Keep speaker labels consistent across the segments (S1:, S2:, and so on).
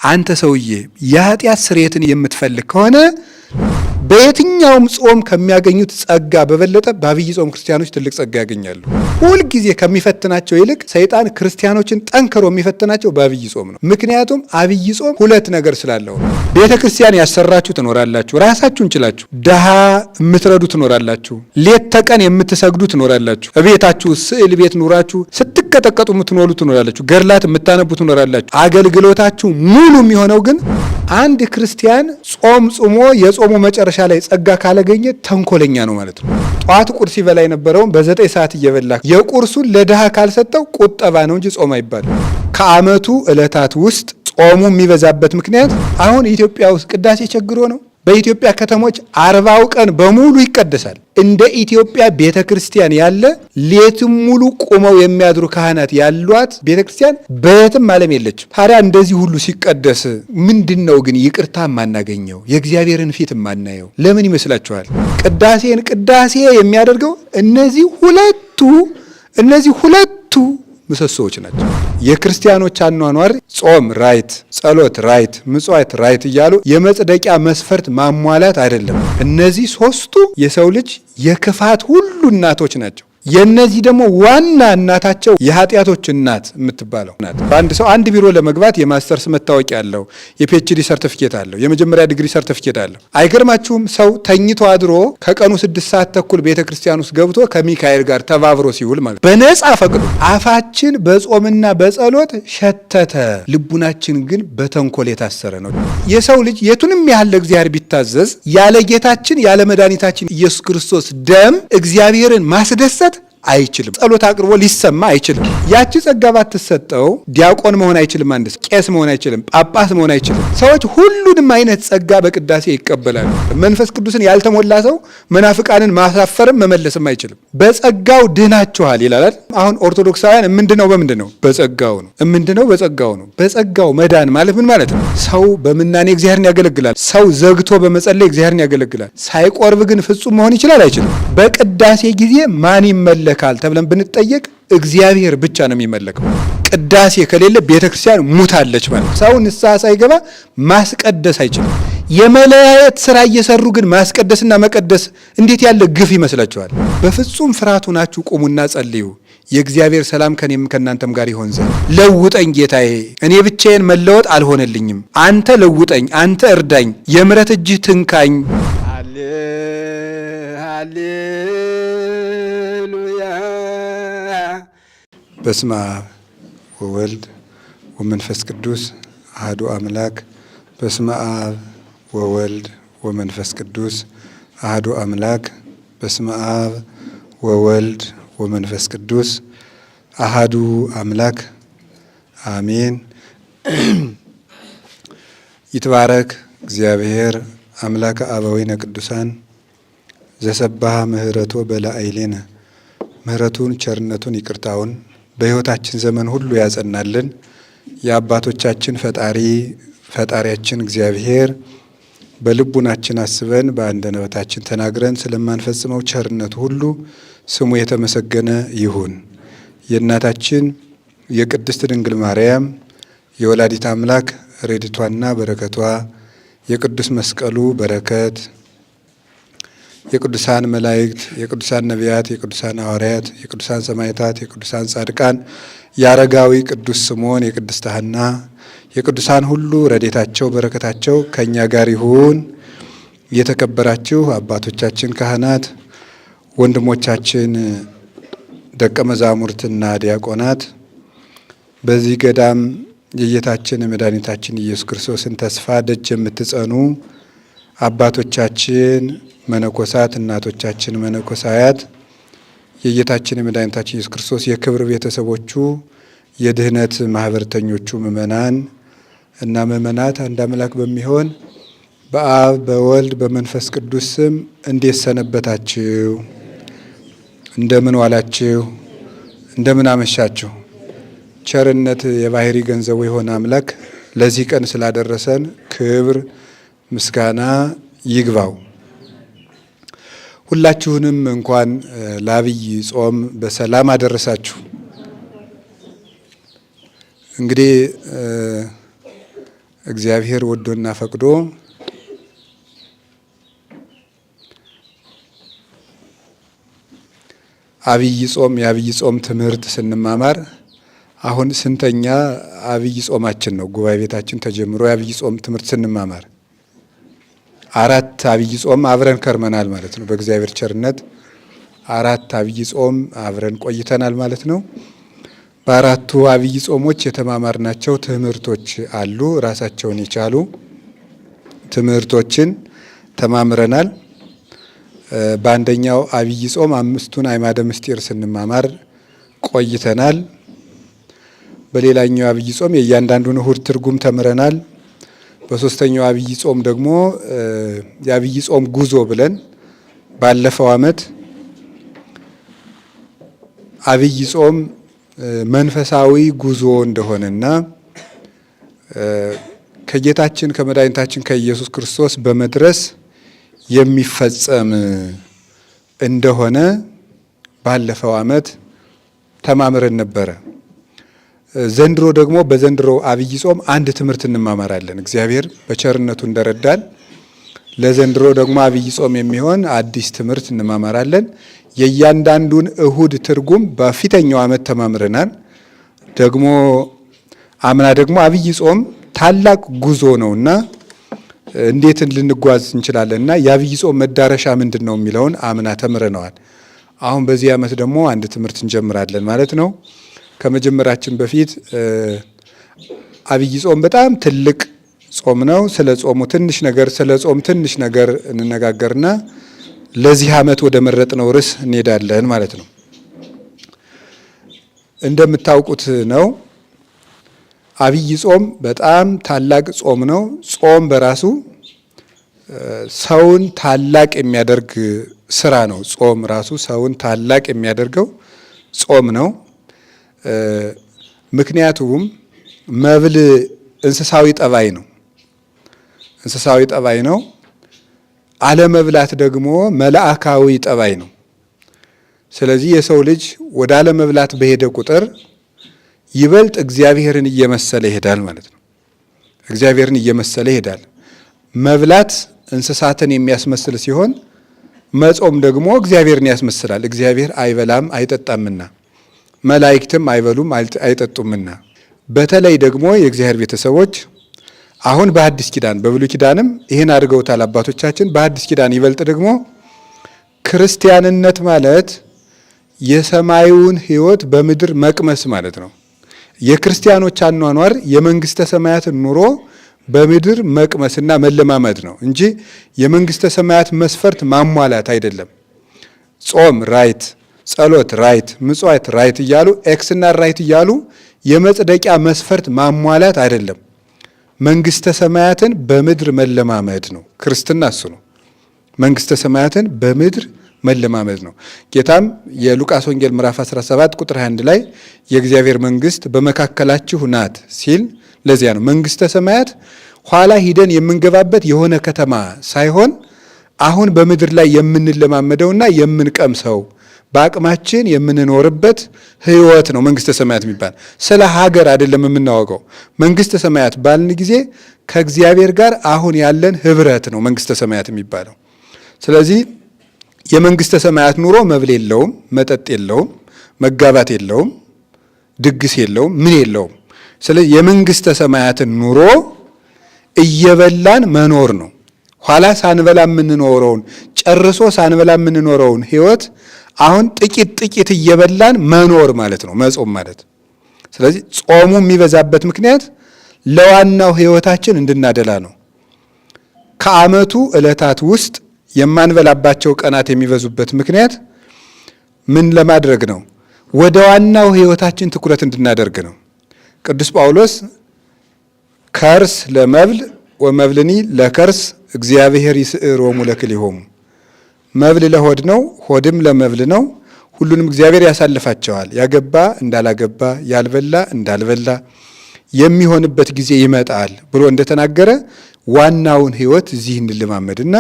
S1: አንተ ሰውዬ የኃጢአት ስርየትን የምትፈልግ ከሆነ በየትኛውም ጾም ከሚያገኙት ጸጋ በበለጠ በአብይ ጾም ክርስቲያኖች ትልቅ ጸጋ ያገኛሉ። ሁል ጊዜ ከሚፈትናቸው ይልቅ ሰይጣን ክርስቲያኖችን ጠንክሮ የሚፈትናቸው በአብይ ጾም ነው። ምክንያቱም አብይ ጾም ሁለት ነገር ስላለው ነው። ቤተ ክርስቲያን ያሰራችሁ ትኖራላችሁ፣ ራሳችሁን ችላችሁ ድሃ የምትረዱ ትኖራላችሁ፣ ሌት ተቀን የምትሰግዱ ትኖራላችሁ፣ እቤታችሁ ስዕል ቤት ኑራችሁ ስትቀጠቀጡ የምትኖሩ ትኖራላችሁ፣ ገድላት የምታነቡ ትኖራላችሁ። አገልግሎታችሁ ሙሉ የሚሆነው ግን አንድ ክርስቲያን ጾም ጾሞ የጾሙ መጨረሻ ላይ ጸጋ ካላገኘ ተንኮለኛ ነው ማለት ነው። ጧት ቁርስ ይበላ የነበረውን በ9 ሰዓት እየበላ የቁርሱን ለድሃ ካልሰጠው ቁጠባ ነው እንጂ ጾም አይባልም። ከዓመቱ ዕለታት ውስጥ ጾሙ የሚበዛበት ምክንያት አሁን ኢትዮጵያ ውስጥ ቅዳሴ ቸግሮ ነው። በኢትዮጵያ ከተሞች 40 ቀን በሙሉ ይቀደሳል። እንደ ኢትዮጵያ ቤተክርስቲያን ያለ ሌትም ሙሉ ቆመው የሚያድሩ ካህናት ያሏት ቤተክርስቲያን በየትም ዓለም የለችም። ታዲያ እንደዚህ ሁሉ ሲቀደስ ምንድነው ግን ይቅርታ የማናገኘው የእግዚአብሔርን ፊት የማናየው ለምን ይመስላችኋል? ቅዳሴን ቅዳሴ የሚያደርገው እነዚህ ሁለቱ ምሰሶዎች ናቸው። የክርስቲያኖች አኗኗር ጾም ራይት፣ ጸሎት ራይት፣ ምጽዋት ራይት እያሉ የመጽደቂያ መስፈርት ማሟላት አይደለም። እነዚህ ሶስቱ የሰው ልጅ የክፋት ሁሉ እናቶች ናቸው። የነዚህ ደግሞ ዋና እናታቸው የኃጢአቶች እናት የምትባለው ናት። በአንድ ሰው አንድ ቢሮ ለመግባት የማስተርስ መታወቂያ አለው፣ የፒኤችዲ ሰርቲፊኬት አለው፣ የመጀመሪያ ዲግሪ ሰርቲፊኬት አለው። አይገርማችሁም? ሰው ተኝቶ አድሮ ከቀኑ 6 ሰዓት ተኩል ቤተ ክርስቲያን ውስጥ ገብቶ ከሚካኤል ጋር ተባብሮ ሲውል ማለት በነጻ ፈቅዶ አፋችን በጾምና በጸሎት ሸተተ፣ ልቡናችን ግን በተንኮል የታሰረ ነው። የሰው ልጅ የቱንም ያህል ለእግዚአብሔር ቢታዘዝ ያለ ጌታችን ያለ መድኃኒታችን ኢየሱስ ክርስቶስ ደም እግዚአብሔርን ማስደሰት አይችልም። ጸሎት አቅርቦ ሊሰማ አይችልም። ያቺ ጸጋ ባትሰጠው ዲያቆን መሆን አይችልም፣ አንድ ቄስ መሆን አይችልም፣ ጳጳስ መሆን አይችልም። ሰዎች ሁሉንም አይነት ጸጋ በቅዳሴ ይቀበላሉ። መንፈስ ቅዱስን ያልተሞላ ሰው መናፍቃንን ማሳፈርም መመለስም አይችልም። በጸጋው ድናችኋል ይላል። አሁን ኦርቶዶክሳውያን ምንድነው? በምንድን ነው? በጸጋው ነው። ምንድነው? በጸጋው ነው። በጸጋው መዳን ማለት ምን ማለት ነው? ሰው በምናኔ እግዚአብሔርን ያገለግላል። ሰው ዘግቶ በመጸለይ እግዚአብሔርን ያገለግላል። ሳይቆርብ ግን ፍጹም መሆን ይችላል? አይችልም። በቅዳሴ ጊዜ ማን ይመለካል ተብለን ብንጠየቅ እግዚአብሔር ብቻ ነው የሚመለከው። ቅዳሴ ከሌለ ቤተክርስቲያን ሙታለች ማለት። ሰው ንስሐ ሳይገባ ማስቀደስ አይችልም። የመለያየት ስራ እየሰሩ ግን ማስቀደስና መቀደስ እንዴት ያለ ግፍ ይመስላችኋል? በፍጹም ፍርሃት ሆናችሁ ቁሙና ጸልዩ። የእግዚአብሔር ሰላም ከኔም ከናንተም ጋር ይሆን ዘንድ። ለውጠኝ ጌታዬ፣ እኔ ብቻዬን መለወጥ አልሆነልኝም። አንተ ለውጠኝ፣ አንተ እርዳኝ፣ የምሕረት እጅህ ትንካኝ። በስመ አብ ወወልድ ወመንፈስ ቅዱስ አሐዱ አምላክ። በስመ አብ ወወልድ ወመንፈስ ቅዱስ አሐዱ አምላክ። በስመ አብ ወወልድ ወመንፈስ ቅዱስ አሐዱ አምላክ አሜን። ይትባረክ እግዚአብሔር አምላከ አበዊነ ቅዱሳን ዘሰባህ ምህረቶ በላዕሌነ። ምህረቱን ቸርነቱን ይቅርታውን በሕይወታችን ዘመን ሁሉ ያጸናልን የአባቶቻችን ፈጣሪያችን እግዚአብሔር በልቡናችን አስበን በአንደበታችን ተናግረን ስለማንፈጽመው ቸርነቱ ሁሉ ስሙ የተመሰገነ ይሁን። የእናታችን የቅድስት ድንግል ማርያም የወላዲት አምላክ ረድኤቷና በረከቷ የቅዱስ መስቀሉ በረከት የቅዱሳን መላእክት፣ የቅዱሳን ነቢያት፣ የቅዱሳን ሐዋርያት፣ የቅዱሳን ሰማዕታት፣ የቅዱሳን ጻድቃን፣ የአረጋዊ ቅዱስ ስምዖን፣ የቅድስት ሐና፣ የቅዱሳን ሁሉ ረድኤታቸው በረከታቸው ከእኛ ጋር ይሁን። የተከበራችሁ አባቶቻችን ካህናት፣ ወንድሞቻችን ደቀ መዛሙርትና ዲያቆናት፣ በዚህ ገዳም የጌታችን የመድኃኒታችን ኢየሱስ ክርስቶስን ተስፋ ደጅ የምትጸኑ አባቶቻችን መነኮሳት፣ እናቶቻችን መነኮሳያት፣ የጌታችን የመድኃኒታችን ኢየሱስ ክርስቶስ የክብር ቤተሰቦቹ፣ የድህነት ማህበርተኞቹ ምእመናን እና ምእመናት አንድ አምላክ በሚሆን በአብ በወልድ በመንፈስ ቅዱስ ስም እንዴት ሰነበታችሁ? እንደምን ዋላችሁ? እንደምን አመሻችሁ? ቸርነት የባህሪ ገንዘቡ የሆነ አምላክ ለዚህ ቀን ስላደረሰን ክብር ምስጋና ይግባው። ሁላችሁንም እንኳን ለዐቢይ ጾም በሰላም አደረሳችሁ። እንግዲህ እግዚአብሔር ወዶና ፈቅዶ የአብይ ጾም ትምህርት ስንማማር አሁን ስንተኛ አብይ ጾማችን ነው? ጉባኤ ቤታችን ተጀምሮ የአብይ ጾም ትምህርት ስንማማር 4 አብይ ጾም አብረን ከርመናል ማለት ነው። በእግዚአብሔር ቸርነት 4 አብይ ጾም አብረን ቆይተናል ማለት ነው። በ4ቱ አብይ ጾሞች የተማማርናቸው ትምህርቶች አሉ። ራሳቸውን የቻሉ ትምህርቶችን ተማምረናል። በአንደኛው አብይ ጾም 5ቱን አዕማደ ምስጢር ስንማማር ቆይተናል። በሌላኛው አብይ ጾም የእያንዳንዱን እሁድ ትርጉም ተምረናል። በሶስተኛው አብይ ጾም ደግሞ የአብይ ጾም ጉዞ ብለን ባለፈው ዓመት አብይ ጾም መንፈሳዊ ጉዞ እንደሆነና ከጌታችን ከመድኃኒታችን ከኢየሱስ ክርስቶስ በመድረስ የሚፈጸም እንደሆነ ባለፈው ዓመት ተማምረን ነበረ። ዘንድሮ ደግሞ በዘንድሮ አብይ ጾም አንድ ትምህርት እንማማራለን። እግዚአብሔር በቸርነቱ እንደረዳን ለዘንድሮ ደግሞ አብይ ጾም የሚሆን አዲስ ትምህርት እንማማራለን። የእያንዳንዱን እሁድ ትርጉም በፊተኛው ዓመት ተማምረናል። ደግሞ አምና ደግሞ አብይ ጾም ታላቅ ጉዞ ነውና እንዴት ልንጓዝ እንችላለንና የአብይ ጾም መዳረሻ ምንድን ነው የሚለውን አምና ተምረነዋል። አሁን በዚህ ዓመት ደግሞ አንድ ትምህርት እንጀምራለን ማለት ነው። ከመጀመራችን በፊት አብይ ጾም በጣም ትልቅ ጾም ነው። ስለ ጾሙ ትንሽ ነገር እንነጋገርና ለዚህ ዓመት ወደ መረጥነው ርዕስ እንሄዳለን ማለት ነው። እንደምታውቁት ነው አብይ ጾም በጣም ታላቅ ጾም ነው። ጾም በራሱ ሰውን ታላቅ የሚያደርግ ስራ ነው። ጾም ራሱ ሰውን ታላቅ የሚያደርገው ጾም ነው። ምክንያቱም መብል እንስሳዊ ጠባይ ነው። አለመብላት ደግሞ መላእካዊ ጠባይ ነው። ስለዚህ የሰው ልጅ ወደ አለመብላት በሄደ ቁጥር ይበልጥ እግዚአብሔርን እየመሰለ ይሄዳል ማለት ነው። እግዚአብሔርን እየመሰለ ይሄዳል። መብላት እንስሳትን የሚያስመስል ሲሆን መጾም ደግሞ እግዚአብሔርን ያስመስላል። እግዚአብሔር አይበላም አይጠጣምና፣ መላእክትም አይበሉም አይጠጡምና። በተለይ ደግሞ የእግዚአብሔር ቤተሰቦች አሁን በአዲስ ኪዳን በብሉይ ኪዳንም ይህን አድርገውታል አባቶቻችን። በአዲስ ኪዳን ይበልጥ ደግሞ ክርስቲያንነት ማለት የሰማዩን ሕይወት በምድር መቅመስ ማለት ነው። የክርስቲያኖች አኗኗር የመንግስተ ሰማያትን ኑሮ በምድር መቅመስና መለማመድ ነው እንጂ የመንግስተ ሰማያት መስፈርት ማሟላት አይደለም። ጾም ራይት፣ ጸሎት ራይት፣ ምጽዋት ራይት እያሉ ኤክስና ራይት እያሉ የመጽደቂያ መስፈርት ማሟላት አይደለም። መንግስተ ሰማያትን በምድር መለማመድ ነው። ክርስትና እሱ ነው። መንግስተ ሰማያትን በምድር መለማመድ ነው። ጌታም የሉቃስ ወንጌል ምዕራፍ 17 ቁጥር 21 ላይ የእግዚአብሔር መንግስት በመካከላችሁ ናት ሲል ለዚያ ነው። መንግስተ ሰማያት ኋላ ሂደን የምንገባበት የሆነ ከተማ ሳይሆን አሁን በምድር ላይ የምንለማመደውና የምንቀምሰው በአቅማችን የምንኖርበት ህይወት ነው መንግስተ ሰማያት የሚባል። ስለ ሀገር አይደለም የምናወቀው። መንግስተ ሰማያት ባልን ጊዜ ከእግዚአብሔር ጋር አሁን ያለን ህብረት ነው መንግስተ ሰማያት የሚባለው። ስለዚህ የመንግስተ ሰማያት ኑሮ መብል የለውም፣ መጠጥ የለውም፣ መጋባት የለውም፣ ድግስ የለውም፣ ምን የለውም። ስለዚህ የመንግስተ ሰማያትን ኑሮ እየበላን መኖር ነው። ኋላ ሳንበላ የምንኖረውን ጨርሶ ሳንበላ የምንኖረውን ህይወት አሁን ጥቂት እየበላን መኖር ማለት ነው መጾም ማለት። ስለዚህ ጾሙ የሚበዛበት ምክንያት ለዋናው ህይወታችን እንድናደላ ነው። ከዓመቱ ዕለታት ውስጥ የማንበላባቸው ቀናት የሚበዙበት ምክንያት ምን ለማድረግ ነው? ወደ ዋናው ህይወታችን ትኩረት እንድናደርግ ነው። ቅዱስ ጳውሎስ ከርስ ለመብል ወመብልኒ ለከርስ እግዚአብሔር ይስዕሮሙ ለክልኤሆሙ። መብል ለሆድ ነው፣ ሆድም ለመብል ነው። ሁሉንም እግዚአብሔር ያሳልፋቸዋል። ያገባ እንዳላገባ፣ ያልበላ እንዳልበላ የሚሆንበት ጊዜ ይመጣል ብሎ እንደተናገረ ዋናውን ህይወት እዚህ እንልማመድና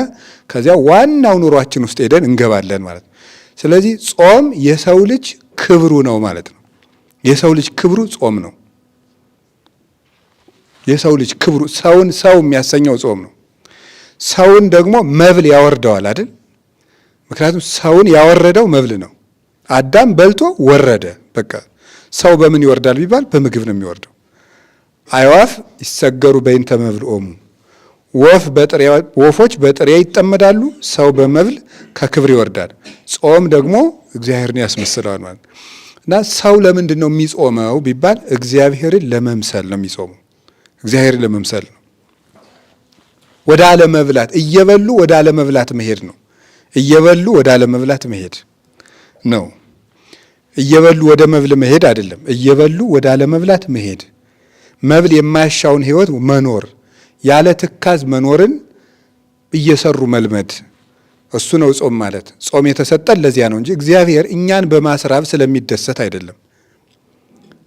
S1: ከዚያ ዋናው ኑሯችን ውስጥ ሄደን እንገባለን ማለት ነው። ስለዚህ ጾም የሰው ልጅ ክብሩ ነው ማለት ነው። የሰው ልጅ ክብሩ ጾም ነው። የሰው ልጅ ክብሩ ሰውን ሰው የሚያሰኘው ጾም ነው። ሰውን ደግሞ መብል ያወርደዋል አይደል? ምክንያቱም ሰውን ያወረደው መብል ነው። አዳም በልቶ ወረደ። በቃ ሰው በምን ይወርዳል ቢባል በምግብ ነው የሚወርደው። አዕዋፍ ይሰገሩ በእንተ መብልዖሙ፣ ወፎች በጥሬ ይጠመዳሉ፣ ሰው በመብል ከክብር ይወርዳል። ጾም ደግሞ እግዚአብሔርን ያስመስለዋል ማለት እና ሰው ለምንድን ነው የሚጾመው ቢባል እግዚአብሔርን ለመምሰል ነው የሚጾመው። እግዚአብሔርን ለመምሰል ነው። ወደ አለመብላት እየበሉ ወደ አለመብላት መሄድ ነው። እየበሉ ወደ አለመብላት መሄድ ነው። እየበሉ ወደ መብል መሄድ አይደለም። እየበሉ ወደ አለመብላት መሄድ፣ መብል የማያሻውን ሕይወት መኖር፣ ያለ ትካዝ መኖርን እየሰሩ መልመድ፣ እሱ ነው ጾም ማለት። ጾም የተሰጠን ለዚያ ነው እንጂ እግዚአብሔር እኛን በማስራብ ስለሚደሰት አይደለም።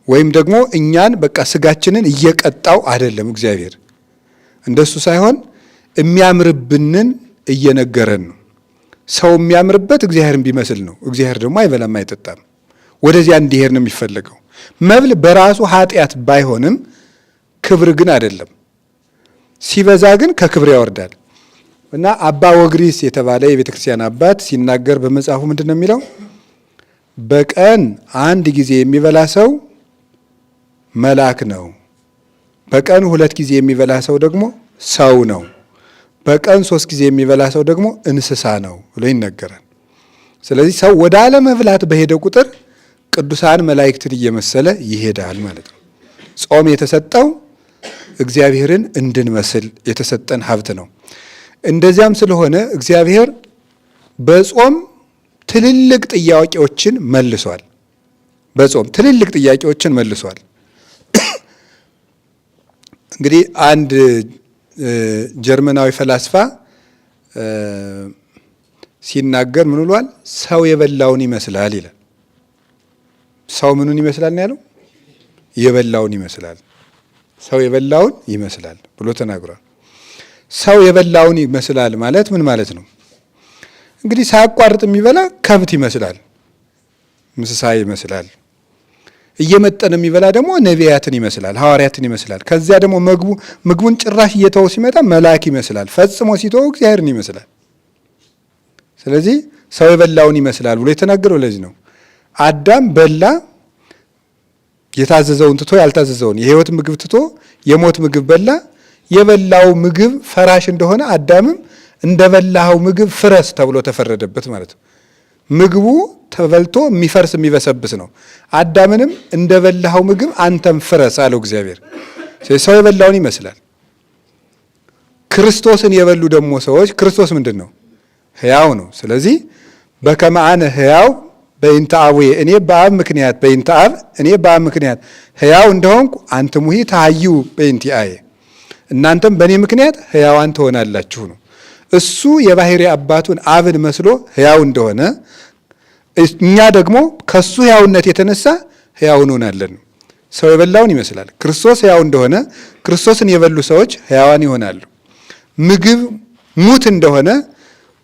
S1: ወይም ደግሞ እኛን በቃ ስጋችንን እየቀጣው አይደለም። እግዚአብሔር እንደሱ ሳይሆን የሚያምርብንን እየነገረን ነው። ሰው የሚያምርበት እግዚአብሔርን ቢመስል ነው። እግዚአብሔር ደግሞ አይበላም አይጠጣም። ወደዚያ እንዲሄድ ነው የሚፈለገው። መብል በራሱ ኃጢአት ባይሆንም ክብር ግን አይደለም። ሲበዛ ግን ከክብር ያወርዳል። እና አባ ወግሪስ የተባለ የቤተ ክርስቲያን አባት ሲናገር በመጽሐፉ ምንድን ነው የሚለው? በቀን አንድ ጊዜ የሚበላ ሰው መልአክ ነው። በቀን 2 ጊዜ የሚበላ ሰው ደግሞ ሰው ነው። በቀን 3 ጊዜ የሚበላ ሰው ደግሞ እንስሳ ነው ብሎ ይነገራል። ስለዚህ ሰው ወደ አለመብላት በሄደ ቁጥር ቅዱሳን መላእክትን እየመሰለ ይሄዳል ማለት ነው። ጾም የተሰጠው እግዚአብሔርን እንድንመስል የተሰጠን ሀብት ነው። እንደዚያም ስለሆነ እግዚአብሔር በጾም ትልልቅ ጥያቄዎችን መልሷል። በጾም ትልልቅ ጥያቄዎችን መልሷል። እንግዲህ አንድ ጀርመናዊ ፈላስፋ ሲናገር ምን ብሏል? ሰው የበላውን ይመስላል ይላል። ሰው ምኑን ይመስላል ነው ያለው? የበላውን ይመስላል። ሰው የበላውን ይመስላል ብሎ ተናግሯል። ሰው የበላውን ይመስላል ማለት ምን ማለት ነው? እንግዲህ ሳያቋርጥ የሚበላ ከብት ይመስላል፣ እንስሳ ይመስላል። እየመጠነ የሚበላ ደግሞ ነቢያትን ይመስላል፣ ሐዋርያትን ይመስላል። ከዚያ ደግሞ ምግቡን ጭራሽ እየተወው ሲመጣ መልአክ ይመስላል። ፈጽሞ ሲተወው እግዚአብሔርን ይመስላል። ስለዚህ ሰው የበላውን ይመስላል ብሎ የተናገረው ለዚህ ነው። አዳም በላ፣ የታዘዘውን ትቶ ያልታዘዘውን የሕይወት ምግብ ትቶ የሞት ምግብ በላ። የበላው ምግብ ፈራሽ እንደሆነ አዳምም እንደበላው ምግብ ፍረስ ተብሎ ተፈረደበት ማለት ነው። ምግቡ ተበልቶ የሚፈርስ የሚበሰብስ ነው። አዳምንም እንደበላው ምግብ አንተም ፍረስ አለው እግዚአብሔር። ሰው የበላውን ይመስላል። ክርስቶስን የበሉ ደግሞ ሰዎች ክርስቶስ ምንድን ነው? ሕያው ነው። ስለዚህ በከመ አነ ሕያው በእንተ አቡየ፣ እኔ በአብ ምክንያት በእንተ አብ፣ እኔ በአብ ምክንያት ሕያው እንደሆንኩ አንትሙሂ ተሐዩ በእንቲአየ፣ እናንተም በእኔ ምክንያት ሕያዋን ትሆናላችሁ ነው። እሱ የባሕርይ አባቱን አብን መስሎ ሕያው እንደሆነ እኛ ደግሞ ከሱ ሕያውነት የተነሳ ሕያው እንሆናለን። ሰው የበላውን ይመስላል። ክርስቶስ ሕያው እንደሆነ ክርስቶስን የበሉ ሰዎች ሕያዋን ይሆናሉ። ምግብ ሙት እንደሆነ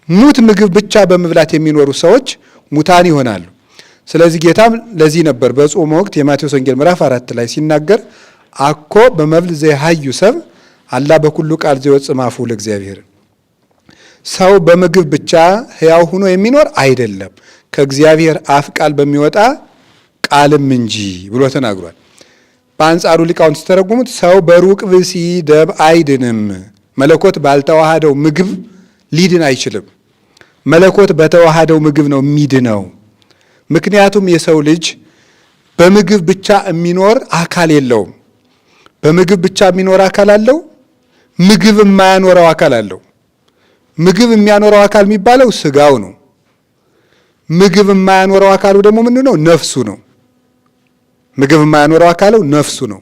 S1: ሙት ምግብ ብቻ በመብላት የሚኖሩ ሰዎች ሙታን ይሆናሉ። ስለዚህ ጌታም ለዚህ ነበር በጾም ወቅት የማቴዎስ ወንጌል ምዕራፍ 4 ላይ ሲናገር አኮ በመብል ዘይሃዩ ሰብ አላ በኩሉ ቃል ዘይወጽእ እምአፉ ለእግዚአብሔር፣ ሰው በምግብ ብቻ ሕያው ሆኖ የሚኖር አይደለም ከእግዚአብሔር አፍ ቃል በሚወጣ ቃልም እንጂ ብሎ ተናግሯል። በአንጻሩ ሊቃውንት ሲተረጉሙት ሰው በሩቅ ብእሲ ደም አይድንም፣ መለኮት ባልተዋሃደው ምግብ ሊድን አይችልም። መለኮት በተዋሃደው ምግብ ነው የሚድነው። ምክንያቱም የሰው ልጅ በምግብ ብቻ የሚኖር አካል የለውም። በምግብ ብቻ የሚኖር አካል አለው፣ ምግብ የማያኖረው አካል አለው። ምግብ የሚያኖረው አካል የሚባለው ስጋው ነው። ምግብ የማያኖረው አካሉ ደግሞ ምንድን ነው? ነፍሱ ነው። ምግብ የማያኖረው አካሉ ነፍሱ ነው።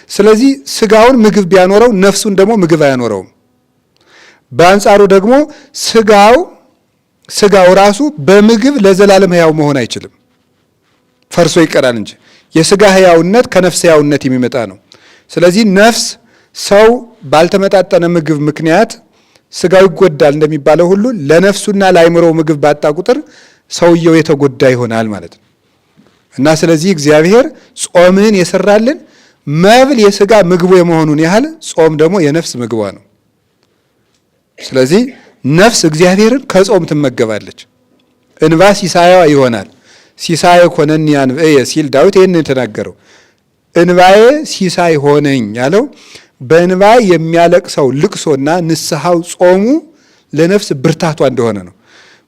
S1: ስለዚህ ስጋውን ምግብ ቢያኖረው ነፍሱን ደግሞ ምግብ አያኖረውም። በአንጻሩ ደግሞ ስጋው ራሱ በምግብ ለዘላለም ሕያው መሆን አይችልም፣ ፈርሶ ይቀራል እንጂ የስጋ ሕያውነት ከነፍስ ሕያውነት የሚመጣ ነው። ስለዚህ ነፍስ ሰው ባልተመጣጠነ ምግብ ምክንያት ስጋው ይጎዳል እንደሚባለው ሁሉ ለነፍሱና ለአእምሮው ምግብ ባጣ ቁጥር ሰውየው የተጎዳ ይሆናል ማለት ነው። እና ስለዚህ እግዚአብሔር ጾምን የሰራልን መብል የሥጋ ምግቡ የመሆኑን ያህል ጾም ደግሞ የነፍስ ምግቧ ነው። ስለዚህ ነፍስ እግዚአብሔርን ከጾም ትመገባለች። እንባ ሲሳያዋ ይሆናል። ሲሳየ ኮነኒ አንብዕየ ሲል ዳዊት ይህን የተናገረው እንባዬ ሲሳይ ሆነኝ ያለው በእንባ የሚያለቅሰው ልቅሶና ንስሐው ጾሙ ለነፍስ ብርታቷ እንደሆነ ነው።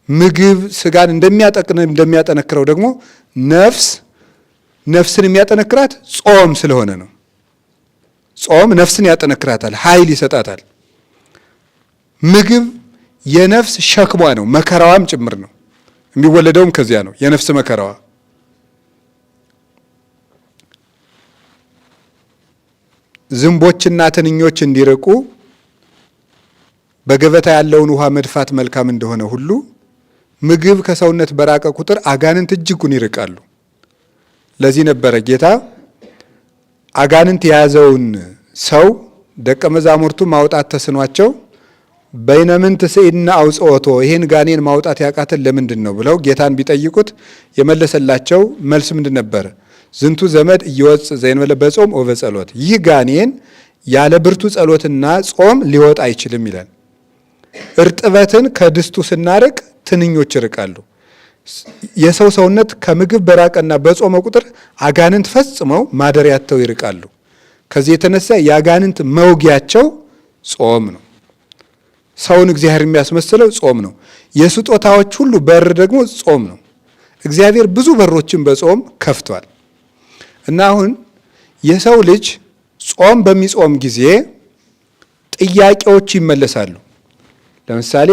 S1: ምግብ ሥጋን እንደሚያጠነክረው ደግሞ ነፍስን የሚያጠነክራት ጾም ስለሆነ ነው። ጾም ነፍስን ያጠነክራታል፣ ኃይል ይሰጣታል። ምግብ የነፍስ ሸክሟ ነው፣ መከራዋም ጭምር ነው። የሚወለደውም ከዚያ ነው፣ የነፍስ መከራዋ። ዝንቦችና ትንኞች እንዲርቁ በገበታ ያለውን ውሃ መድፋት መልካም እንደሆነ ሁሉ ምግብ ከሰውነት በራቀ ቁጥር አጋንንት እጅጉን ይርቃሉ። ለዚህ ነበረ ጌታ አጋንንት የያዘውን ሰው ደቀ መዛሙርቱ ማውጣት ተስኗቸው በይነምንት ስኢድና አውጽኦቶ ይህን ጋኔን ማውጣት ያቃተን ለምንድን ነው ብለው ጌታን ቢጠይቁት የመለሰላቸው መልስ ምንድን ነበረ? ዝንቱ ዘመድ እየወፅ ዘእንበለ በጾም ወበጸሎት፣ ይህ ጋኔን ያለ ብርቱ ጸሎትና ጾም ሊወጣ አይችልም ይላል። እርጥበትን ከድስቱ ስናርቅ ትንኞች ይርቃሉ። የሰው ሰውነት ከምግብ በራቀና በጾመ ቁጥር አጋንንት ፈጽመው ማደሪያ አጥተው ይርቃሉ። ከዚህ የተነሳ የአጋንንት መውጊያቸው ጾም ነው። ሰውን እግዚአብሔር የሚያስመስለው ጾም ነው። የስጦታዎች ሁሉ በር ደግሞ ጾም ነው። እግዚአብሔር ብዙ በሮችን በጾም ከፍቷል እና አሁን የሰው ልጅ ጾም በሚጾም ጊዜ ጥያቄዎች ይመለሳሉ። ለምሳሌ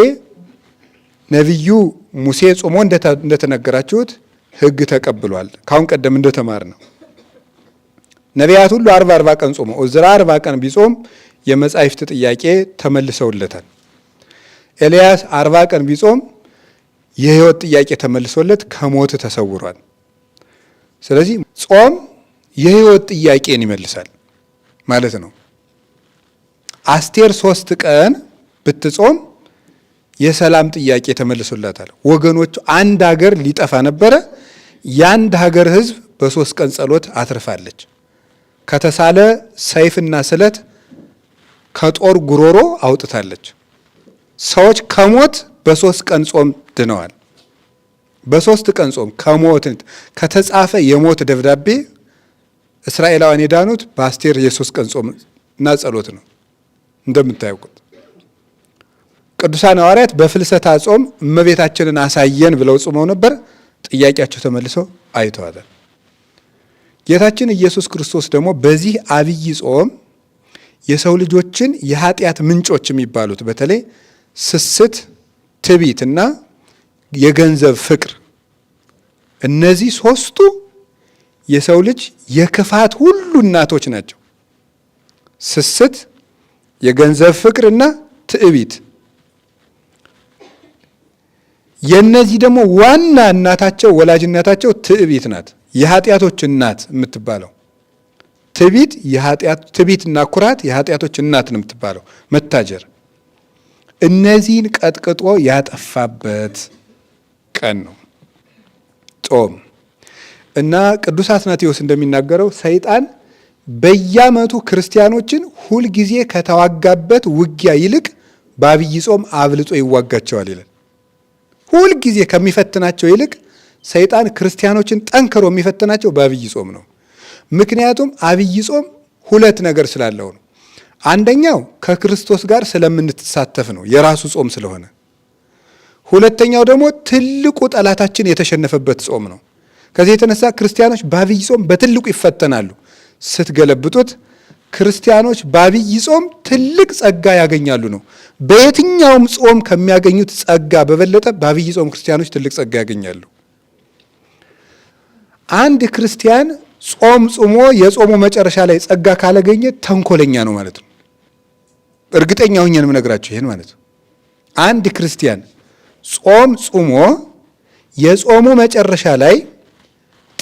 S1: ነቢዩ ሙሴ ጾሞ እንደተነገራችሁት ሕግ ተቀብሏል። ካሁን ቀደም እንደተማር ነው ነቢያት ሁሉ 40 ቀን ጾመው ዕዝራ 40 ቀን ቢጾም የመጻሕፍት ጥያቄ ተመልሰውለታል። ኤልያስ 40 ቀን ቢጾም የሕይወት ጥያቄ ተመልሶለት ከሞት ተሰውሯል። ስለዚህ ጾም የሕይወት ጥያቄን ይመልሳል ማለት ነው። አስቴር 3 ቀን ብትጾም የሰላም ጥያቄ ተመልሶላታል። ወገኖቹ አንድ ሀገር ሊጠፋ ነበረ። የአንድ ሀገር ሕዝብ በ3 ቀን ጸሎት አትርፋለች። ከተሳለ ሰይፍና ስለት ከጦር ጉሮሮ አውጥታለች። ሰዎች ከሞት በ3 ቀን ጾም ድነዋል። በ3 ቀን ጾም ከሞት ከተጻፈ የሞት ደብዳቤ እስራኤላውያን የዳኑት በአስቴር የ3 ቀን ጾም እና ጸሎት ነው። እንደምታውቁት ቅዱሳን ሐዋርያት በፍልሰታ ጾም እመቤታችንን አሳየን ብለው ጾመው ነበር። ጥያቄያቸው ተመልሰው አይተዋል። ጌታችን ኢየሱስ ክርስቶስ ደግሞ በዚህ አብይ ጾም የሰው ልጆችን የኃጢአት ምንጮች የሚባሉት በተለይ ስስት፣ ትዕቢት እና የገንዘብ ፍቅር፣ እነዚህ 3ቱ የሰው ልጅ የክፋት ሁሉ እናቶች ናቸው። ስስት፣ የገንዘብ ፍቅር እና ትዕቢት። የነዚህ ደግሞ ዋና እናታቸው ወላጅ እናታቸው ትዕቢት ናት። የኃጢአቶች እናት የምትባለው ትዕቢትና ኩራት የኃጢአቶች እናት ነው የምትባለው መታጀር። እነዚህን ቀጥቅጦ ያጠፋበት ቀን ነው ጾም እና ቅዱስ አትናቴዎስ እንደሚናገረው ሰይጣን በየዓመቱ ክርስቲያኖችን ሁልጊዜ ከተዋጋበት ውጊያ ይልቅ በአብይ ጾም አብልጦ ይዋጋቸዋል ይላል። ሁልጊዜ ከሚፈትናቸው ይልቅ ሰይጣን ክርስቲያኖችን ጠንክሮ የሚፈትናቸው በአብይ ጾም ነው። ምክንያቱም አብይ ጾም 2 ነገር ስላለው ነው። አንደኛው ከክርስቶስ ጋር ስለምንተሳተፍ ነው፣ የራሱ ጾም ስለሆነ። ሁለተኛው ደግሞ ትልቁ ጠላታችን የተሸነፈበት ጾም ነው። ከዚህ የተነሳ ክርስቲያኖች በአብይ ጾም በትልቁ ይፈተናሉ። ስትገለብጡት ክርስቲያኖች በአብይ ጾም ትልቅ ጸጋ ያገኛሉ ነው። በየትኛውም ጾም ከሚያገኙት ጸጋ በበለጠ በአብይ ጾም ክርስቲያኖች ትልቅ ጸጋ ያገኛሉ። አንድ ክርስቲያን ጾም ጾሞ የጾሙ መጨረሻ ላይ ጸጋ ካላገኘ ተንኮለኛ ነው ማለት ነው። እርግጠኛ ሆኜ ነው የምነግራችሁ ይሄን ማለት ነው። አንድ ክርስቲያን ጾም ጾሞ የጾሙ መጨረሻ ላይ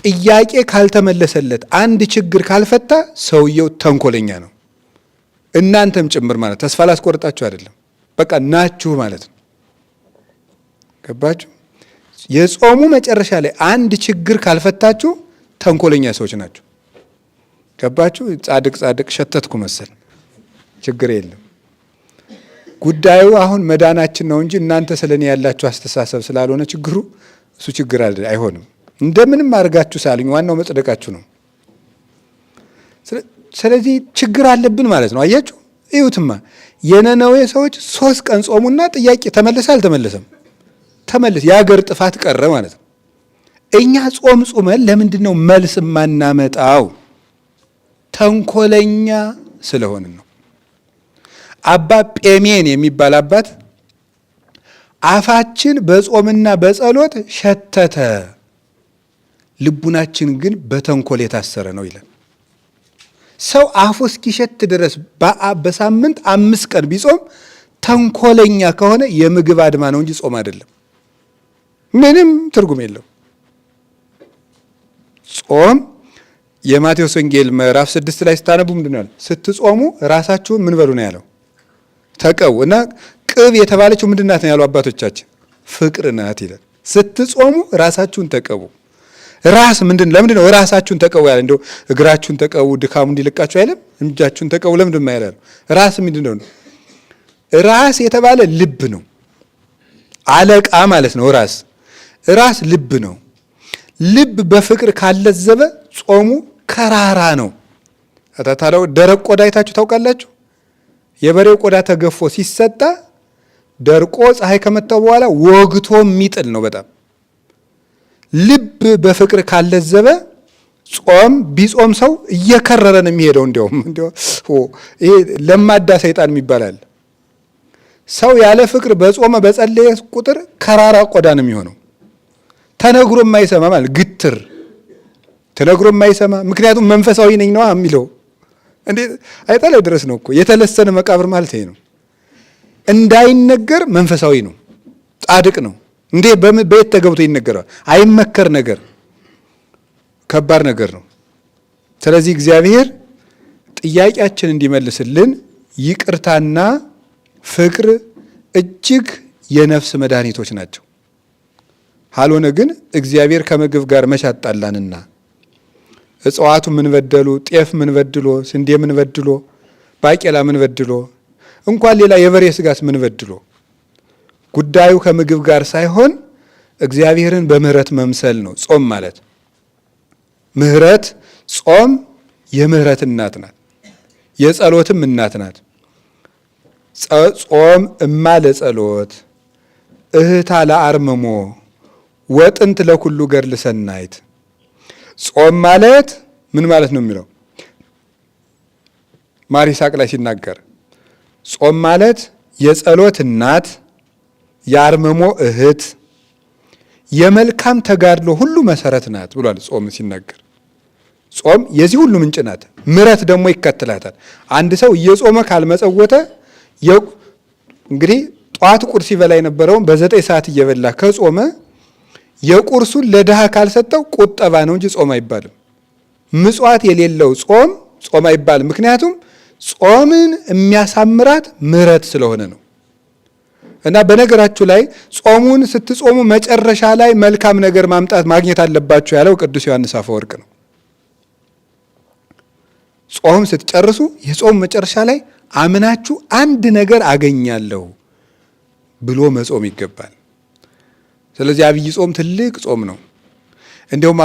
S1: ጥያቄ ካልተመለሰለት፣ አንድ ችግር ካልፈታ ሰውየው ተንኮለኛ ነው። እናንተም ጭምር ማለት ተስፋ ላስቆርጣችሁ አይደለም፣ በቃ ናችሁ ማለት ነው። ገባችሁ? የጾሙ መጨረሻ ላይ አንድ ችግር ካልፈታችሁ ተንኮለኛ ሰዎች ናቸው። ገባችሁ? ጻድቅ ሸተትኩ መሰል። ችግር የለም። ጉዳዩ አሁን መዳናችን ነው እንጂ እናንተ ስለኔ ያላችሁ አስተሳሰብ ስላልሆነ ችግሩ እሱ ችግር አይሆንም። እንደምንም አድርጋችሁ ሳልኝ ዋናው መጽደቃችሁ ነው። ስለዚህ ችግር አለብን ማለት ነው። አያችሁ? እዩትማ የነነዌ ሰዎች 3 ቀን ጾሙና ጥያቄ ተመለሰ አልተመለሰም? ተመለሰ። የሀገር ጥፋት ቀረ ማለት ነው። እኛ ጾም ጾመን ለምንድን ነው መልስ የማናመጣው? ተንኮለኛ ስለሆንን ነው። አባ ጴሜን የሚባል አባት አፋችን በጾምና በጸሎት ሸተተ፣ ልቡናችን ግን በተንኮል የታሰረ ነው ይላል። ሰው አፉ እስኪሸት ድረስ በሳምንት 5 ቀን ቢጾም ተንኮለኛ ከሆነ የምግብ አድማ ነው እንጂ ጾም አይደለም። ምንም ትርጉም የለው። ጾም የማቴዎስ ወንጌል ምዕራፍ 6 ላይ ስታነቡ ምንድን ነው ያለው? ስትጾሙ ራሳችሁን ምን በሉ ነው ያለው? ተቀቡ። እና ቅብ የተባለችው ምንድን ናት ነው ያሉ አባቶቻችን? ፍቅር ናት ይላል። ስትጾሙ ራሳችሁን ተቀቡ። ራስ ለምንድን ነው ራሳችሁን ተቀቡ ያለ? እንደው እግራችሁን ተቀቡ ድካሙ እንዲልቃችሁ አይደለም? እጃችሁን ተቀቡ ለምንድን ነው ያለው? ራስ ምንድን ነው? ራስ የተባለ ልብ ነው። አለቃ ማለት ነው። ራስ ልብ ነው። ልብ በፍቅር ካለዘበ ጾሙ ከራራ ነው። አታታለው ደረቅ ቆዳ አይታችሁ ታውቃላችሁ? የበሬው ቆዳ ተገፎ ሲሰጣ ደርቆ ፀሐይ ከመታው በኋላ ወግቶ የሚጥል ነው በጣም። ልብ በፍቅር ካለዘበ ቢጾም ሰው እየከረረ ነው የሚሄደው። እንዲያውም ይሄ ለማዳ ሰይጣን የሚባላል። ሰው ያለ ፍቅር በጾመ በጸለየ ቁጥር ከራራ ቆዳ ነው የሚሆነው። ተነግሮ የማይሰማ ማለት ግትር፣ ተነግሮ የማይሰማ ምክንያቱም መንፈሳዊ ነኝ ነው የሚለው። እንዴ አይጣላይ ድረስ ነው እኮ የተለሰነ መቃብር ማለት ይሄ ነው። እንዳይነገር መንፈሳዊ ነው፣ ጻድቅ ነው። እንዴ በየት ተገብቶ ይነገራል? አይመከር ነገር ከባድ ነገር ነው። ስለዚህ እግዚአብሔር ጥያቄያችን እንዲመልስልን ይቅርታና ፍቅር እጅግ የነፍስ መድኃኒቶች ናቸው። ካልሆነ ግን እግዚአብሔር ከምግብ ጋር መቻጣላንና እጽዋቱ ምን በደሉ? ጤፍ ምን በድሎ? ስንዴ ምን በድሎ? ባቄላ ምን በድሎ? እንኳን ሌላ የበሬ ስጋስ ምን በድሎ? ጉዳዩ ከምግብ ጋር ሳይሆን እግዚአብሔርን በምህረት መምሰል ነው። ጾም ማለት ምህረት፣ ጾም የምህረት እናት ናት፣ የጸሎትም እናት ናት። ጾም እማ ለጸሎት እህታ ለአርምሞ ወጥንት ለኩሉ ገድል ሰናይት። ጾም ማለት ምን ማለት ነው የሚለው ማር ይስሐቅ ላይ ሲናገር ጾም ማለት የጸሎት እናት፣ የአርምሞ እህት፣ የመልካም ተጋድሎ ሁሉ መሰረት ናት ብሏል። ጾም ሲናገር ጾም የዚህ ሁሉ ምንጭ ናት። ምሕረት ደግሞ ይከተላታል። አንድ ሰው እየጾመ ካልመጸወተ እንግዲህ ጠዋት ቁርስ ይበላ የነበረውን በ9 ሰዓት እየበላ ከጾመ የቁርሱን ለድሃ ካልሰጠው ቁጠባ ነው እንጂ ጾም አይባልም። ምጽዋት የሌለው ጾም አይባልም። ምክንያቱም ጾምን የሚያሳምራት ምሕረት ስለሆነ ነው። እና በነገራችሁ ላይ ጾሙን ስትጾሙ መጨረሻ ላይ መልካም ነገር ማግኘት አለባችሁ ያለው ቅዱስ ዮሐንስ አፈወርቅ ነው። ጾም ስትጨርሱ የጾም መጨረሻ ላይ አምናችሁ አንድ ነገር አገኛለሁ ብሎ መጾም ይገባል። ስለዚህ አብይ ጾም ትልቅ ጾም ነው። እንዲሁም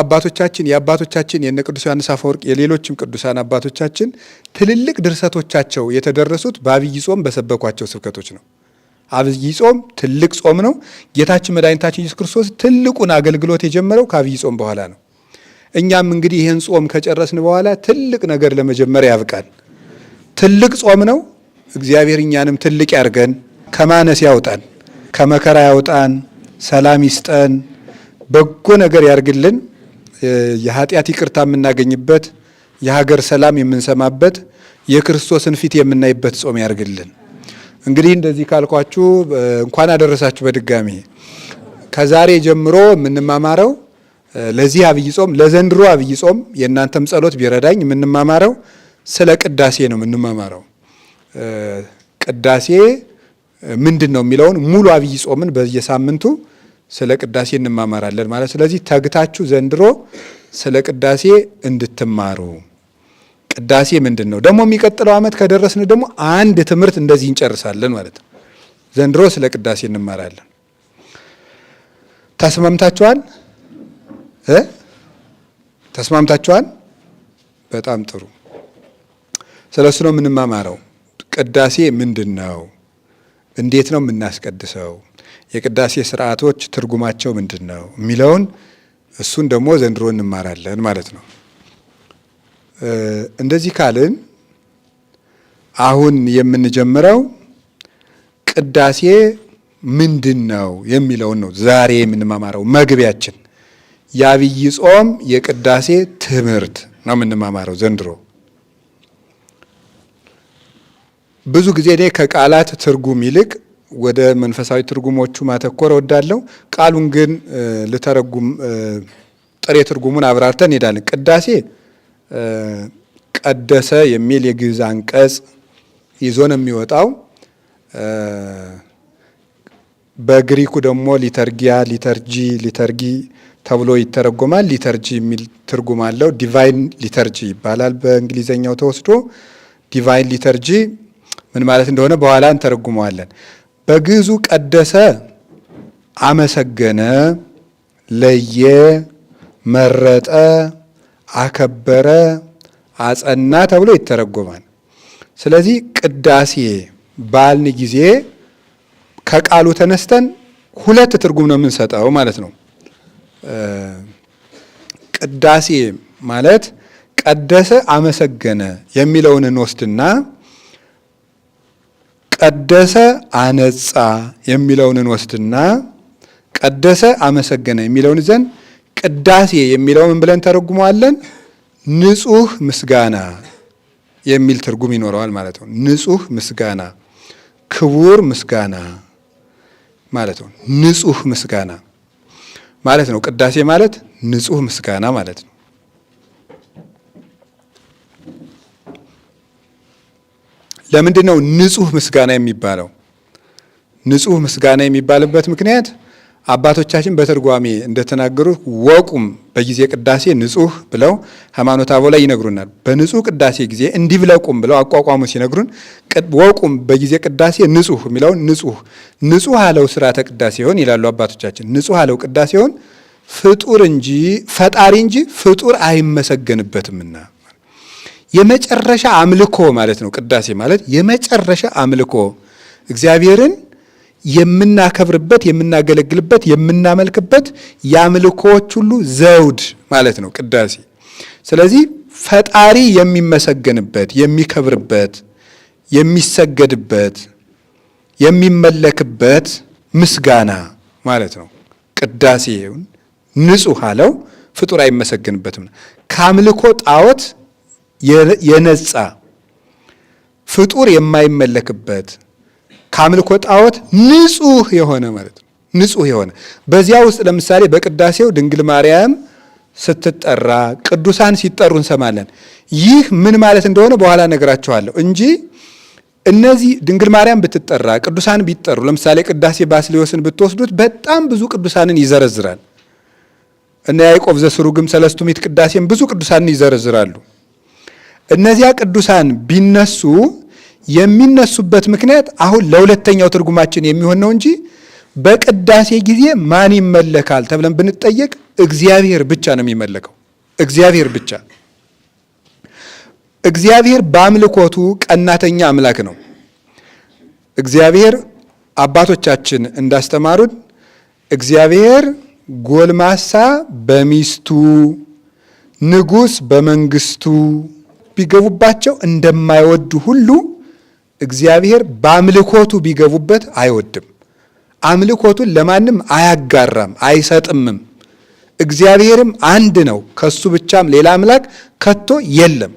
S1: የአባቶቻችን የነ ቅዱስ ዮሐንስ አፈወርቅ የሌሎችም ቅዱሳን አባቶቻችን ትልልቅ ድርሰቶቻቸው የተደረሱት በአብይ ጾም በሰበኳቸው ስብከቶች ነው። አብይ ጾም ትልቅ ጾም ነው። ጌታችን መድኃኒታችን ኢየሱስ ክርስቶስ ትልቁን አገልግሎት የጀመረው ከአብይ ጾም በኋላ ነው። እኛም እንግዲህ ይህን ጾም ከጨረስን በኋላ ትልቅ ነገር ለመጀመር ያብቃል። ትልቅ ጾም ነው። እግዚአብሔር እኛንም ትልቅ ያርገን፣ ከማነስ ያውጣን፣ ከመከራ ያውጣን፣ ሰላም ይስጠን፣ በጎ ነገር ያርግልን። የኃጢአት ይቅርታ የምናገኝበት፣ የሀገር ሰላም የምንሰማበት፣ የክርስቶስን ፊት የምናይበት ጾም ያርግልን። እንግዲህ እንደዚህ ካልኳችሁ እንኳን አደረሳችሁ በድጋሚ። ከዛሬ ጀምሮ የምንማማረው ለዚህ አብይ ጾም ለዘንድሮ አብይ ጾም የእናንተም ጸሎት ቢረዳኝ የምንማማረው ስለ ቅዳሴ ነው የምንማማረው። ቅዳሴ ምንድን ነው የሚለውን ሙሉ አብይ ጾምን በየሳምንቱ ስለ ቅዳሴ እንማማራለን ማለት። ስለዚህ ተግታችሁ ዘንድሮ ስለ ቅዳሴ እንድትማሩ ቅዳሴ ምንድን ነው? ደግሞ የሚቀጥለው ዓመት ከደረስን ደግሞ አንድ ትምህርት እንደዚህ እንጨርሳለን ማለት ነው። ዘንድሮ ስለ ቅዳሴ እንማራለን። ተስማምታችኋል? ተስማምታችኋል? በጣም ጥሩ። ስለሱ ነው የምንማማረው። ቅዳሴ ምንድን ነው? እንዴት ነው የምናስቀድሰው? የቅዳሴ ስርዓቶች ትርጉማቸው ምንድን ነው የሚለውን እሱን ደግሞ ዘንድሮ እንማራለን ማለት ነው። እንደዚህ ካልን አሁን የምንጀምረው ቅዳሴ ምንድን ነው የሚለውን ነው ዛሬ የምንማማረው። መግቢያችን የዐቢይ ጾም የቅዳሴ ትምህርት ነው የምንማማረው ዘንድሮ። ብዙ ጊዜ እኔ ከቃላት ትርጉም ይልቅ ወደ መንፈሳዊ ትርጉሞቹ ማተኮር እወዳለሁ። ቃሉን ግን ልተረጉም ጥሬ ትርጉሙን አብራርተን እንሄዳለን። ቅዳሴ ቀደሰ የሚል የግዕዝ አንቀጽ ይዞ ነው የሚወጣው። በግሪኩ ደግሞ ሊተርጊያ፣ ሊተርጊ ተብሎ ይተረጎማል። ሊተርጂ የሚል ትርጉም አለው። ዲቫይን ሊተርጂ ይባላል በእንግሊዘኛው ተወስዶ። ዲቫይን ሊተርጂ ምን ማለት እንደሆነ በኋላ እንተረጉመዋለን። በግዕዙ ቀደሰ አመሰገነ፣ ለየ፣ መረጠ፣ አከበረ፣ አጸና ተብሎ ይተረጎማል። ስለዚህ ቅዳሴ ባልን ጊዜ ከቃሉ ተነስተን ሁለት ትርጉም ነው የምንሰጠው ማለት ነው። ቅዳሴ ማለት ቀደሰ አመሰገነ የሚለውን እንወስድና ቀደሰ አነጻ የሚለውን እንወስድና ቀደሰ አመሰገነ የሚለውን ይዘን ቅዳሴ የሚለውን ብለን ተረጉመዋለን። ንጹህ ምስጋና የሚል ትርጉም ይኖረዋል ማለት ነው። ንጹህ ምስጋና፣ ክቡር ምስጋና ማለት ነው። ንጹህ ምስጋና ማለት ነው። ቅዳሴ ማለት ንጹህ ምስጋና ማለት ነው። ለምንድን ነው ንጹህ ምስጋና የሚባለው? ንጹህ ምስጋና የሚባልበት ምክንያት አባቶቻችን በትርጓሜ እንደተናገሩት ወቁም በጊዜ ቅዳሴ ንጹህ ብለው ሃይማኖተ አበው ላይ ይነግሩናል። በንጹህ ቅዳሴ ጊዜ እንዲህ ብለው ቁም ብለው አቋቋሙ ሲነግሩን ወቁም በጊዜ ቅዳሴ ንጹህ የሚለውን ንጹህ አለው ስርዓተ ቅዳሴ ይሆን ይላሉ አባቶቻችን። ንጹህ አለው ቅዳሴ ይሆን ፍጡር እንጂ ፈጣሪ እንጂ ፍጡር አይመሰገንበትምና የመጨረሻ አምልኮ ማለት ነው። ቅዳሴ ማለት የመጨረሻ አምልኮ እግዚአብሔርን የምናከብርበት፣ የምናገለግልበት፣ የምናመልክበት የአምልኮዎች ሁሉ ዘውድ ማለት ነው ቅዳሴ። ስለዚህ ፈጣሪ የሚመሰገንበት፣ የሚከብርበት፣ የሚሰገድበት፣ የሚመለክበት ምስጋና ማለት ነው። ቅዳሴውን ንጹህ አለው ፍጡር አይመሰገንበትም። ከአምልኮ ጣዖት የነጻ ፍጡር የማይመለክበት ከአምልኮ ጣዖት ንጹህ የሆነ ማለት ነው። ንጹህ የሆነ በዚያ ውስጥ ለምሳሌ በቅዳሴው ድንግል ማርያም ስትጠራ፣ ቅዱሳን ሲጠሩ እንሰማለን። ይህ ምን ማለት እንደሆነ በኋላ ነግራችኋለሁ እንጂ እነዚህ ድንግል ማርያም ብትጠራ፣ ቅዱሳን ቢጠሩ፣ ለምሳሌ ቅዳሴ ባስልዮስን ብትወስዱት በጣም ብዙ ቅዱሳንን ይዘረዝራል። እነ ያዕቆብ ዘስሩግም ሰለስቱ ምዕት ቅዳሴም ብዙ ቅዱሳንን ይዘረዝራሉ። እነዚያ ቅዱሳን ቢነሱ የሚነሱበት ምክንያት አሁን ለሁለተኛው ትርጉማችን የሚሆን ነው እንጂ በቅዳሴ ጊዜ ማን ይመለካል ተብለን ብንጠየቅ እግዚአብሔር ብቻ ነው የሚመለከው። እግዚአብሔር ብቻ። እግዚአብሔር በአምልኮቱ ቀናተኛ አምላክ ነው። እግዚአብሔር አባቶቻችን እንዳስተማሩን እግዚአብሔር ጎልማሳ በሚስቱ ንጉሥ በመንግስቱ ቢገቡባቸው እንደማይወዱ ሁሉ እግዚአብሔር በአምልኮቱ ቢገቡበት አይወድም። አምልኮቱን ለማንም አያጋራም፣ አይሰጥምም። እግዚአብሔርም አንድ ነው፣ ከሱ ብቻም ሌላ አምላክ ከቶ የለም።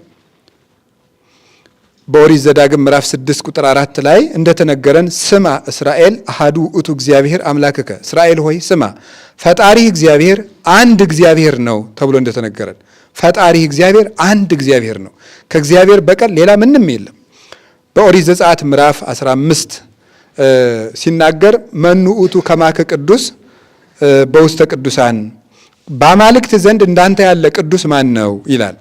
S1: በኦሪት ዘዳግም ምዕራፍ 6 ቁጥር 4 ላይ እንደተነገረን ስማ እስራኤል አሐዱ ውእቱ እግዚአብሔር አምላክከ፣ እስራኤል ሆይ ስማ ፈጣሪህ እግዚአብሔር አንድ እግዚአብሔር ነው ተብሎ እንደተነገረን ፈጣሪህ እግዚአብሔር አንድ እግዚአብሔር ነው፣ ከእግዚአብሔር በቀር ሌላ ምንም የለም። በኦሪት ዘጸአት ምዕራፍ 15 ሲናገር መኑ ውእቱ ከማከ ቅዱስ በውስተ ቅዱሳን በአማልክት ዘንድ እንዳንተ ያለ ቅዱስ ማን ነው ይላል።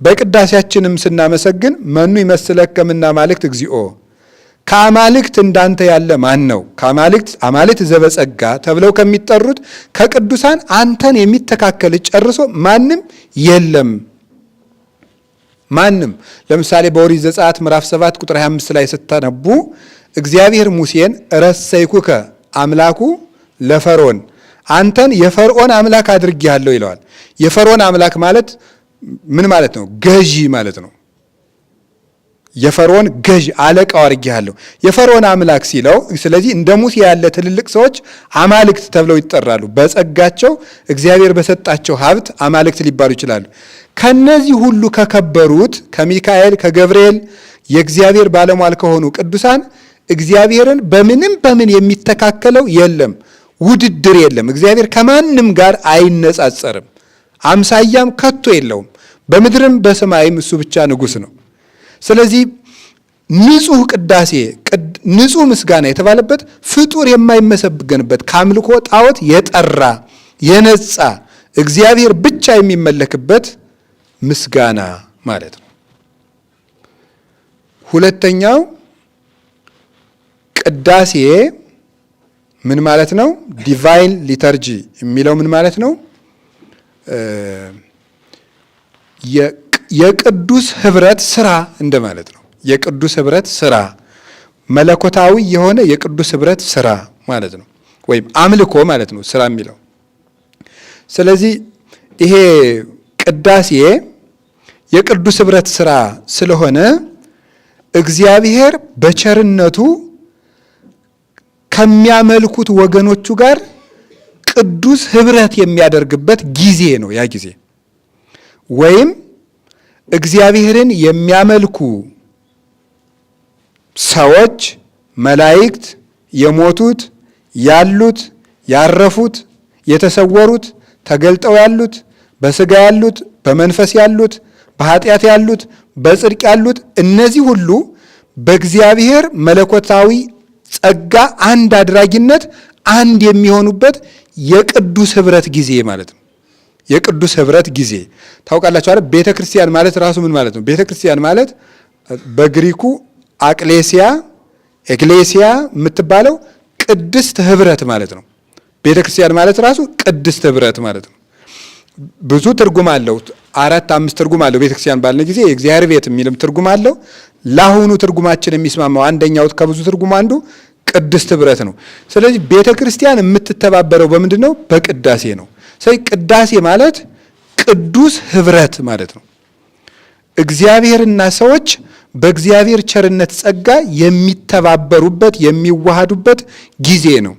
S1: በቅዳሴያችንም ስናመሰግን መኑ ይመስለከ እምነ አማልክት እግዚኦ፣ ከአማልክት እንዳንተ ያለ ማን ነው? አማልክት ዘበጸጋ ተብለው ከሚጠሩት ከቅዱሳን አንተን የሚተካከል ጨርሶ ማንም የለም። ማንም። ለምሳሌ በኦሪት ዘጸአት ምዕራፍ 7 ቁጥር 25 ላይ ስታነቡ እግዚአብሔር ሙሴን ረሰይኩከ አምላኩ ለፈርዖን፣ አንተን የፈርዖን አምላክ አድርጌሃለሁ ይለዋል። የፈርዖን አምላክ ማለት ምን ማለት ነው? ገዢ ማለት ነው። የፈርዖን ገዢ አለቃው አድርጌሃለሁ። የፈርዖን አምላክ ሲለው፣ ስለዚህ እንደ ሙሴ ያለ ትልልቅ ሰዎች አማልክት ተብለው ይጠራሉ። በጸጋቸው እግዚአብሔር በሰጣቸው ሀብት አማልክት ሊባሉ ይችላሉ። ከነዚህ ሁሉ ከከበሩት ከሚካኤል ከገብርኤል የእግዚአብሔር ባለሟል ከሆኑ ቅዱሳን እግዚአብሔርን በምን የሚተካከለው የለም። ውድድር የለም። እግዚአብሔር ከማንም ጋር አይነጻጸርም። አምሳያም ከቶ የለውም። በምድርም በሰማይም እሱ ብቻ ንጉሥ ነው። ስለዚህ ንጹሕ ቅዳሴ፣ ንጹሕ ምስጋና የተባለበት ፍጡር የማይመሰገንበት ከአምልኮ ጣዖት የጠራ የነጻ እግዚአብሔር ብቻ የሚመለክበት ምስጋና ማለት ነው። ሁለተኛው ቅዳሴ ምን ማለት ነው? ዲቫይን ሊተርጂ የሚለው ምን ማለት ነው? የቅዱስ ህብረት ስራ እንደማለት ነው። የቅዱስ ህብረት ስራ መለኮታዊ የሆነ የቅዱስ ህብረት ስራ ማለት ነው፣ ወይም አምልኮ ማለት ነው ስራ የሚለው። ስለዚህ ይሄ ቅዳሴ የቅዱስ ህብረት ስራ ስለሆነ እግዚአብሔር በቸርነቱ ከሚያመልኩት ወገኖቹ ጋር ቅዱስ ህብረት የሚያደርግበት ጊዜ ነው ያ ጊዜ። ወይም እግዚአብሔርን የሚያመልኩ ሰዎች፣ መላእክት፣ የሞቱት፣ ያሉት፣ ያረፉት፣ የተሰወሩት፣ ተገልጠው ያሉት፣ በስጋ ያሉት፣ በመንፈስ ያሉት፣ በኃጢአት ያሉት፣ በጽድቅ ያሉት፣ እነዚህ ሁሉ በእግዚአብሔር መለኮታዊ ጸጋ አንድ አድራጊነት አንድ የሚሆኑበት የቅዱስ ህብረት ጊዜ ማለት ነው። የቅዱስ ህብረት ጊዜ ታውቃላችሁ አይደል? ቤተ ክርስቲያን ማለት ራሱ ምን ማለት ነው? ቤተ ክርስቲያን ማለት በግሪኩ ኤግሌሲያ የምትባለው ቅድስት ህብረት ማለት ነው። ቤተ ክርስቲያን ማለት ራሱ ቅድስት ህብረት ማለት ነው። ብዙ ትርጉም አለው። 4-5 ትርጉም አለው። ቤተ ክርስቲያን ባልን ጊዜ የእግዚአብሔር ቤት የሚልም ትርጉም አለው። ለአሁኑ ትርጉማችን የሚስማማው አንደኛው ከብዙ ትርጉም አንዱ ቅድስት ህብረት ነው። ስለዚህ ቤተ ክርስቲያን የምትተባበረው በምንድን ነው? በቅዳሴ ነው። ስለዚህ ቅዳሴ ማለት ቅዱስ ህብረት ማለት ነው። እግዚአብሔርና ሰዎች በእግዚአብሔር ቸርነት ጸጋ የሚተባበሩበት የሚዋሃዱበት ጊዜ ነው።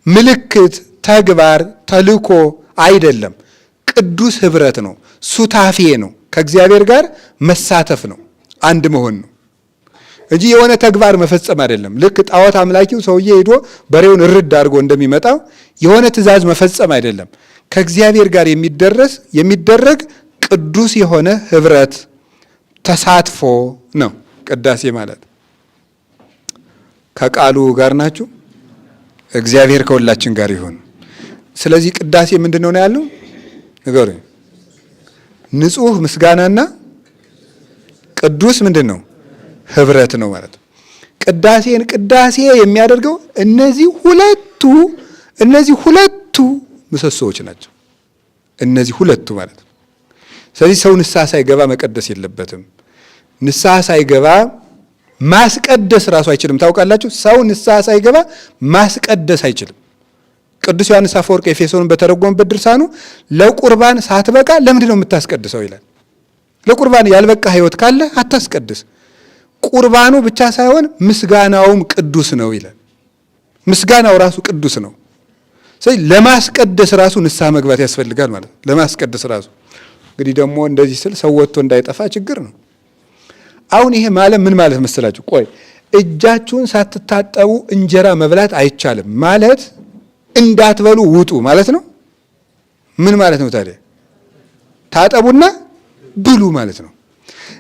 S1: ምልክት፣ ተግባር፣ ተልእኮ አይደለም። ቅዱስ ህብረት ነው። ሱታፌ ነው። ከእግዚአብሔር ጋር መሳተፍ ነው። አንድ መሆን ነው እንጂ የሆነ ተግባር መፈጸም አይደለም። ልክ ጣዖት አምላኪው ሰውዬ ሄዶ በሬውን እርድ አድርጎ እንደሚመጣው የሆነ ትእዛዝ መፈጸም አይደለም። ከእግዚአብሔር ጋር የሚደረግ ቅዱስ የሆነ ህብረት ተሳትፎ ነው ቅዳሴ ማለት። ከቃሉ ጋር ናችሁ? እግዚአብሔር ከሁላችን ጋር ይሁን። ስለዚህ ቅዳሴ ምንድን ነው ያለው? ንገሩኝ። ንጹሕ ምስጋናና ቅዱስ ምንድን ነው? ህብረት ነው ማለት ነው። ቅዳሴን ቅዳሴ የሚያደርገው እነዚህ ሁለቱ ምሰሶዎች ናቸው። እነዚህ ሁለቱ ማለት ነው። ስለዚህ ሰው ንስሐ ሳይገባ መቀደስ የለበትም። ንስሐ ሳይገባ ማስቀደስ ራሱ አይችልም። ታውቃላችሁ፣ ሰው ንስሐ ሳይገባ ማስቀደስ አይችልም። ቅዱስ ዮሐንስ አፈወርቅ ኤፌሶንን በተረጎመበት ድርሳኑ ለቁርባን ሳትበቃ ለምንድን ነው የምታስቀድሰው ይላል። ለቁርባን ያልበቃ ህይወት ካለ አታስቀድስ። ቁርባኑ ብቻ ሳይሆን ምስጋናውም ቅዱስ ነው ይላል። ምስጋናው ራሱ ቅዱስ ነው። ስለዚህ ለማስቀደስ ራሱ ንስሐ መግባት ያስፈልጋል ማለት ነው። ለማስቀደስ ራሱ እንግዲህ ደግሞ እንደዚህ ስል ሰው ወጥቶ እንዳይጠፋ ችግር ነው። አሁን ይሄ ማለት ምን ማለት መሰላችሁ? ቆይ እጃችሁን ሳትታጠቡ እንጀራ መብላት አይቻልም ማለት እንዳትበሉ ውጡ ማለት ነው። ምን ማለት ነው ታዲያ? ታጠቡና ብሉ ማለት ነው።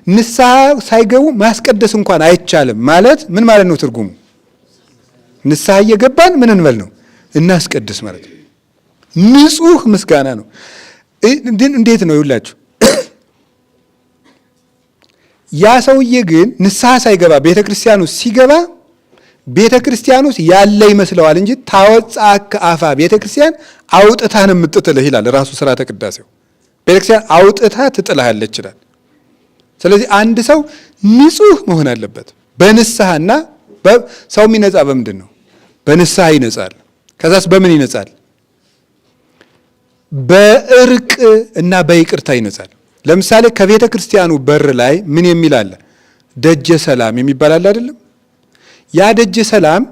S1: ንስሐ ሳይገቡ ማስቀደስ እንኳን አይቻልም ማለት ምን ማለት ነው? ትርጉሙ ንስሐ እየገባን ምን እንበል ነው? እናስቀድስ ማለት ነው። ንጹሕ ምስጋና ነው። እንዴት ነው ይውላችሁ? ያ ሰውዬ ግን ንስሐ ሳይገባ ቤተክርስቲያን ውስጥ ሲገባ ቤተክርስቲያን ውስጥ ያለ ይመስለዋል እንጂ ታወጣከ አፋ ቤተክርስቲያን አውጥታ ነው የምትጥልህ ይላል ራሱ ሥርዓተ ቅዳሴው። ቤተክርስቲያን አውጥታ ትጥልሃለች ይላል። ስለዚህ አንድ ሰው ንጹህ መሆን አለበት በንስሐና ሰው የሚነጻ በምንድን ነው? በንስሐ ይነጻል። ከዛስ በምን ይነጻል? በእርቅ እና በይቅርታ ይነጻል። ለምሳሌ ከቤተ ክርስቲያኑ በር ላይ ምን የሚል አለ? ደጀ ሰላም የሚባል አለ አይደለም? ያ ደጀ ሰላም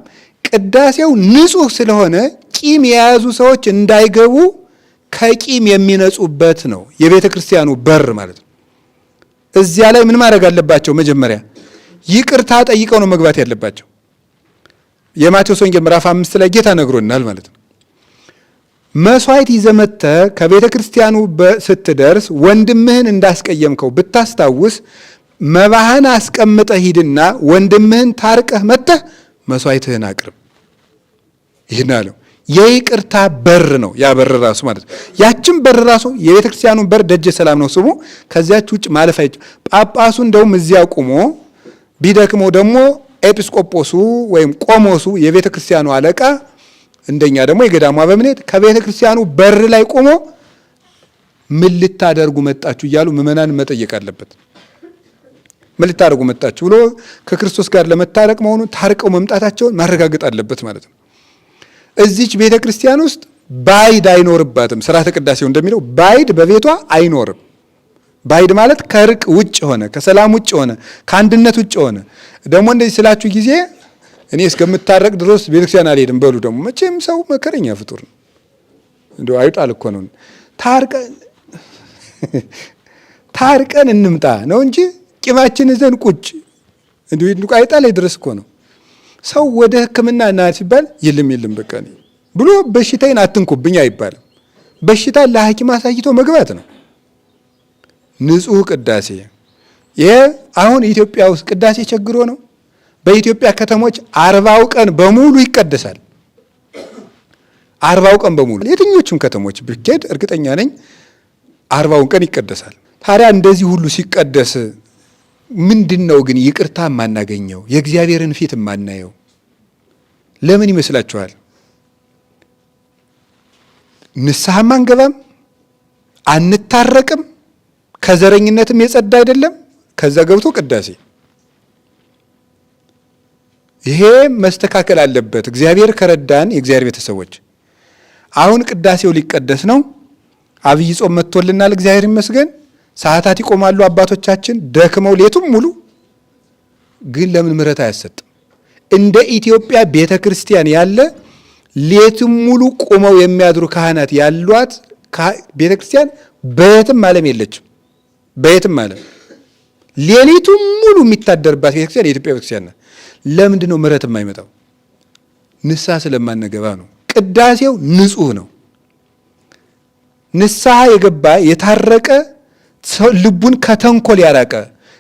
S1: ቅዳሴው ንጹህ ስለሆነ ቂም የያዙ ሰዎች እንዳይገቡ ከቂም የሚነጹበት ነው የቤተ ክርስቲያኑ በር ማለት ነው። እዚያ ላይ ምን ማድረግ አለባቸው? መጀመሪያ ይቅርታ ጠይቀው ነው መግባት ያለባቸው። የማቴዎስ ወንጌል ምዕራፍ 5 ላይ ጌታ ነግሮናል ማለት ነው። መስዋዕት ይዘህ መጥተህ ከቤተ ክርስቲያኑ ስትደርስ ወንድምህን እንዳስቀየምከው ብታስታውስ መባህን አስቀምጠህ ሂድና ወንድምህን ታርቀህ መጥተህ መስዋዕትህን አቅርብ። ይህን አለው። የይቅርታ በር ነው ያ በር ራሱ ማለት ነው። ያችን በር ራሱ የቤተ ክርስቲያኑን በር ደጀ ሰላም ነው ስሙ። ከዚያች ውጭ ማለፍ አይቻልም። ጳጳሱ እንደውም እዚያ ቆሞ ቢደክመው ደግሞ ኤጲስቆጶሱ ወይም ቆሞሱ የቤተ ክርስቲያኑ አለቃ እንደኛ ደግሞ የገዳሙ አበምኔት ከቤተ ክርስቲያኑ በር ላይ ቆሞ ምን ልታደርጉ መጣችሁ እያሉ ምዕመናን መጠየቅ አለበት። ምን ልታደርጉ መጣችሁ ብሎ ከክርስቶስ ጋር ለመታረቅ መሆኑን ታርቀው መምጣታቸውን ማረጋገጥ አለበት ማለት ነው። እዚች ቤተ ክርስቲያን ውስጥ ባይድ አይኖርባትም። ሥርዓተ ቅዳሴው እንደሚለው ባይድ በቤቷ አይኖርም። ባይድ ማለት ከርቅ ውጭ ሆነ፣ ከሰላም ውጭ ሆነ፣ ከአንድነት ውጭ ሆነ። ደግሞ እንደዚህ ስላችሁ ጊዜ እኔ እስከምታረቅ ድረስ ቤተክርስቲያን አልሄድም በሉ። ደግሞ መቼም ሰው መከረኛ ፍጡር ነው። እንደው አይጣል እኮ ነው። ታርቀን እንምጣ ነው እንጂ ቂማችን ይዘን ቁጭ እንዲሁ አይጣል ላይ ድረስ እኮ ነው። ሰው ወደ ሕክምና እና ሲባል የለም በቃ ብሎ በሽታዬን አትንኩብኝ አይባልም። በሽታ ለሐኪም አሳይቶ መግባት ነው። ንጹህ ቅዳሴ። ይሄ አሁን ኢትዮጵያ ውስጥ ቅዳሴ ቸግሮ ነው። በኢትዮጵያ ከተሞች 40 ቀን በሙሉ ይቀደሳል። 40 ቀን በሙሉ የትኞቹም ከተሞች ብትሄድ እርግጠኛ ነኝ 40 ቀን ይቀደሳል። ታዲያ እንደዚህ ሁሉ ሲቀደስ ምንድነው ግን ይቅርታ የማናገኘው የእግዚአብሔርን ፊት የማናየው ለምን ይመስላችኋል? ንስሐም አንገባም፣ አንታረቅም፣ ከዘረኝነትም የጸዳ አይደለም። ከዛ ገብቶ ቅዳሴ ይሄ መስተካከል አለበት። እግዚአብሔር ከረዳን የእግዚአብሔር ቤተሰቦች አሁን ቅዳሴው ሊቀደስ ነው። አብይ ጾም መጥቶልናል፣ እግዚአብሔር ይመስገን። ሰዓታት ይቆማሉ አባቶቻችን ደክመው ሌቱም ሙሉ። ግን ለምን ምሕረት አያሰጥም? እንደ ኢትዮጵያ ቤተ ክርስቲያን ያለ ሌቱም ሙሉ ቆመው የሚያድሩ ካህናት ያሏት ቤተ ክርስቲያን በየትም ዓለም የለችም። በየትም ዓለም ሌሊቱም ሙሉ የሚታደርባት ቤተ ክርስቲያን የኢትዮጵያ ቤተ ክርስቲያን ናት። ለምንድን ነው ምሕረት የማይመጣው? ንስሐ ስለማንገባ ነው። ቅዳሴው ንጹህ ነው። ንስሐ የገባ የታረቀ ልቡን ከተንኮል ያራቀ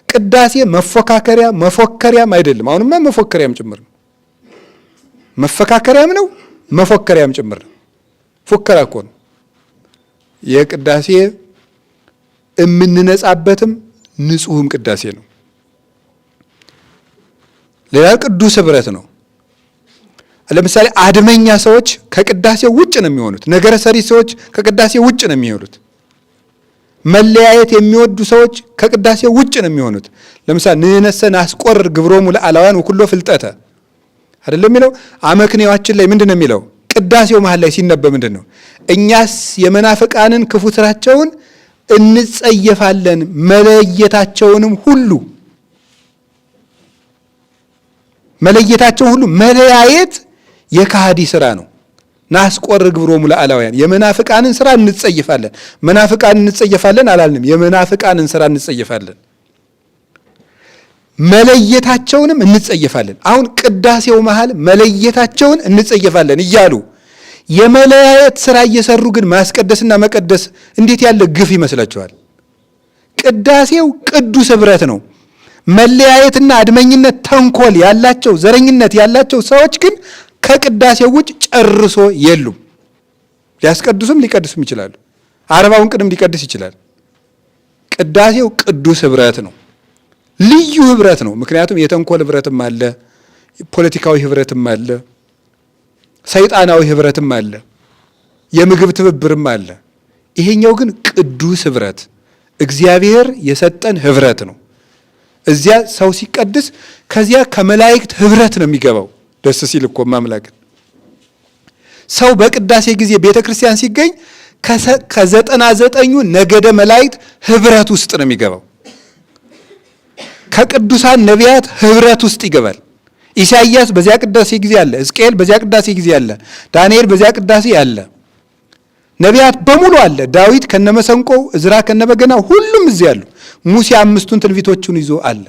S1: ቅዳሴ መፎካከሪያ መፎከሪያም አይደለም። አሁንማ መፎከሪያም ጭምር ነው። መፈካከሪያም ነው፣ መፎከሪያም ጭምር ነው። ፉከራ እኮ ነው። የቅዳሴ የምንነጻበትም ንጹህም ቅዳሴ ነው። ሌላ ቅዱስ ኅብረት ነው። ለምሳሌ አድመኛ ሰዎች ከቅዳሴ ውጭ ነው የሚሆኑት። ነገረ ሰሪ ሰዎች ከቅዳሴ ውጭ ነው የሚሆኑት። መለያየት የሚወዱ ሰዎች ከቅዳሴ ውጭ ነው የሚሆኑት። ለምሳሌ ንሕነሰ ናስቆርር ግብሮሙ ለአላውያን ወኩሎ ፍልጠተ አይደለም የሚለው። አመክንዮአችን ላይ ምንድን ነው የሚለው? ቅዳሴው መሀል ላይ ሲነበብ ምንድን ነው? እኛስ የመናፍቃንን ክፉ ስራቸውን እንጸየፋለን፣ መለየታቸውንም ሁሉ መለየታቸውን ሁሉ መለያየት የካሃዲ ስራ ነው። ናስቆርር ግብሮሙ ለአላውያን የመናፍቃንን ስራ እንጸየፋለን። መናፍቃንን እንጸየፋለን አላልንም፣ የመናፍቃንን ስራ እንጸየፋለን፣ መለየታቸውንም እንጸየፋለን። አሁን ቅዳሴው መሃል መለየታቸውን እንጸየፋለን እያሉ የመለያየት ስራ እየሰሩ ግን ማስቀደስና መቀደስ እንዴት ያለ ግፍ ይመስላችኋል? ቅዳሴው ቅዱስ ኅብረት ነው። መለያየትና አድመኝነት፣ ተንኮል ያላቸው ዘረኝነት ያላቸው ሰዎች ግን ከቅዳሴው ውጭ ጨርሶ የሉም። ሊያስቀድሱም ሊቀድሱም ይችላሉ። 40ውን ቅድም ሊቀድስ ይችላል። ቅዳሴው ቅዱስ ህብረት ነው፣ ልዩ ህብረት ነው። ምክንያቱም የተንኮል ህብረትም አለ፣ ፖለቲካዊ ህብረትም አለ፣ ሰይጣናዊ ህብረትም አለ፣ የምግብ ትብብርም አለ። ይሄኛው ግን ቅዱስ ህብረት እግዚአብሔር የሰጠን ህብረት ነው። እዚያ ሰው ሲቀድስ ከዚያ ከመላእክት ህብረት ነው የሚገባው። ደስ ሲል እኮ ማምላክን ሰው በቅዳሴ ጊዜ ቤተክርስቲያን ሲገኝ ከ99 ነገደ መላእክት ህብረት ውስጥ ነው የሚገባው። ከቅዱሳን ነቢያት ህብረት ውስጥ ይገባል። ኢሳይያስ በዚያ ቅዳሴ ጊዜ አለ፣ ሕዝቅኤል በዚያ ቅዳሴ ጊዜ አለ፣ ዳንኤል በዚያ ቅዳሴ አለ፣ ነቢያት በሙሉ አለ። ዳዊት ከነመሰንቆው፣ እዝራ ከነበገና ሁሉም እዚያ አሉ። ሙሴ 5ቱን ትንቢቶቹን ይዞ አለ።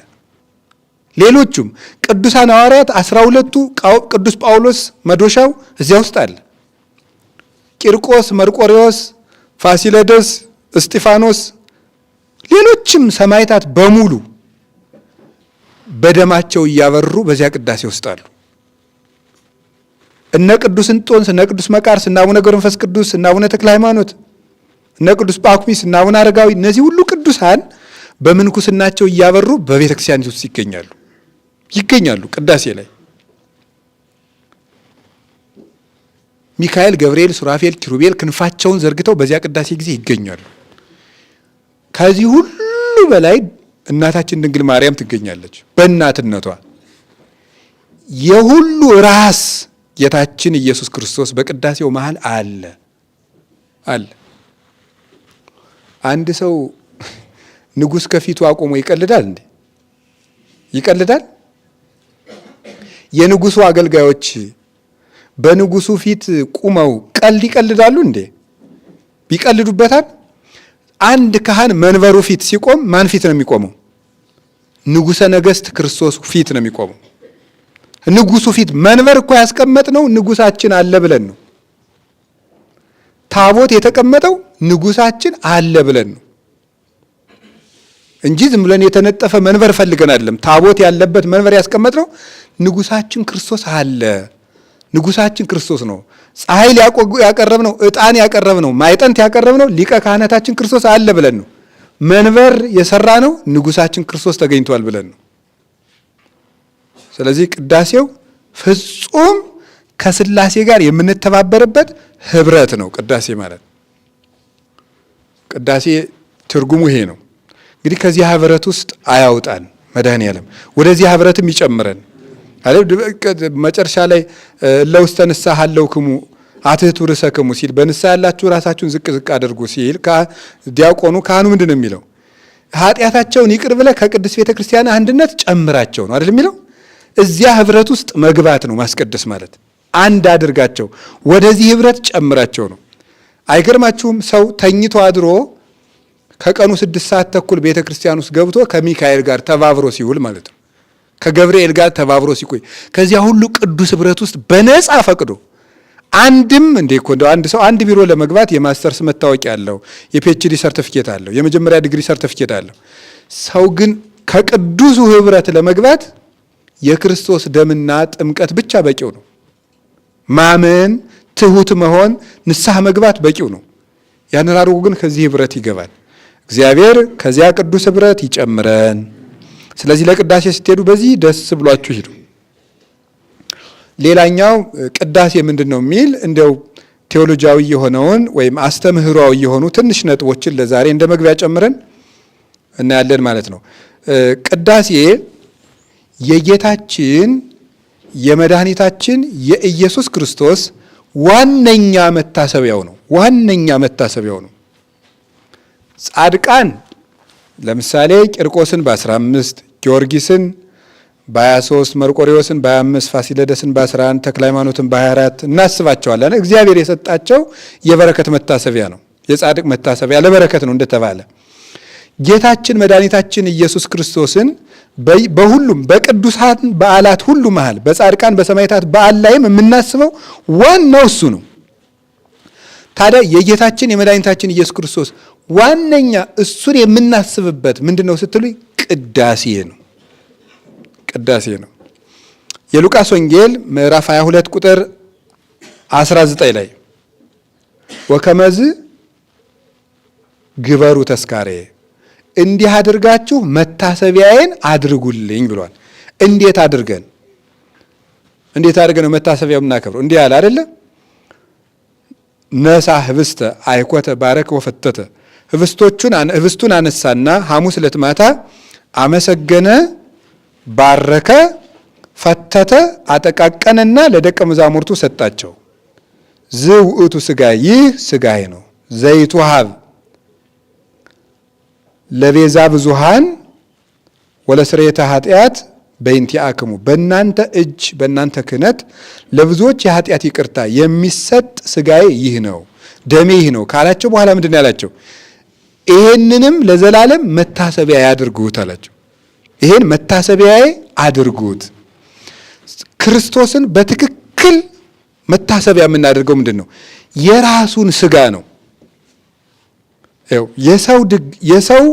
S1: ሌሎቹም ቅዱሳን ሐዋርያት 12ቱ፣ ቅዱስ ጳውሎስ መዶሻው እዚያ ውስጥ አለ። ቂርቆስ፣ መርቆሬዎስ፣ ፋሲለደስ፣ እስጢፋኖስ፣ ሌሎችም ሰማዕታት በሙሉ በደማቸው እያበሩ በዚያ ቅዳሴ ውስጥ አሉ። እነ ቅዱስ እንጦንስ፣ እነ ቅዱስ መቃርስ፣ እነ አቡነ ገብረ መንፈስ ቅዱስ፣ እነ አቡነ ተክለ ሃይማኖት፣ እነ ቅዱስ ጳኩሚስ፣ እነ አቡነ አረጋዊ፣ እነዚህ ሁሉ ቅዱሳን በምንኩስናቸው እያበሩ በቤተ ክርስቲያን ውስጥ ይገኛሉ ቅዳሴ ላይ። ሚካኤል፣ ገብርኤል፣ ሱራፌል፣ ኪሩቤል ክንፋቸውን ዘርግተው በዚያ ቅዳሴ ጊዜ ይገኛሉ። ከዚህ ሁሉ በላይ እናታችን ድንግል ማርያም ትገኛለች። በእናትነቷ የሁሉ ራስ ጌታችን ኢየሱስ ክርስቶስ በቅዳሴው መሃል አለ። አንድ ሰው ንጉሥ ከፊቱ አቆሞ ይቀልዳል እንዴ? ይቀልዳል? የንጉሱ አገልጋዮች በንጉሱ ፊት ቁመው ቀልድ ይቀልዳሉ እንዴ? ቢቀልዱበታል? አንድ ካህን መንበሩ ፊት ሲቆም ማን ፊት ነው የሚቆመው? ንጉሠ ነገሥት ክርስቶስ ፊት ነው የሚቆመው። ንጉሱ ፊት መንበር እኮ ያስቀመጥነው ንጉሳችን አለ ብለን ነው። ታቦት የተቀመጠው ንጉሳችን አለ ብለን ነው እንጂ ዝም ብለን የተነጠፈ መንበር ፈልገን አይደለም። ታቦት ያለበት መንበር ያስቀመጥነው ንጉሳችን ክርስቶስ አለ። ንጉሳችን ክርስቶስ ነው። ፀሐይ ያቀረብነው፣ ዕጣን ያቀረብነው፣ ማይጠንት ያቀረብነው ሊቀ ካህናታችን ክርስቶስ አለ ብለን ነው። መንበር የሰራ ነው ንጉሳችን ክርስቶስ ተገኝቷል ብለን ነው። ስለዚህ ቅዳሴው ፍጹም ከሥላሴ ጋር የምንተባበርበት ህብረት ነው። ቅዳሴ ማለት ቅዳሴ ትርጉሙ ይሄ ነው። እንግዲህ ከዚህ ህብረት ውስጥ አያውጣን መድኃኔዓለም፣ ወደዚህ ህብረትም ይጨምረን። መጨረሻ ላይ ለውስተ ንስሐ ሀለውክሙ አትሕቱ ርእሰክሙ ሲል በንስሐ ያላችሁ ራሳችሁን ዝቅ ዝቅ አድርጉ ሲል ዲያቆኑ ካህኑ ምንድን ነው የሚለው? ኃጢአታቸውን ይቅር ብለህ ከቅድስት ቤተ ክርስቲያን አንድነት ጨምራቸው ነው አይደል የሚለው? እዚያ ህብረት ውስጥ መግባት ነው ማስቀደስ ማለት። አንድ አድርጋቸው፣ ወደዚህ ህብረት ጨምራቸው ነው። አይገርማችሁም? ሰው ተኝቶ አድሮ ከቀኑ 6:30 ቤተ ክርስቲያን ውስጥ ገብቶ ከሚካኤል ጋር ተባብሮ ሲውል ማለት ነው፣ ከገብርኤል ጋር ተባብሮ ሲቆይ ከዚያ ሁሉ ቅዱስ ህብረት ውስጥ በነፃ ፈቅዶ አንድም እንዴ እኮ እንደው አንድ ሰው አንድ ቢሮ ለመግባት የማስተርስ መታወቂያ አለው፣ የፒኤችዲ ሰርቲፊኬት አለው፣ የመጀመሪያ ዲግሪ ሰርቲፊኬት አለው። ሰው ግን ከቅዱሱ ህብረት ለመግባት የክርስቶስ ደምና ጥምቀት ብቻ በቂው ነው። ማመን፣ ትሁት መሆን፣ ንስሐ መግባት በቂው ነው። ያንን አድርጎ ግን ከዚህ ህብረት ይገባል። እግዚአብሔር ከዚያ ቅዱስ ህብረት ይጨምረን። ስለዚህ ለቅዳሴ ስትሄዱ በዚህ ደስ ብሏችሁ ሂዱ። ሌላኛው ቅዳሴ ምንድን ነው የሚል እንዲያው ቴዎሎጂያዊ የሆነውን ወይም አስተምህሯዊ የሆኑ ትንሽ ነጥቦችን ለዛሬ እንደ መግቢያ ጨምረን እናያለን ማለት ነው። ቅዳሴ የጌታችን የመድኃኒታችን የኢየሱስ ክርስቶስ ዋነኛ መታሰቢያው ነው። ዋነኛ መታሰቢያው ነው። ጻድቃን ለምሳሌ ቂርቆስን በ15 ጊዮርጊስን በ23 መርቆሬዎስን በ25 ፋሲለደስን በ11 ተክለ ሃይማኖትን በ24 እናስባቸዋለን። እግዚአብሔር የሰጣቸው የበረከት መታሰቢያ ነው። የጻድቅ መታሰቢያ ለበረከት ነው እንደተባለ ጌታችን መድኃኒታችን ኢየሱስ ክርስቶስን በሁሉም በቅዱሳን በዓላት ሁሉ መሃል በጻድቃን በሰማዕታት በዓል ላይም የምናስበው ዋናው እሱ ነው። ታዲያ የጌታችን የመድኃኒታችን ኢየሱስ ክርስቶስ ዋነኛ እሱን የምናስብበት ምንድን ነው ስትሉ ቅዳሴ ነው። ቅዳሴ ነው። የሉቃስ ወንጌል ምዕራፍ 22 ቁጥር 19 ላይ ወከመዝ ግበሩ ተስካሬ፣ እንዲህ አድርጋችሁ መታሰቢያዬን አድርጉልኝ ብሏል። እንዴት አድርገን ነው መታሰቢያው የምናከብረው? እንዲህ ያለ አይደለ? ነሳ ህብስተ አይኮተ ባረከ ወፈተተ፣ ህብስቱን አነሳና ሐሙስ ዕለት ማታ አመሰገነ፣ ባረከ፣ ፈተተ፣ አጠቃቀነና ለደቀ መዛሙርቱ ሰጣቸው። ዝውእቱ ሥጋዬ፣ ይህ ሥጋዬ ነው። ዘይትወሀብ ለቤዛ ብዙሃን ወለስርየተ ኃጢአት በእንቲአክሙ፣ በእናንተ እጅ በእናንተ ክህነት ለብዙዎች የኃጢአት ይቅርታ የሚሰጥ ሥጋዬ ይህ ነው፣ ደሜ ይህ ነው ካላቸው በኋላ ምንድን ነው ያላቸው? ይሄንንም ለዘላለም መታሰቢያ ያድርጉት አላቸው። ይሄን መታሰቢያዬ አድርጉት። ክርስቶስን በትክክል መታሰቢያ የምናደርገው ምንድን ነው? የራሱን ሥጋ ነው። የሰው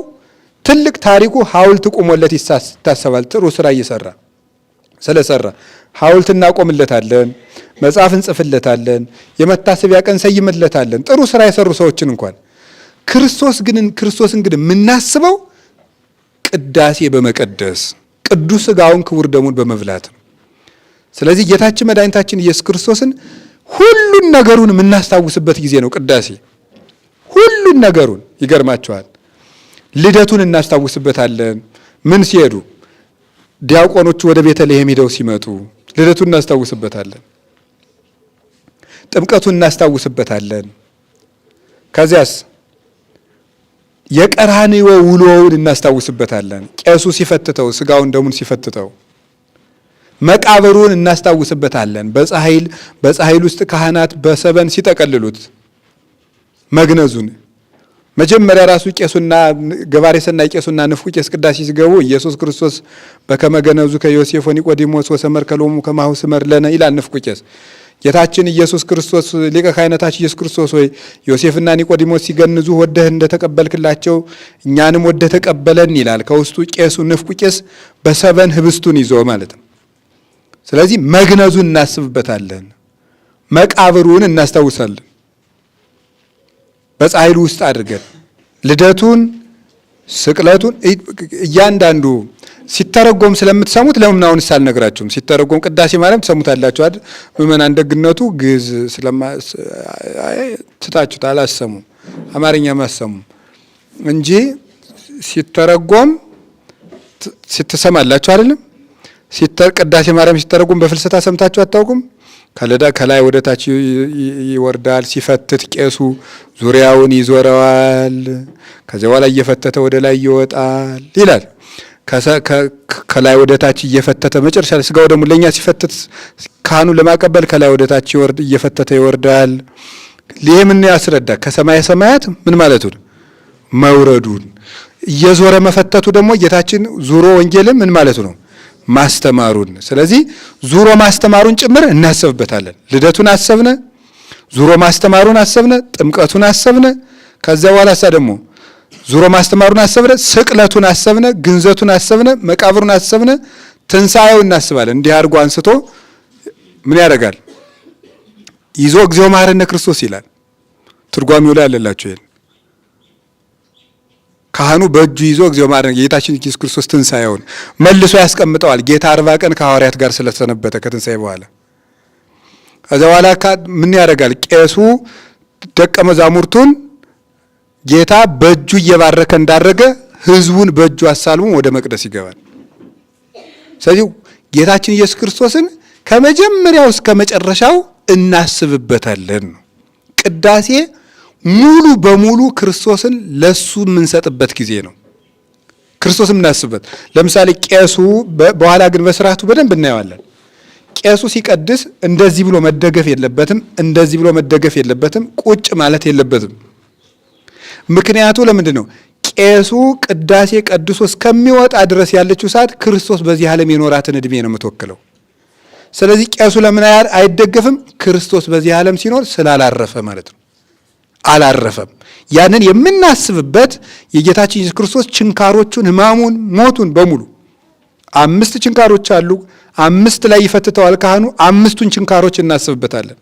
S1: ትልቅ ታሪኩ ሐውልት ቆሞለት ይታሰባል። ጥሩ ስራ እየሰራ ስለሰራ ሐውልት እናቆምለታለን፣ መጽሐፍ እንጽፍለታለን፣ የመታሰቢያ ቀን ሰይምለታለን። ጥሩ ስራ የሰሩ ሰዎችን እንኳን ክርስቶስን ግን የምናስበው ቅዳሴ በመቀደስ ቅዱስ ሥጋውን ክቡር ደሙን በመብላት ነው። ስለዚህ ጌታችን መድኃኒታችን ኢየሱስ ክርስቶስን ሁሉን ነገሩን የምናስታውስበት ጊዜ ነው ቅዳሴ። ሁሉን ነገሩን ይገርማቸዋል። ልደቱን እናስታውስበታለን። ምን ሲሄዱ ዲያቆኖቹ ወደ ቤተልሔም ሄደው ሲመጡ ልደቱን እናስታውስበታለን። ጥምቀቱን እናስታውስበታለን። ከዚያስ የቀራንዮ ውሎውን እናስታውስበታለን። ቄሱ ሲፈትተው ሥጋውን ደሙን ሲፈትተው መቃብሩን እናስታውስበታለን። በፀሐይል ውስጥ ካህናት በሰበን ሲጠቀልሉት መግነዙን መጀመሪያ ራሱ ቄሱና ገባሬ ሰናይ ቄሱና ንፍቁ ቄስ ቅዳሴ ሲገቡ ኢየሱስ ክርስቶስ በከመ ገነዙ ከዮሴፍ ወኒቆዲሞስ ወሰመር ከሎሙ ከማሁ ስመር ለነ ይላል ንፍቁ ቄስ። ጌታችን ኢየሱስ ክርስቶስ ሊቀ ካህናታችን ኢየሱስ ክርስቶስ ሆይ ዮሴፍና ኒቆዲሞስ ሲገንዙ ወደህ እንደተቀበልክላቸው እኛንም ወደህ ተቀበለን ይላል። ከውስጡ ቄሱ ንፍቁ ቄስ በሰበን ህብስቱን ይዞ ማለት ነው። ስለዚህ መግነዙን እናስብበታለን፣ መቃብሩን እናስታውሳለን። በፀሐይሉ ውስጥ አድርገን ልደቱን፣ ስቅለቱን እያንዳንዱ ሲተረጎም ስለምትሰሙት ለምን አሁንስ አልነግራችሁም? ሲተረጎም ቅዳሴ ማለት ትሰሙታላችሁ አይደል? ምእመናን ደግነቱ ግዕዝ ትታችሁት አላሰሙም፣ አማርኛ ማሰሙ እንጂ ሲተረጎም ስትሰማላችሁ አይደለም? ቅዳሴ ማርያም ሲተረጎም በፍልሰታ ሰምታችሁ አታውቁም? ከላይ ወደ ታች ይወርዳል። ሲፈትት ቄሱ ዙሪያውን ይዞረዋል። ከዚያ በኋላ እየፈተተ ወደ ላይ ይወጣል ይላል። ከላይ ወደ ታች እየፈተተ መጨረሻ ላይ ሥጋው ደግሞ ለኛ ሲፈትት ካህኑ ለማቀበል ከላይ ወደ ታች እየፈተተ ይወርዳል። ይሄ ምን ያስረዳ? ከሰማየ ሰማያት ምን ማለቱ ነው? መውረዱን እየዞረ መፈተቱ ደግሞ ጌታችን ዙሮ ወንጌልን ምን ማለቱ ነው? ማስተማሩን። ስለዚህ ዙሮ ማስተማሩን ጭምር እናስብበታለን። ልደቱን አሰብነ፣ ዙሮ ማስተማሩን አሰብነ፣ ጥምቀቱን አሰብነ። ከዚያ በኋላ ደግሞ ዙሮ ማስተማሩን አሰብነ፣ ስቅለቱን አሰብነ፣ ግንዘቱን አሰብነ፣ መቃብሩን አሰብነ፣ ትንሣኤውን እናስባለን። እንዲህ አድርጎ አንስቶ ምን ያደርጋል? ይዞ እግዚኦ መሐረነ ክርስቶስ ይላል። ትርጓሜው ላይ አለላችሁ። ይሄን ካህኑ በእጁ ይዞ እግዚኦ መሐረነ ጌታችን ኢየሱስ ክርስቶስ ትንሣኤውን መልሶ ያስቀምጠዋል። ጌታ 40 ቀን ከሐዋርያት ጋር ስለተሰነበተ ከትንሣኤ በኋላ ከዛ በኋላ ምን ያደርጋል? ቄሱ ደቀ መዛሙርቱን ጌታ በእጁ እየባረከ እንዳረገ ሕዝቡን በእጁ አሳልሞ ወደ መቅደስ ይገባል። ስለዚህ ጌታችን ኢየሱስ ክርስቶስን ከመጀመሪያው እስከ መጨረሻው እናስብበታለን። ቅዳሴ ሙሉ በሙሉ ክርስቶስን ለሱ የምንሰጥበት ጊዜ ነው። ክርስቶስን የምናስብበት። ለምሳሌ ቄሱ በኋላ ግን በስርዓቱ በደንብ እናየዋለን። ቄሱ ሲቀድስ እንደዚህ ብሎ መደገፍ የለበትም፣ እንደዚህ ብሎ መደገፍ የለበትም፣ ቁጭ ማለት የለበትም። ምክንያቱ ለምንድን ነው? ቄሱ ቅዳሴ ቀድሶ እስከሚወጣ ድረስ ያለችው ሰዓት ክርስቶስ በዚህ ዓለም የኖራትን ዕድሜ ነው የምትወክለው። ስለዚህ ቄሱ ለምን አይደገፍም? ክርስቶስ በዚህ ዓለም ሲኖር ስላላረፈ ማለት ነው። አላረፈም። ያንን የምናስብበት የጌታችን ኢየሱስ ክርስቶስ ችንካሮቹን፣ ሕማሙን፣ ሞቱን በሙሉ 5 ችንካሮች አሉ። 5 ላይ ይፈትተዋል ካህኑ። 5ቱን ችንካሮች እናስብበታለን።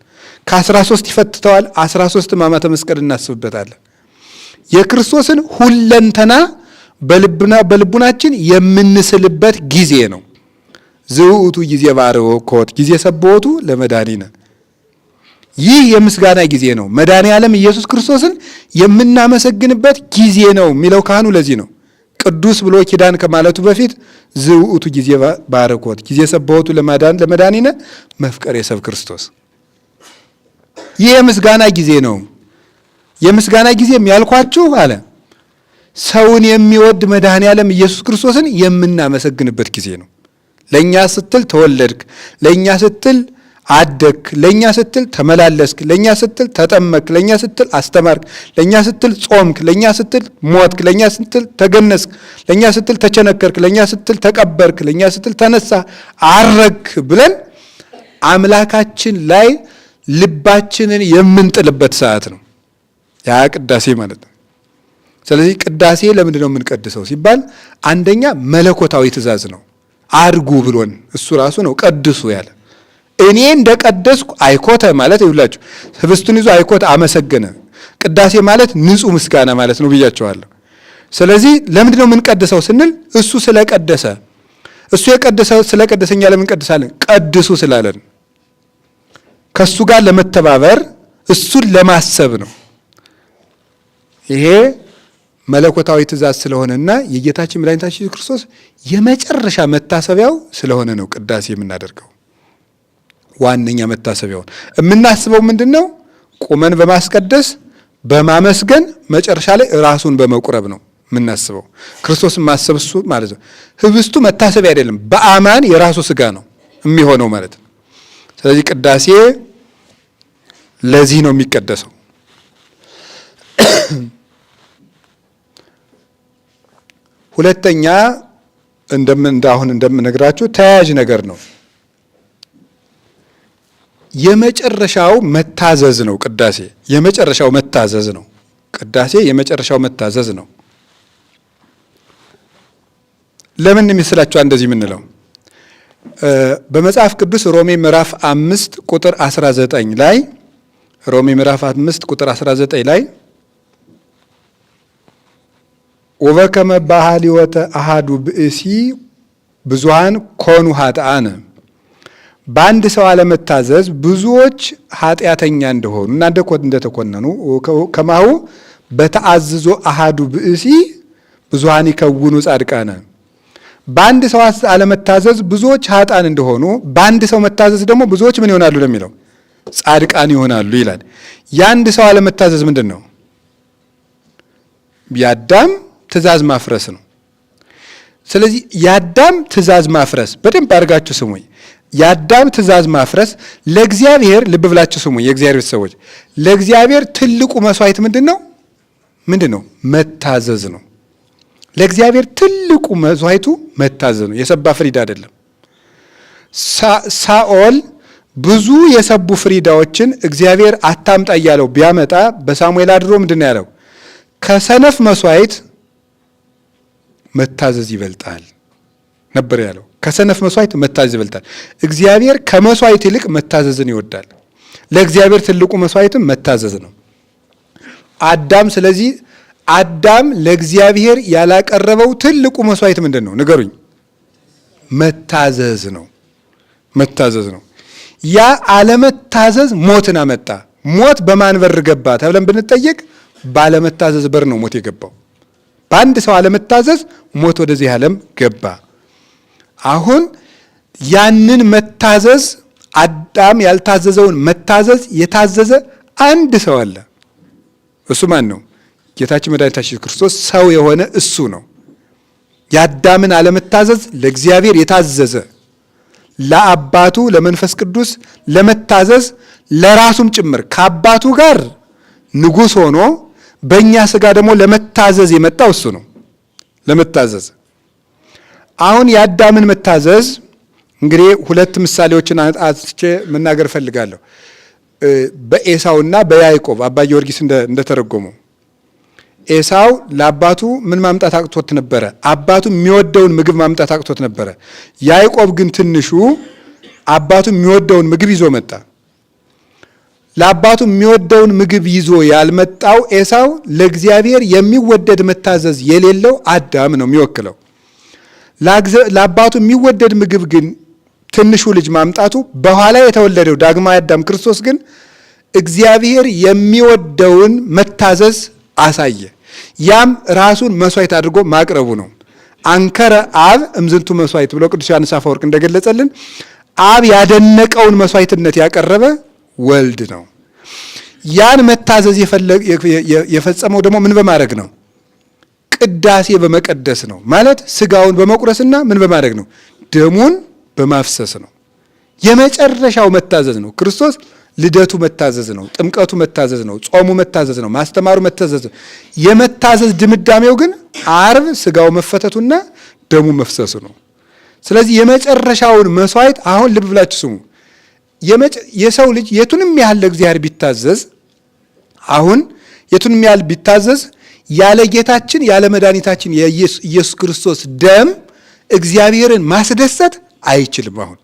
S1: ከ13 ይፈትተዋል። 13 ሕማማተ መስቀል እናስብበታለን። የክርስቶስን ሁለንተና በልቡናችን የምንስልበት ጊዜ ነው። ዝውቱ ጊዜ ባርኮት ጊዜ ሰቦቱ ለመድኃኒነ። ይህ የምስጋና ጊዜ ነው። መድኃኔ ዓለም ኢየሱስ ክርስቶስን የምናመሰግንበት ጊዜ ነው የሚለው ካህኑ ለዚህ ነው። ቅዱስ ብሎ ኪዳን ከማለቱ በፊት ዝውቱ ጊዜ ባርኮት ጊዜ ሰቦቱ ለመድኃኒነ መፍቀሬ ሰብ ክርስቶስ። ይህ የምስጋና ጊዜ ነው። የምስጋና ጊዜ የሚያልኳችሁ አለ ሰውን የሚወድ መድኃኔ ዓለም ኢየሱስ ክርስቶስን የምናመሰግንበት ጊዜ ነው። ለእኛ ስትል ተወለድክ፣ ለእኛ ስትል አደግክ፣ ለእኛ ስትል ተመላለስክ፣ ለእኛ ስትል ተጠመክ፣ ለእኛ ስትል አስተማርክ፣ ለእኛ ስትል ጾምክ፣ ለእኛ ስትል ሞትክ፣ ለእኛ ስትል ተገነስክ፣ ለእኛ ስትል ተቸነከርክ፣ ለእኛ ስትል ተቀበርክ፣ ለእኛ ስትል ተነሳ አረግክ ብለን አምላካችን ላይ ልባችንን የምንጥልበት ሰዓት ነው ያ ቅዳሴ ማለት ነው። ስለዚህ ቅዳሴ ለምንድን ነው የምንቀድሰው ሲባል አንደኛ መለኮታዊ ትእዛዝ ነው። አድርጉ ብሎን እሱ ራሱ ነው ቀድሱ ያለ። እኔ እንደቀደስኩ አይኮተ ማለት ይውላችሁ ህብስቱን ይዞ አይኮተ አመሰገነ። ቅዳሴ ማለት ንጹህ ምስጋና ማለት ነው ብያቸዋለሁ። ስለዚህ ለምንድን ነው የምንቀድሰው ስንል እሱ ስለቀደሰ፣ እሱ የቀደሰው ስለቀደሰኛ ለምን ቀድሳለን? ቀድሱ ስላለን ከሱ ጋር ለመተባበር እሱን ለማሰብ ነው። ይሄ መለኮታዊ ትእዛዝ ስለሆነና የጌታችን መድኃኒታችን ኢየሱስ ክርስቶስ የመጨረሻ መታሰቢያው ስለሆነ ነው ቅዳሴ የምናደርገው። ዋነኛ መታሰቢያውን የምናስበው ምንድነው? ቁመን በማስቀደስ በማመስገን መጨረሻ ላይ ራሱን በመቁረብ ነው የምናስበው። ክርስቶስን ማሰብ እሱ ማለት ነው። ህብስቱ መታሰቢያ አይደለም፣ በአማን የራሱ ስጋ ነው የሚሆነው ማለት ነው። ስለዚህ ቅዳሴ ለዚህ ነው የሚቀደሰው። ሁለተኛ አሁን እንደምነግራችሁ ተያያዥ ነገር ነው። የመጨረሻው መታዘዝ ነው ቅዳሴ። የመጨረሻው መታዘዝ ነው ቅዳሴ። የመጨረሻው መታዘዝ ነው። ለምን ይመስላችኋል እንደዚህ የምንለው? በመጽሐፍ ቅዱስ ሮሜ ምዕራፍ 5 ቁጥር 19 ላይ ሮሜ ምዕራፍ 5 ቁጥር 19 ላይ ወበከመ ባህልዮተ አሃዱ ብእሲ ብዙሃን ኮኑ ኃጥአነ፣ በአንድ ሰው አለመታዘዝ ብዙዎች ኃጢአተኛ እንደሆኑ እና እንደተኮነኑ ከማሁ በተአዝዞ አሃዱ ብእሲ ብዙሃን ይከውኑ ጻድቃነ፣ በአንድ ሰው አለመታዘዝ ብዙዎች ኃጥአን እንደሆኑ በአንድ ሰው መታዘዝ ደግሞ ብዙዎች ምን ይሆናሉ ነው የሚለው? ጻድቃን ይሆናሉ ይላል። የአንድ ሰው አለመታዘዝ ምንድን ነው? የአዳም ትእዛዝ ማፍረስ ነው። ስለዚህ የአዳም ትእዛዝ ማፍረስ በደንብ አድርጋችሁ ስሙኝ። የአዳም ትእዛዝ ማፍረስ ለእግዚአብሔር ልብ ብላችሁ ስሙኝ። የእግዚአብሔር ሰዎች ለእግዚአብሔር ትልቁ መስዋዕት ምንድን ነው? መታዘዝ ነው። ለእግዚአብሔር ትልቁ መስዋዕቱ መታዘዝ ነው። የሰባ ፍሪዳ አይደለም። ሳኦል ብዙ የሰቡ ፍሪዳዎችን እግዚአብሔር አታምጣ እያለው ቢያመጣ በሳሙኤል አድሮ ምንድን ያለው? ከሰነፍ መስዋዕት መታዘዝ ይበልጣል ነበር ያለው። ከሰነፍ መስዋዕት መታዘዝ ይበልጣል። እግዚአብሔር ከመስዋዕት ይልቅ መታዘዝን ይወዳል። ለእግዚአብሔር ትልቁ መስዋዕትም መታዘዝ ነው። ስለዚህ አዳም ለእግዚአብሔር ያላቀረበው ትልቁ መስዋዕት ምንድን ነው? ንገሩኝ። መታዘዝ ነው። መታዘዝ ነው። ያ አለመታዘዝ ሞትን አመጣ። ሞት በማን በር ገባ ተብለን ብንጠየቅ ባለመታዘዝ በር ነው ሞት የገባው። በአንድ ሰው አለመታዘዝ ሞት ወደዚህ ዓለም ገባ። አሁን ያንን መታዘዝ አዳም ያልታዘዘውን መታዘዝ የታዘዘ አንድ ሰው አለ። እሱ ማን ነው? ጌታችን መድኃኒታችን ክርስቶስ ሰው የሆነ እሱ ነው። የአዳምን አለመታዘዝ ለእግዚአብሔር የታዘዘ ለአባቱ ለመንፈስ ቅዱስ ለመታዘዝ ለራሱም ጭምር ከአባቱ ጋር ንጉሥ ሆኖ በእኛ ስጋ ደግሞ ለመታዘዝ የመጣው እሱ ነው። ለመታዘዝ አሁን የአዳምን መታዘዝ እንግዲህ ሁለት ምሳሌዎችን አንስቼ መናገር እፈልጋለሁ። በኤሳውና በያዕቆብ አባ ጊዮርጊስ እንደተረጎመው ኤሳው ለአባቱ ምን ማምጣት አቅቶት ነበረ? አባቱ የሚወደውን ምግብ ማምጣት አቅቶት ነበረ። ያዕቆብ ግን ትንሹ አባቱ የሚወደውን ምግብ ይዞ መጣ። ለአባቱ የሚወደውን ምግብ ይዞ ያልመጣው ኤሳው ለእግዚአብሔር የሚወደድ መታዘዝ የሌለው አዳም ነው የሚወክለው። ለአባቱ የሚወደድ ምግብ ግን ትንሹ ልጅ ማምጣቱ በኋላ የተወለደው ዳግማዊ አዳም ክርስቶስ ግን እግዚአብሔር የሚወደውን መታዘዝ አሳየ። ያም ራሱን መስዋዕት አድርጎ ማቅረቡ ነው። አንከረ አብ እምዝንቱ መስዋዕት ብሎ ቅዱስ ዮሐንስ አፈወርቅ እንደገለጸልን አብ ያደነቀውን መስዋዕትነት ያቀረበ ወልድ ነው። ያን መታዘዝ የፈጸመው ደግሞ ምን በማድረግ ነው? ቅዳሴ በመቀደስ ነው። ማለት ስጋውን በመቁረስና ምን በማድረግ ነው? ደሙን በማፍሰስ ነው። የመጨረሻው መታዘዝ ነው። ክርስቶስ ልደቱ መታዘዝ ነው። ጥምቀቱ መታዘዝ ነው። ጾሙ መታዘዝ ነው። ማስተማሩ መታዘዝ ነው። የመታዘዝ ድምዳሜው ግን ዓርብ ስጋው መፈተቱና ደሙ መፍሰሱ ነው። ስለዚህ የመጨረሻውን መስዋዕት አሁን ልብ ብላችሁ ስሙ። የሰው ልጅ የቱንም ያህል ለእግዚአብሔር ቢታዘዝ የቱንም ያህል ቢታዘዝ ያለ ጌታችን ያለ መድኃኒታችን የኢየሱስ ክርስቶስ ደም እግዚአብሔርን ማስደሰት አይችልም። አሁን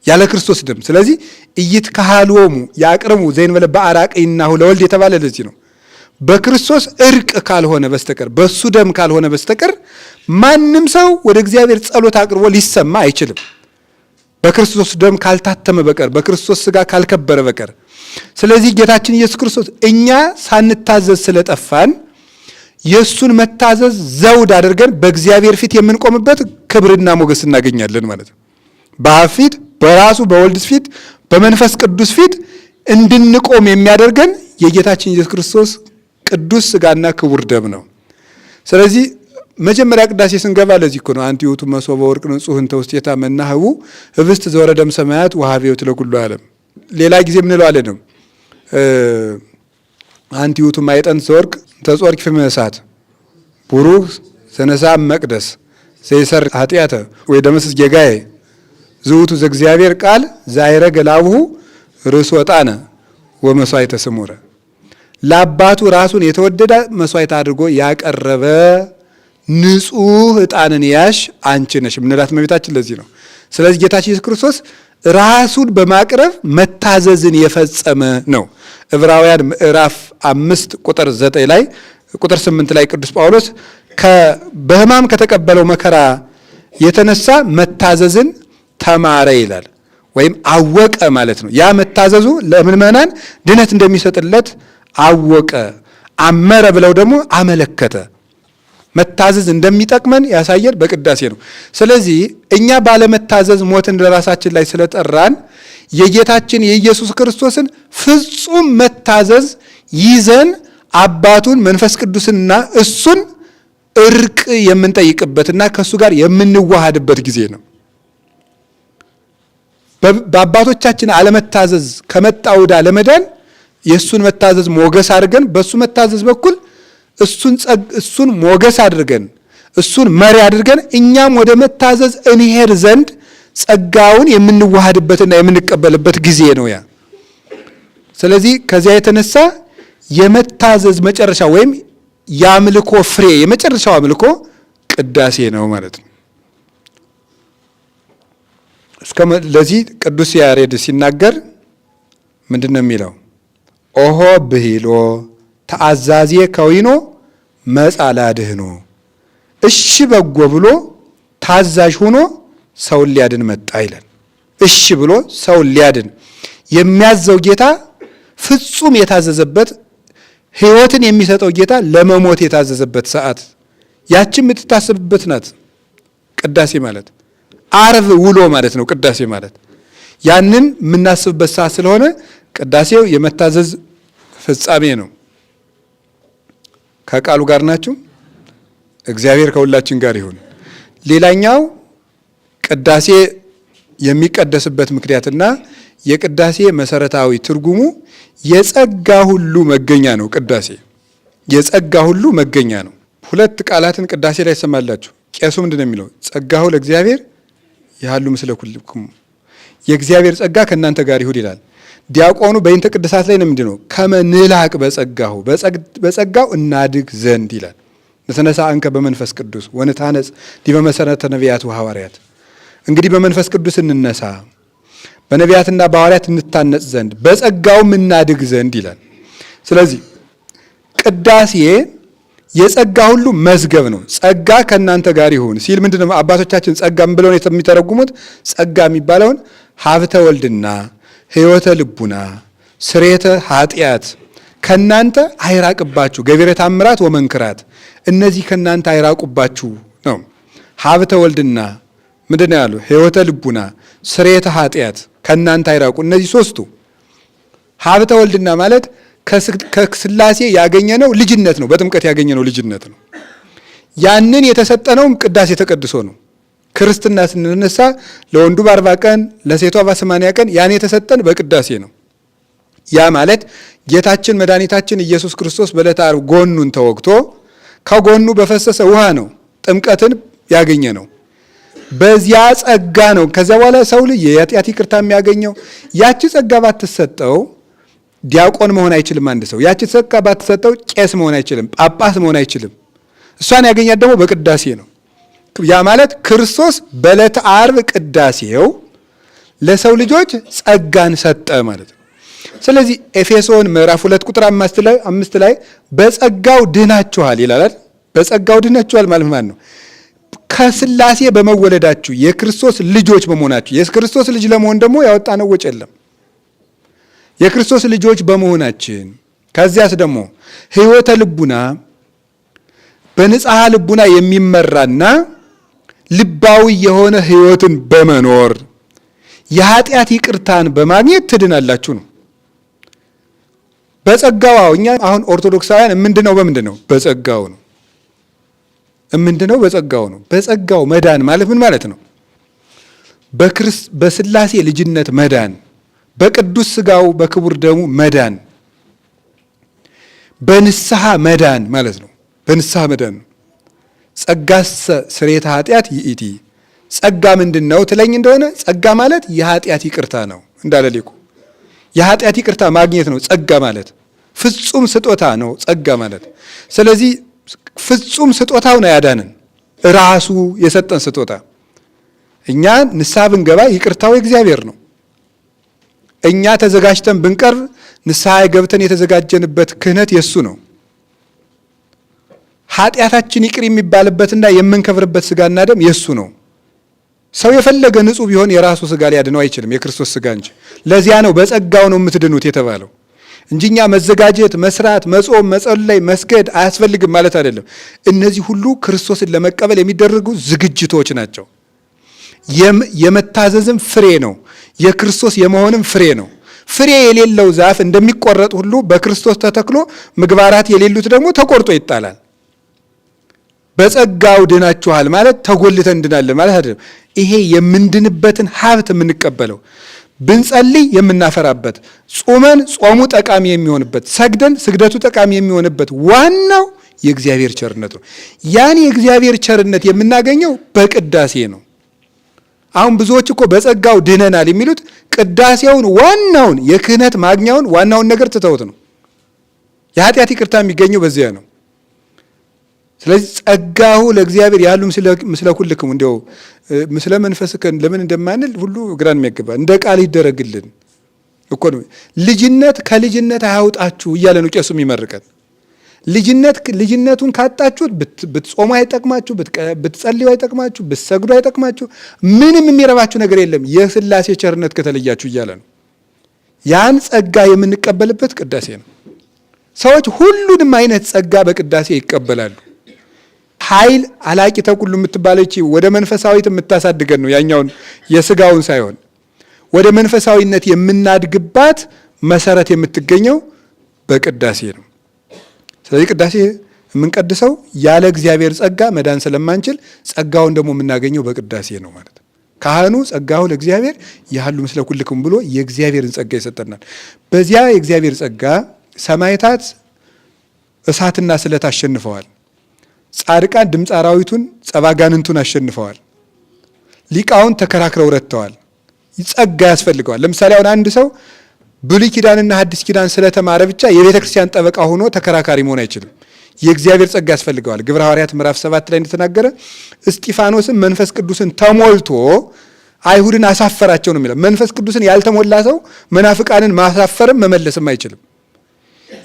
S1: ያለ ክርስቶስ ደም። ስለዚህ ኢይትከሃሎሙ ያቅርቡ ዘእንበለ በአራቅይናሁ ለወልድ የተባለ ለዚህ ነው። በክርስቶስ እርቅ ካልሆነ በስተቀር በሱ ደም ካልሆነ በስተቀር ማንም ሰው ወደ እግዚአብሔር ጸሎት አቅርቦ ሊሰማ አይችልም። በክርስቶስ ደም ካልታተመ በቀር በክርስቶስ ስጋ ካልከበረ በቀር። ስለዚህ ጌታችን ኢየሱስ ክርስቶስ እኛ ሳንታዘዝ ስለጠፋን የሱን መታዘዝ ዘውድ አድርገን በእግዚአብሔር ፊት የምንቆምበት ክብርና ሞገስ እናገኛለን ማለት ነው። በአብ ፊት፣ በራሱ በወልድ ፊት፣ በመንፈስ ቅዱስ ፊት እንድንቆም የሚያደርገን የጌታችን ኢየሱስ ክርስቶስ ቅዱስ ስጋና ክቡር ደም ነው። ስለዚህ መጀመሪያ ቅዳሴ ስንገባ ለዚህ እኮ ነው አንቲ ውእቱ መሶበ ወርቅ ንጹሕ እንተ ውስቴታ መናህቡ ህብስት ዘወረደም ሰማያት ወሀበ ሕይወት ለኩሉ ዓለም። ሌላ ጊዜ ምን እንለዋለን? አንቲ ውእቱ ማዕጠንት ዘወርቅ እንተ ጾርቅ ፍም እሳት ቡሩክ ዘነሣ መቅደስ ዘይሠር ኃጢአተ ወይደመስስ ጌጋዬ ዝውቱ ዘእግዚአብሔር ቃል ዛይረገ ላብሁ ርእሱ ዕጣነ ወመሥዋዕተ ስሙረ። ለአባቱ ራሱን የተወደደ መስዋዕት አድርጎ ያቀረበ ንጹሕ ዕጣንን ያሽ አንቺ ነሽ ምንላት እመቤታችን ለዚህ ነው። ስለዚህ ጌታችን ኢየሱስ ክርስቶስ ራሱን በማቅረብ መታዘዝን የፈጸመ ነው። ዕብራውያን ምዕራፍ 5 ቁጥር 9 ላይ ቁጥር 8 ላይ ቅዱስ ጳውሎስ በሕማም ከተቀበለው መከራ የተነሳ መታዘዝን ተማረ ይላል፣ ወይም አወቀ ማለት ነው። ያ መታዘዙ ለምእመናን ድነት እንደሚሰጥለት አወቀ። አመረ ብለው ደግሞ አመለከተ። መታዘዝ እንደሚጠቅመን ያሳየን በቅዳሴ ነው። ስለዚህ እኛ ባለመታዘዝ ሞትን ለራሳችን ላይ ስለጠራን የጌታችን የኢየሱስ ክርስቶስን ፍጹም መታዘዝ ይዘን አባቱን መንፈስ ቅዱስንና እሱን እርቅ የምንጠይቅበትና ከእሱ ጋር የምንዋሃድበት ጊዜ ነው። በአባቶቻችን አለመታዘዝ ከመጣ ዕዳ ለመዳን የእሱን መታዘዝ ሞገስ አድርገን በእሱ መታዘዝ በኩል እሱን ሞገስ አድርገን እሱን መሪ አድርገን እኛም ወደ መታዘዝ እንሄድ ዘንድ ጸጋውን የምንዋሃድበትና የምንቀበልበት ጊዜ ነው ያ። ስለዚህ ከዚያ የተነሳ የመታዘዝ መጨረሻ ወይም የአምልኮ ፍሬ የመጨረሻው አምልኮ ቅዳሴ ነው ማለት ነው። ለዚህ ቅዱስ ያሬድ ሲናገር ምንድን ነው የሚለው? ኦሆ ብሂሎ ተአዛዜ ከዊኖ መጻላድህኖ። እሺ በጎ ብሎ ታዛዥ ሆኖ ሰውን ሊያድን መጣ ይላል። እሺ ብሎ ሰውን ሊያድን የሚያዘው ጌታ ፍጹም የታዘዘበት ሕይወትን የሚሰጠው ጌታ ለመሞት የታዘዘበት ሰዓት ያችን የምትታሰብበት ናት ቅዳሴ ማለት። ዓርብ ውሎ ማለት ነው ቅዳሴ ማለት። ያንን የምናስብበት ሰዓት ስለሆነ ቅዳሴው የመታዘዝ ፍጻሜ ነው። ከቃሉ ጋር ናችሁ? እግዚአብሔር ከሁላችን ጋር ይሁን። ሌላኛው ቅዳሴ የሚቀደስበት ምክንያትና የቅዳሴ መሰረታዊ ትርጉሙ የጸጋ ሁሉ መገኛ ነው። ቅዳሴ የጸጋ ሁሉ መገኛ ነው። ሁለት ቃላትን ቅዳሴ ላይ ሰማላችሁ። ቄሱ ምንድን ነው የሚለው? ጸጋሁ ለእግዚአብሔር ያሉ ምስለ ኩልክሙ፣ የእግዚአብሔር ጸጋ ከእናንተ ጋር ይሁን ይላል። ዲያቆኑ በይንተ ቅድሳት ላይ ነው ምንድን ነው? ከመ ንልሐቅ በጸጋሁ፣ በጸጋው እናድግ ዘንድ ይላል። ነተነሳ አንከ በመንፈስ ቅዱስ ወንታነጽ ዲበ መሰረተ ነቢያት ወሐዋርያት። እንግዲህ በመንፈስ ቅዱስ እንነሳ፣ በነቢያትና በሐዋርያት እንታነጽ ዘንድ በጸጋውም እናድግ ዘንድ ይላል። ስለዚህ ቅዳሴ የጸጋ ሁሉ መዝገብ ነው። ጸጋ ከእናንተ ጋር ይሁን ሲል ምንድነው አባቶቻችን ጸጋ ምን ብለው የሚተረጉሙት? ጸጋ የሚባለውን ሀብተ ወልድና ሕይወተ ልቡና ስሬተ ኃጢአት ከእናንተ አይራቅባችሁ፣ ገቢረ ተአምራት ወመንክራት እነዚህ ከእናንተ አይራቁባችሁ ነው። ሀብተ ወልድና ምንድነው ያሉ? ሕይወተ ልቡና ስሬተ ኃጢአት ከእናንተ አይራቁ። እነዚህ ሶስቱ ሀብተ ወልድና ማለት ከሥላሴ ያገኘነው ልጅነት ነው። በጥምቀት ያገኘነው ልጅነት ነው። ያንን የተሰጠነውም ቅዳሴ ተቀድሶ ነው። ክርስትና ስንነሳ ለወንዱ በ40 ቀን ለሴቷ በ80 ቀን ያን የተሰጠን በቅዳሴ ነው። ያ ማለት ጌታችን መድኃኒታችን ኢየሱስ ክርስቶስ በዕለተ ዓርብ ጎኑን ተወግቶ ከጎኑ በፈሰሰ ውሃ ነው ጥምቀትን ያገኘ ነው። በዚያ ጸጋ ነው ከዚያ በኋላ ሰው ልጅ የኃጢአት ይቅርታ የሚያገኘው። ያቺ ጸጋ ባትሰጠው ዲያቆን መሆን አይችልም። አንድ ሰው ያቺ ጸጋ ባትሰጠው ቄስ መሆን አይችልም፣ ጳጳስ መሆን አይችልም። እሷን ያገኛት ደግሞ በቅዳሴ ነው። ያ ማለት ክርስቶስ በዕለተ ዓርብ ቅዳሴው ለሰው ልጆች ጸጋን ሰጠ ማለት ነው። ስለዚህ ኤፌሶን ምዕራፍ 2 ቁጥር 5 ላይ በጸጋው ድናችኋል ይላል። በጸጋው ድናችኋል ማለት ማን ነው? ከሥላሴ በመወለዳችሁ የክርስቶስ ልጆች በመሆናችሁ። የክርስቶስ ልጅ ለመሆን ደግሞ ያወጣነው ወጪ የለም። የክርስቶስ ልጆች በመሆናችን ከዚያስ ደግሞ ሕይወተ ልቡና በንጽሐ ልቡና የሚመራና ልባዊ የሆነ ሕይወትን በመኖር የኃጢአት ይቅርታን በማግኘት ትድናላችሁ ነው። በጸጋው እኛ አሁን ኦርቶዶክሳውያን የምንድነው? በምንድነው? በጸጋው ነው። የምንድነው? በጸጋው ነው። በጸጋው መዳን ማለት ምን ማለት ነው? በሥላሴ ልጅነት መዳን፣ በቅዱስ ሥጋው በክቡር ደሙ መዳን፣ በንስሐ መዳን ማለት ነው። በንስሐ መዳን ነው። ጸጋሰ ስርየተ ኃጢአት ይእቲ። ጸጋ ምንድን ነው ትለኝ እንደሆነ ጸጋ ማለት የኃጢአት ይቅርታ ነው እንዳለ ሊቁ። የኃጢአት ይቅርታ ማግኘት ነው ጸጋ ማለት። ፍጹም ስጦታ ነው ጸጋ ማለት። ስለዚህ ፍጹም ስጦታው ነው ያዳንን፣ ራሱ የሰጠን ስጦታ። እኛ ንስሐ ብንገባ ይቅርታው እግዚአብሔር ነው። እኛ ተዘጋጅተን ብንቀርብ ንስሐ ገብተን የተዘጋጀንበት ክህነት የሱ ነው። ኃጢአታችን ይቅር የሚባልበትና የምንከብርበት ሥጋና ደም የሱ ነው። ሰው የፈለገ ንጹሕ ቢሆን የራሱ ሥጋ ሊያድነው አይችልም፣ የክርስቶስ ሥጋ እንጂ። ለዚያ ነው በጸጋው ነው የምትድኑት የተባለው እንጂ እኛ መዘጋጀት፣ መስራት፣ መጾም፣ መጸለይ፣ መስገድ አያስፈልግም ማለት አይደለም። እነዚህ ሁሉ ክርስቶስን ለመቀበል የሚደረጉ ዝግጅቶች ናቸው። የመታዘዝም ፍሬ ነው። የክርስቶስ የመሆንም ፍሬ ነው። ፍሬ የሌለው ዛፍ እንደሚቆረጥ ሁሉ በክርስቶስ ተተክሎ ምግባራት የሌሉት ደግሞ ተቆርጦ ይጣላል። በጸጋው ድናችኋል ማለት ተጎልተን እንድናለን ማለት አይደለም። ይሄ የምንድንበትን ሀብት የምንቀበለው፣ ብንጸልይ የምናፈራበት፣ ጾመን ጾሙ ጠቃሚ የሚሆንበት፣ ሰግደን ስግደቱ ጠቃሚ የሚሆንበት ዋናው የእግዚአብሔር ቸርነት ነው። ያን የእግዚአብሔር ቸርነት የምናገኘው በቅዳሴ ነው። አሁን ብዙዎች እኮ በጸጋው ድነናል የሚሉት ቅዳሴውን ዋናውን የክህነት ማግኛውን ዋናውን ነገር ትተውት ነው። የኃጢአት ይቅርታ የሚገኘው በዚያ ነው። ስለዚህ ጸጋሁ ለእግዚአብሔር ያሉ ምስለ ኩልክሙ እንዲያው ምስለ መንፈስከ ለምን እንደማንል ሁሉ ግራን የሚያገባ እንደ ቃል ይደረግልን እኮ ነው። ልጅነት ከልጅነት አያውጣችሁ እያለ ነው ቄሱ የሚመርቀን። ልጅነቱን ካጣችሁት ብትጾሙ አይጠቅማችሁ፣ ብትጸልዩ አይጠቅማችሁ፣ ብትሰግዱ አይጠቅማችሁ፣ ምንም የሚረባችሁ ነገር የለም የሥላሴ ቸርነት ከተለያችሁ እያለ ነው። ያን ጸጋ የምንቀበልበት ቅዳሴ ነው። ሰዎች ሁሉንም አይነት ጸጋ በቅዳሴ ይቀበላሉ። ኃይል አላቂ ተኩሉ የምትባለች ወደ መንፈሳዊት የምታሳድገን ነው። ያኛውን የሥጋውን ሳይሆን ወደ መንፈሳዊነት የምናድግባት መሰረት የምትገኘው በቅዳሴ ነው። ስለዚህ ቅዳሴ የምንቀድሰው ያለ እግዚአብሔር ጸጋ መዳን ስለማንችል ጸጋውን ደግሞ የምናገኘው በቅዳሴ ነው ማለት ነው። ካህኑ ጸጋሁ ለእግዚአብሔር ያህሉ ምስለ ኩልክሙ ብሎ የእግዚአብሔርን ጸጋ ይሰጠናል። በዚያ የእግዚአብሔር ጸጋ ሰማዕታት እሳትና ስለት አሸንፈዋል። ጻድቃን ድምፀ አራዊቱን ጸባጋንንቱን አሸንፈዋል። ሊቃውንት ተከራክረው ረድተዋል። ጸጋ ያስፈልገዋል። ለምሳሌ አሁን አንድ ሰው ብሉይ ኪዳንና ሐዲስ ኪዳን ስለተማረ ብቻ የቤተ ክርስቲያን ጠበቃ ሆኖ ተከራካሪ መሆን አይችልም። የእግዚአብሔር ጸጋ ያስፈልገዋል። ግብረ ሐዋርያት ምዕራፍ 7 ላይ እንደተናገረ እስጢፋኖስም መንፈስ ቅዱስን ተሞልቶ አይሁድን አሳፈራቸው ነው የሚለው። መንፈስ ቅዱስን ያልተሞላ ሰው መናፍቃንን ማሳፈርም መመለስም አይችልም።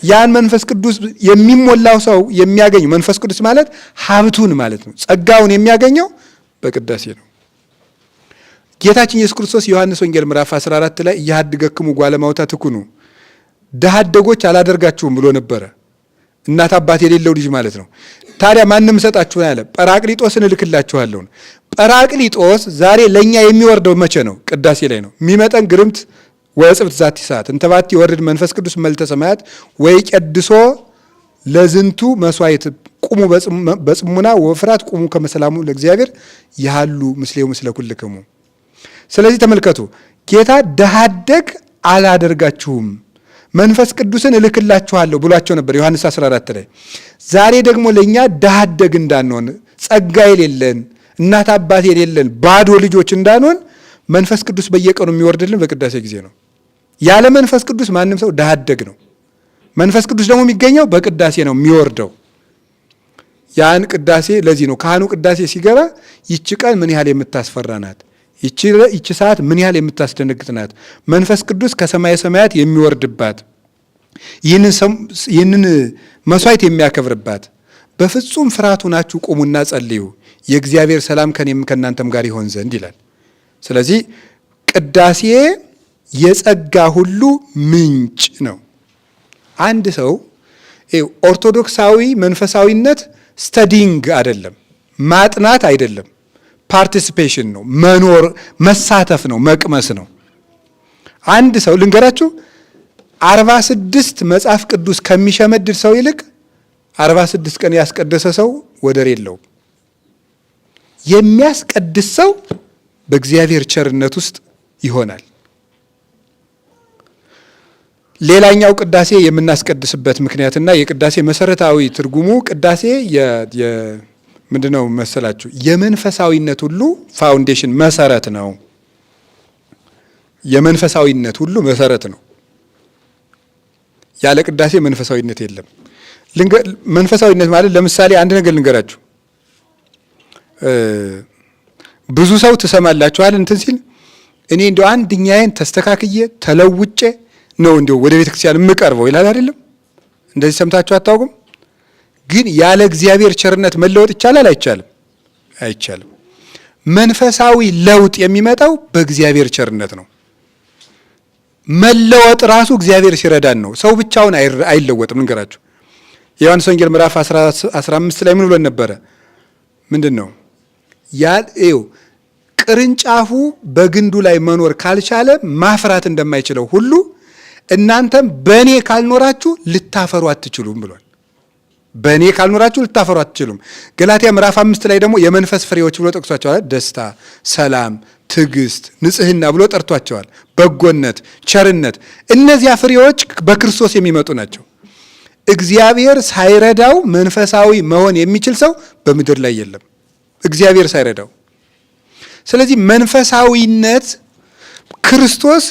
S1: ያን መንፈስ ቅዱስ የሚሞላው ሰው የሚያገኘው መንፈስ ቅዱስ ማለት ሀብቱን ማለት ነው። ጸጋውን የሚያገኘው በቅዳሴ ነው። ጌታችን ኢየሱስ ክርስቶስ ዮሐንስ ወንጌል ምዕራፍ 14 ላይ እያሃድገክሙ ጓለማውታ ትኩኑ ድሀ አደጎች አላደርጋችሁም ብሎ ነበረ። እናት አባት የሌለው ልጅ ማለት ነው። ታዲያ ማንም ሰጣችሁን ያለ ጰራቅሊጦስን እልክላችኋለሁ። ጰራቅሊጦስ ዛሬ ለኛ የሚወርደው መቼ ነው? ቅዳሴ ላይ ነው። የሚመጠን ግርምት ወጽብት ዛቲ ሰዓት እንተባቲ ወርድ መንፈስ ቅዱስ መልተ ሰማያት ወይ ቀድሶ ለዝንቱ መስዋዕት ቁሙ በጽሙና ወፍራት ቁሙ ከመሰላሙ ለእግዚአብሔር ያሉ ምስሌው ምስለ ኩልክሙ። ስለዚህ ተመልከቱ፣ ጌታ ድሀ አደግ አላደርጋችሁም መንፈስ ቅዱስን እልክላችኋለሁ ብሏቸው ነበር ዮሐንስ 14 ላይ። ዛሬ ደግሞ ለኛ ድሀ አደግ እንዳንሆን፣ ጸጋ የሌለን እናት አባት የሌለን ባዶ ልጆች እንዳንሆን መንፈስ ቅዱስ በየቀኑ የሚወርድልን በቅዳሴ ጊዜ ነው። ያለ መንፈስ ቅዱስ ማንም ሰው ድሀ አደግ ነው። መንፈስ ቅዱስ ደግሞ የሚገኘው በቅዳሴ ነው የሚወርደው። ያን ቅዳሴ ለዚህ ነው ካህኑ ቅዳሴ ሲገባ ይቺ ቀን ምን ያህል የምታስፈራ ናት፣ ይቺ ሰዓት ምን ያህል የምታስደነግጥ ናት፣ መንፈስ ቅዱስ ከሰማየ ሰማያት የሚወርድባት፣ ይህንን መስዋዕት የሚያከብርባት፣ በፍጹም ፍርሃት ሆናችሁ ቁሙና ጸልዩ፣ የእግዚአብሔር ሰላም ከኔም ከእናንተም ጋር ይሆን ዘንድ ይላል። ስለዚህ ቅዳሴ የጸጋ ሁሉ ምንጭ ነው። አንድ ሰው ኦርቶዶክሳዊ መንፈሳዊነት ስተዲንግ አይደለም፣ ማጥናት አይደለም፣ ፓርቲሲፔሽን ነው፣ መኖር መሳተፍ ነው፣ መቅመስ ነው። አንድ ሰው ልንገራችሁ 46 መጽሐፍ ቅዱስ ከሚሸመድድ ሰው ይልቅ 46 ቀን ያስቀደሰ ሰው ወደር የለውም። የሚያስቀድስ ሰው በእግዚአብሔር ቸርነት ውስጥ ይሆናል። ሌላኛው ቅዳሴ የምናስቀድስበት ምክንያትና የቅዳሴ መሰረታዊ ትርጉሙ ቅዳሴ ምንድነው መሰላችሁ? የመንፈሳዊነት ሁሉ ፋውንዴሽን መሰረት ነው። የመንፈሳዊነት ሁሉ መሰረት ነው። ያለ ቅዳሴ መንፈሳዊነት የለም። መንፈሳዊነት ማለት ለምሳሌ አንድ ነገር ልንገራችሁ። ብዙ ሰው ትሰማላችኋል እንትን ሲል እኔ እንደው አንድኛዬን ተስተካክዬ ተለውጬ ነው እንደው ወደ ቤተ ክርስቲያን የምቀርበው ይላል አይደለም? እንደዚህ ሰምታችሁ አታውቁም? ግን ያለ እግዚአብሔር ቸርነት መለወጥ ይቻላል አይቻልም? አይቻልም። መንፈሳዊ ለውጥ የሚመጣው በእግዚአብሔር ቸርነት ነው። መለወጥ ራሱ እግዚአብሔር ሲረዳን ነው። ሰው ብቻውን አይለወጥም። እንገራችሁ የዮሐንስ ወንጌል ምዕራፍ 15 ላይ ምን ብሎ ነበረ? ምንድን ነው ቅርንጫፉ በግንዱ ላይ መኖር ካልቻለ ማፍራት እንደማይችለው ሁሉ እናንተም በእኔ ካልኖራችሁ ልታፈሩ አትችሉም ብሏል። በእኔ ካልኖራችሁ ልታፈሩ አትችሉም። ገላትያ ምዕራፍ 5 ላይ ደግሞ የመንፈስ ፍሬዎች ብሎ ጠቅሷቸዋል። ደስታ፣ ሰላም፣ ትዕግስት፣ ንጽህና ብሎ ጠርቷቸዋል። በጎነት፣ ቸርነት፣ እነዚያ ፍሬዎች በክርስቶስ የሚመጡ ናቸው። እግዚአብሔር ሳይረዳው መንፈሳዊ መሆን የሚችል ሰው በምድር ላይ የለም፣ እግዚአብሔር ሳይረዳው። ስለዚህ መንፈሳዊነት ክርስቶስ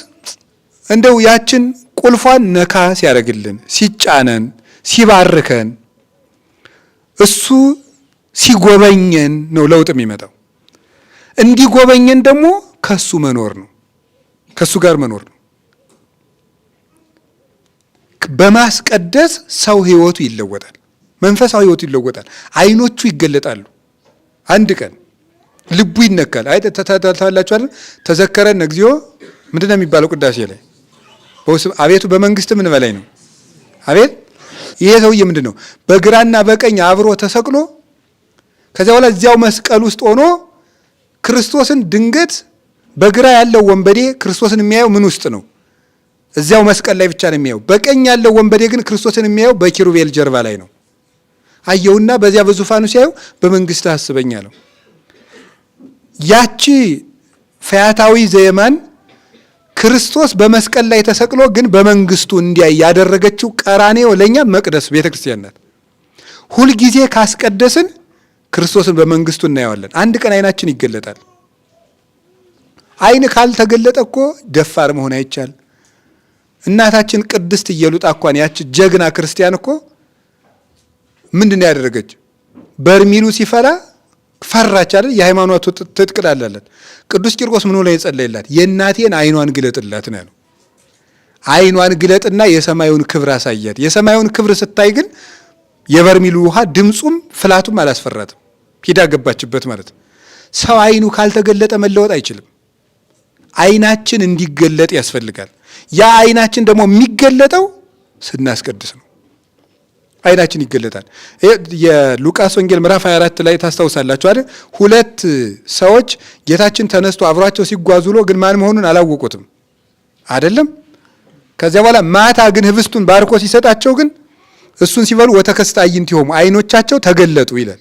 S1: እንደው ያችን ቁልፏን ነካ ሲያደርግልን፣ ሲጫነን፣ ሲባርከን፣ እሱ ሲጎበኘን ነው ለውጥ የሚመጣው። እንዲጎበኘን ደግሞ ከሱ መኖር ነው፣ ከሱ ጋር መኖር ነው። በማስቀደስ ሰው ህይወቱ ይለወጣል፣ መንፈሳዊ ህይወቱ ይለወጣል። አይኖቹ ይገለጣሉ። አንድ ቀን ልቡ ይነካል። ታላችሁ አይደል? ተዘከረን እግዚኦ ምንድነው የሚባለው ቅዳሴ ላይ? አቤቱ በመንግስት ምን በላይ ነው? አቤት ይሄ ሰውዬ ምንድን ነው? በግራና በቀኝ አብሮ ተሰቅሎ ከዚያ በኋላ እዚያው መስቀል ውስጥ ሆኖ ክርስቶስን ድንገት በግራ ያለው ወንበዴ ክርስቶስን የሚያየው ምን ውስጥ ነው? እዚያው መስቀል ላይ ብቻ ነው የሚያየው። በቀኝ ያለው ወንበዴ ግን ክርስቶስን የሚያየው በኪሩቤል ጀርባ ላይ ነው። አየውና በዚያ በዙፋኑ ሲያየው በመንግስት አስበኝ አለው። ያቺ ፈያታዊ ዘየማን ክርስቶስ በመስቀል ላይ ተሰቅሎ ግን በመንግስቱ እንዲያይ ያደረገችው ቀራኔዮ ለኛ መቅደስ ቤተክርስቲያን ናት። ሁልጊዜ ካስቀደስን ክርስቶስን በመንግስቱ እናየዋለን። አንድ ቀን አይናችን ይገለጣል። አይን ካልተገለጠ እኮ ደፋር መሆን አይቻል። እናታችን ቅድስት ኢየሉጣ እንኳን ያቺ ጀግና ክርስቲያን እኮ ምንድነው ያደረገች? በርሚሉ ሲፈላ ፈራች አይደል? የሃይማኖቱ ትጥቅላላለት። ቅዱስ ቂርቆስ ምን ብሎ የጸለየላት? የእናቴን አይኗን ግለጥላት ነው ያለው። አይኗን ግለጥና የሰማዩን ክብር አሳያት። የሰማዩን ክብር ስታይ ግን የበርሚሉ ውሃ ድምፁም ፍላቱም አላስፈራትም። ሂዳ ገባችበት ማለት ነው። ሰው አይኑ ካልተገለጠ መለወጥ አይችልም። አይናችን እንዲገለጥ ያስፈልጋል። ያ አይናችን ደግሞ የሚገለጠው ስናስቀድስ ነው። አይናችን ይገለጣል። የሉቃስ ወንጌል ምዕራፍ 24 ላይ ታስታውሳላችሁ አይደል? ሁለት ሰዎች ጌታችን ተነስቶ አብሯቸው ሲጓዙ ብሎ ግን ማን መሆኑን አላወቁትም አይደለም? ከዚያ በኋላ ማታ ግን ህብስቱን ባርኮ ሲሰጣቸው ግን እሱን ሲበሉ ወተከስተ አዕይንቲሆሙ አይኖቻቸው ተገለጡ ይላል።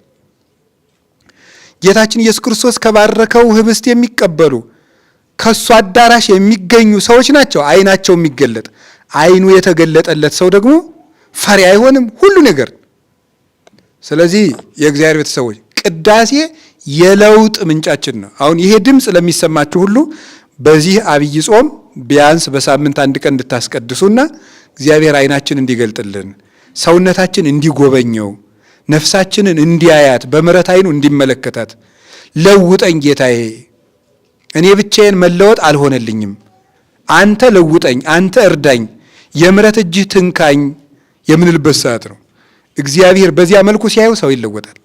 S1: ጌታችን ኢየሱስ ክርስቶስ ከባረከው ህብስት የሚቀበሉ ከሱ አዳራሽ የሚገኙ ሰዎች ናቸው አይናቸው የሚገለጥ። አይኑ የተገለጠለት ሰው ደግሞ ፈሪ አይሆንም ሁሉ ነገር። ስለዚህ የእግዚአብሔር ቤተሰቦች ቅዳሴ የለውጥ ምንጫችን ነው። አሁን ይሄ ድምፅ ለሚሰማችሁ ሁሉ በዚህ አብይ ጾም ቢያንስ በሳምንት አንድ ቀን እንድታስቀድሱና እግዚአብሔር አይናችን እንዲገልጥልን፣ ሰውነታችን እንዲጎበኘው፣ ነፍሳችንን እንዲያያት፣ በምሕረት አይኑ እንዲመለከታት፣ ለውጠኝ ጌታዬ፣ እኔ ብቻዬን መለወጥ አልሆነልኝም፣ አንተ ለውጠኝ፣ አንተ እርዳኝ፣ የምሕረት እጅህ ትንካኝ የምንልበት ሰዓት ነው። እግዚአብሔር በዚያ መልኩ ሲያዩ ሰው ይለወጣል።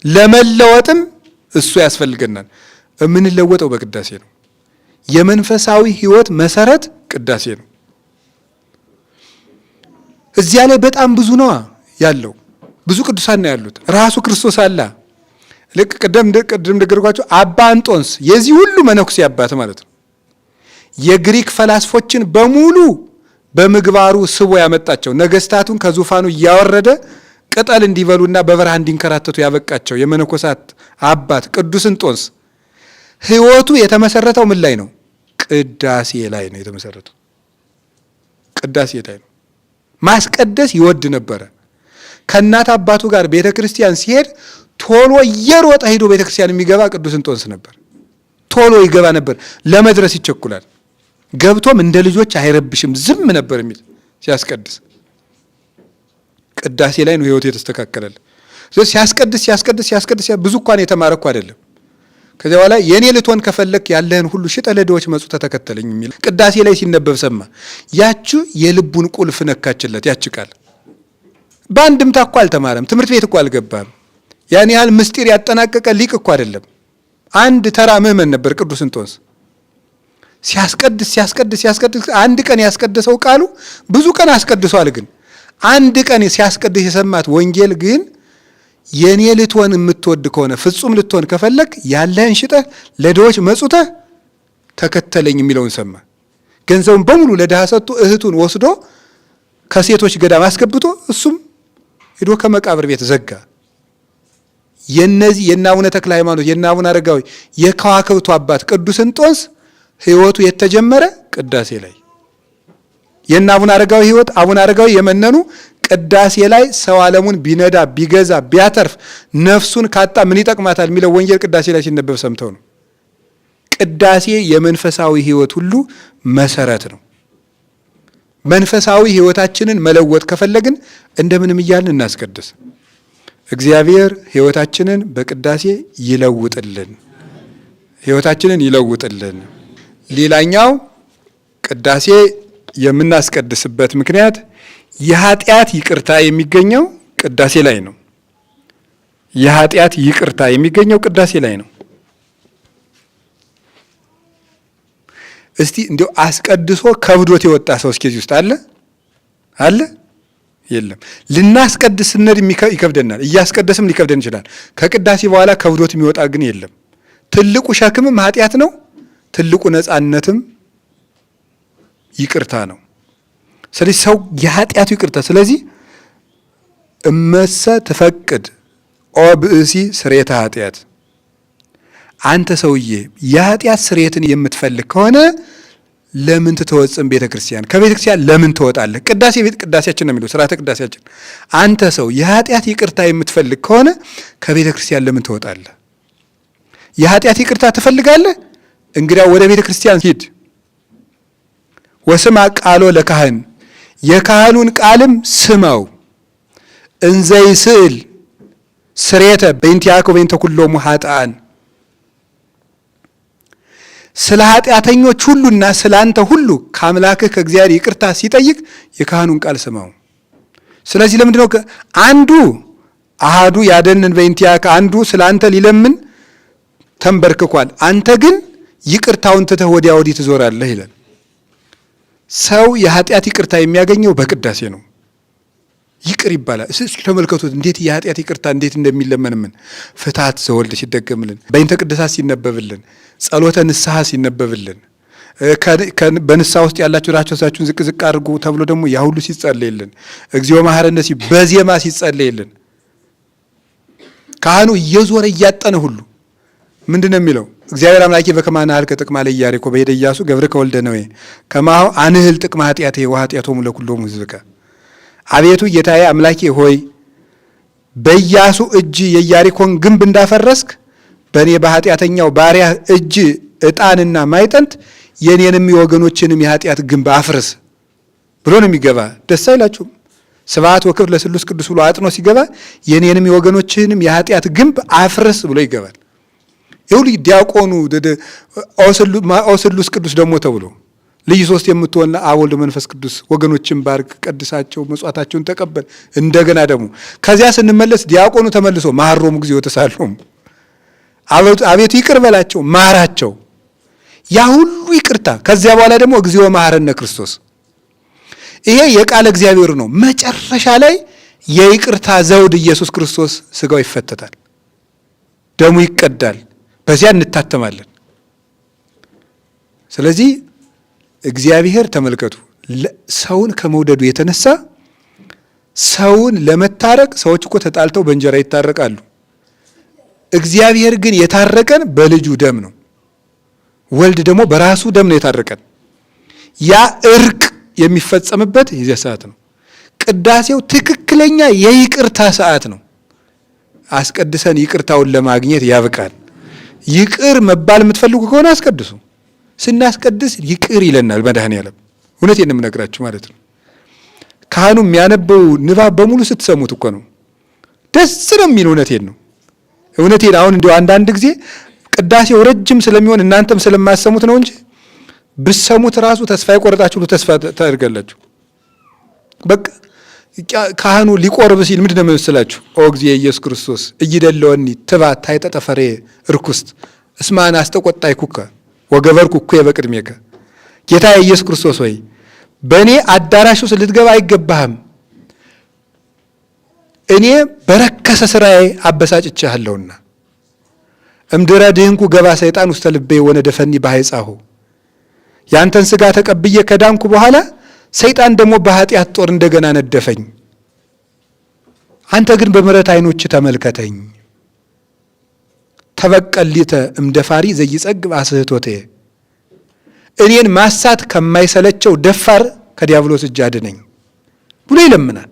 S1: ለመለወጥም እሱ ያስፈልገናል። የምንለወጠው በቅዳሴ ነው። የመንፈሳዊ ሕይወት መሰረት ቅዳሴ ነው። እዚያ ላይ በጣም ብዙ ነዋ ያለው። ብዙ ቅዱሳን ነው ያሉት። ራሱ ክርስቶስ አለ። ልክ ቅድም እንደገርኳቸው አባ አንጦንስ የዚህ ሁሉ መነኩሴ አባት ማለት ነው። የግሪክ ፈላስፎችን በሙሉ በምግባሩ ስቦ ያመጣቸው፣ ነገስታቱን ከዙፋኑ እያወረደ ቅጠል እንዲበሉና በበረሃ እንዲንከራተቱ ያበቃቸው የመነኮሳት አባት ቅዱስ እንጦንስ ሕይወቱ የተመሰረተው ምን ላይ ነው? ቅዳሴ ላይ ነው የተመሰረተው። ቅዳሴ ላይ ነው። ማስቀደስ ይወድ ነበረ። ከእናት አባቱ ጋር ቤተ ክርስቲያን ሲሄድ ቶሎ እየሮጠ ሄዶ ቤተ ክርስቲያን የሚገባ ቅዱስ እንጦንስ ነበር። ቶሎ ይገባ ነበር። ለመድረስ ይቸኩላል። ገብቶም እንደ ልጆች አይረብሽም፣ ዝም ነበር የሚል ሲያስቀድስ። ቅዳሴ ላይ ነው ሕይወቱ የተስተካከለል። ሲያስቀድስ ብዙ እንኳን የተማረ እኮ አይደለም። ከዚያ በኋላ የኔ ልትሆን ከፈለክ ያለህን ሁሉ ሽጠህ ለድሆች መጽውተህ ተከተለኝ የሚል ቅዳሴ ላይ ሲነበብ ሰማ። ያቺ የልቡን ቁልፍ ነካችለት። ያቺ ቃል በአንድምታ እኮ አልተማረም። ትምህርት ቤት እኮ አልገባም። ያን ያህል ምስጢር ያጠናቀቀ ሊቅ እኮ አይደለም። አንድ ተራ ምዕመን ነበር ቅዱስ እንጦንስ። ሲያስቀድስ አንድ ቀን ያስቀደሰው ቃሉ ብዙ ቀን አስቀድሷል። ግን አንድ ቀን ሲያስቀድስ የሰማት ወንጌል ግን የኔ ልትሆን የምትወድ ከሆነ ፍጹም ልትሆን ከፈለክ ያለህን ሽጠህ ለድሆች መጽውተህ ተከተለኝ የሚለውን ሰማ። ገንዘቡን በሙሉ ለድሃ ሰጥቶ እህቱን ወስዶ ከሴቶች ገዳም አስገብቶ እሱም ሄዶ ከመቃብር ቤት ዘጋ። የነዚህ የእነ አቡነ ተክለ ሃይማኖት የእነ አቡነ አረጋዊ የከዋክብቱ አባት ቅዱስ እንጦንስ ሕይወቱ የተጀመረ ቅዳሴ ላይ። የእነ አቡነ አረጋዊ ሕይወት አቡነ አረጋዊ የመነኑ ቅዳሴ ላይ ሰው ዓለሙን ቢነዳ ቢገዛ ቢያተርፍ ነፍሱን ካጣ ምን ይጠቅማታል የሚለው ወንጌል ቅዳሴ ላይ ሲነበብ ሰምተው ነው። ቅዳሴ የመንፈሳዊ ሕይወት ሁሉ መሰረት ነው። መንፈሳዊ ሕይወታችንን መለወጥ ከፈለግን እንደምንም እያልን እናስቀድስ። እግዚአብሔር ሕይወታችንን በቅዳሴ ይለውጥልን። ሕይወታችንን ይለውጥልን። ሌላኛው ቅዳሴ የምናስቀድስበት ምክንያት የኃጢአት ይቅርታ የሚገኘው ቅዳሴ ላይ ነው። የኃጢአት ይቅርታ የሚገኘው ቅዳሴ ላይ ነው። እስቲ እንዲያው አስቀድሶ ከብዶት የወጣ ሰው እስከዚህ ውስጥ አለ? የለም። ልናስቀድስ ስንል ይከብደናል። እያስቀደስም ሊከብደን ይችላል። ከቅዳሴ በኋላ ከብዶት የሚወጣ ግን የለም። ትልቁ ሸክምም ኃጢአት ነው። ትልቁ ነፃነትም ይቅርታ ነው። ስለዚህ ሰው የኃጢአቱ ይቅርታ። ስለዚህ እመሰ ትፈቅድ ኦ ብእሲ ስርየተ ኃጢአት፣ አንተ ሰውዬ የኃጢአት ስርየትን የምትፈልግ ከሆነ ለምን ትተወጽም ቤተ ክርስቲያን? ከቤተ ክርስቲያን ለምን ትወጣለህ? ቅዳሴያችን ነው የሚለው ስርዓተ ቅዳሴያችን። አንተ ሰው የኃጢአት ይቅርታ የምትፈልግ ከሆነ ከቤተ ክርስቲያን ለምን ትወጣለህ? የኃጢአት ይቅርታ ትፈልጋለህ? እንግዲያው ወደ ቤተ ክርስቲያን ሂድ። ወስማ ቃሎ ለካህን፣ የካህኑን ቃልም ስማው። እንዘይ ስዕል ስሬተ በእንቲአከ ወበእንተ ኩሎሙ ኃጥአን ስለ ኃጢአተኞች ሁሉና ስለ አንተ ሁሉ ከአምላክህ ከእግዚአብሔር ይቅርታ ሲጠይቅ የካህኑን ቃል ስማው። ስለዚህ ለምንድን ነው አንዱ አሃዱ ያደንን በእንቲአከ አንዱ ስለ አንተ ሊለምን ተንበርክኳል፣ አንተ ግን ይቅርታውን ትተህ ወዲያ ወዲህ ትዞራለህ ይላል። ሰው የኃጢአት ይቅርታ የሚያገኘው በቅዳሴ ነው። ይቅር ይባላል። እስኪ ተመልከቱት እንዴት የኃጢአት ይቅርታ እንዴት እንደሚለመንምን ፍትሐት ዘወልድ ሲደገምልን፣ በእንተ ቅድሳት ሲነበብልን፣ ጸሎተ ንስሐ ሲነበብልን፣ በንስሐ ውስጥ ያላችሁ ራሳችሁን ዝቅ ዝቅ አድርጉ ተብሎ ደግሞ ያ ሁሉ ሲጸለይልን፣ እግዚኦ መሐረነ በዜማ ሲጸለይልን፣ ካህኑ እየዞረ እያጠነ ሁሉ ምንድን ነው የሚለው? እግዚአብሔር አምላኬ በከመ አናህልከ ጥቅማ ለኢያሪኮ በሄደ ኢያሱ ገብርከ ወልደ ነዌ ከማሁ አንህል ጥቅማ ኃጢአቴ ወኃጢአቶሙ ለኩሎሙ ሕዝብከ። አቤቱ ጌታዬ አምላኬ ሆይ በኢያሱ እጅ የኢያሪኮን ግንብ እንዳፈረስክ በእኔ በኃጢአተኛው ባሪያ እጅ ዕጣንና ማይጠንት የኔንም የወገኖችንም የኃጢአት ግንብ አፍርስ ብሎ ነው የሚገባ። ደስ አይላችሁም? ስብሐት ወክብር ለስሉስ ቅዱስ ብሎ አጥኖ ሲገባ የኔንም የወገኖችንም የኃጢአት ግንብ አፍርስ ብሎ ይገባል። ይሁሉ ዲያቆኑ ኦስሉስ ቅዱስ ደግሞ ተብሎ ልዩ ሶስት የምትሆን አብ ወልድ መንፈስ ቅዱስ ወገኖችን ባርክ፣ ቀድሳቸው፣ መጽዋታቸውን ተቀበል። እንደገና ደግሞ ከዚያ ስንመለስ ዲያቆኑ ተመልሶ መሐሮሙ እግዚኦ ተሳሎሙ አቤቱ ይቅር በላቸው ማራቸው። ያ ሁሉ ይቅርታ ከዚያ በኋላ ደግሞ እግዚኦ መሐረነ ክርስቶስ። ይሄ የቃለ እግዚአብሔር ነው። መጨረሻ ላይ የይቅርታ ዘውድ ኢየሱስ ክርስቶስ ስጋው ይፈተታል፣ ደሙ ይቀዳል፣ በዚያ እንታተማለን። ስለዚህ እግዚአብሔር ተመልከቱ ሰውን ከመውደዱ የተነሳ ሰውን ለመታረቅ ሰዎች እኮ ተጣልተው በእንጀራ ይታረቃሉ። እግዚአብሔር ግን የታረቀን በልጁ ደም ነው። ወልድ ደግሞ በራሱ ደም ነው የታረቀን። ያ እርቅ የሚፈጸምበት የዚያ ሰዓት ነው። ቅዳሴው ትክክለኛ የይቅርታ ሰዓት ነው። አስቀድሰን ይቅርታውን ለማግኘት ያብቃል። ይቅር መባል የምትፈልጉ ከሆነ አስቀድሱ። ስናስቀድስ ይቅር ይለናል መድኃኔዓለም። እውነቴን ነው የምነግራችሁ ማለት ነው። ካህኑ የሚያነበው ንባብ በሙሉ ስትሰሙት እኮ ነው ደስ ነው የሚል። እውነቴን ነው እውነቴን። አሁን እንዲያው አንዳንድ ጊዜ ቅዳሴው ረጅም ስለሚሆን እናንተም ስለማሰሙት ነው እንጂ ብሰሙት ራሱ ተስፋ የቆረጣችሁ ሁሉ ተስፋ ታደርጋላችሁ። በቃ ካህኑ ሊቆርብ ሲል ምንድን ነው የምመስላችሁ? ኦ እግዚእ ኢየሱስ ክርስቶስ እይደለወኒ ትባት ታይጠጠፈሬ ርኩስት እስማን አስተቆጣይ ኩከ ወገበርኩ እኩየ በቅድሜከ። ጌታ ኢየሱስ ክርስቶስ ሆይ በእኔ አዳራሽ ውስጥ ልትገባ አይገባህም፣ እኔ በረከሰ ስራዬ አበሳጭቻለሁና። እምድረ ድህንኩ ገባ ሰይጣን ውስተ ልቤ ወነደፈኒ በኃይጻሁ። ያንተን ስጋ ተቀብዬ ከዳንኩ በኋላ ሰይጣን ደግሞ በኃጢአት ጦር እንደገና ነደፈኝ። አንተ ግን በምሕረት ዓይኖች ተመልከተኝ። ተበቀሊተ እምደፋሪ ዘይጸግብ አስህቶቴ። እኔን ማሳት ከማይሰለቸው ደፋር ከዲያብሎስ እጅ አድነኝ ብሎ ይለምናል።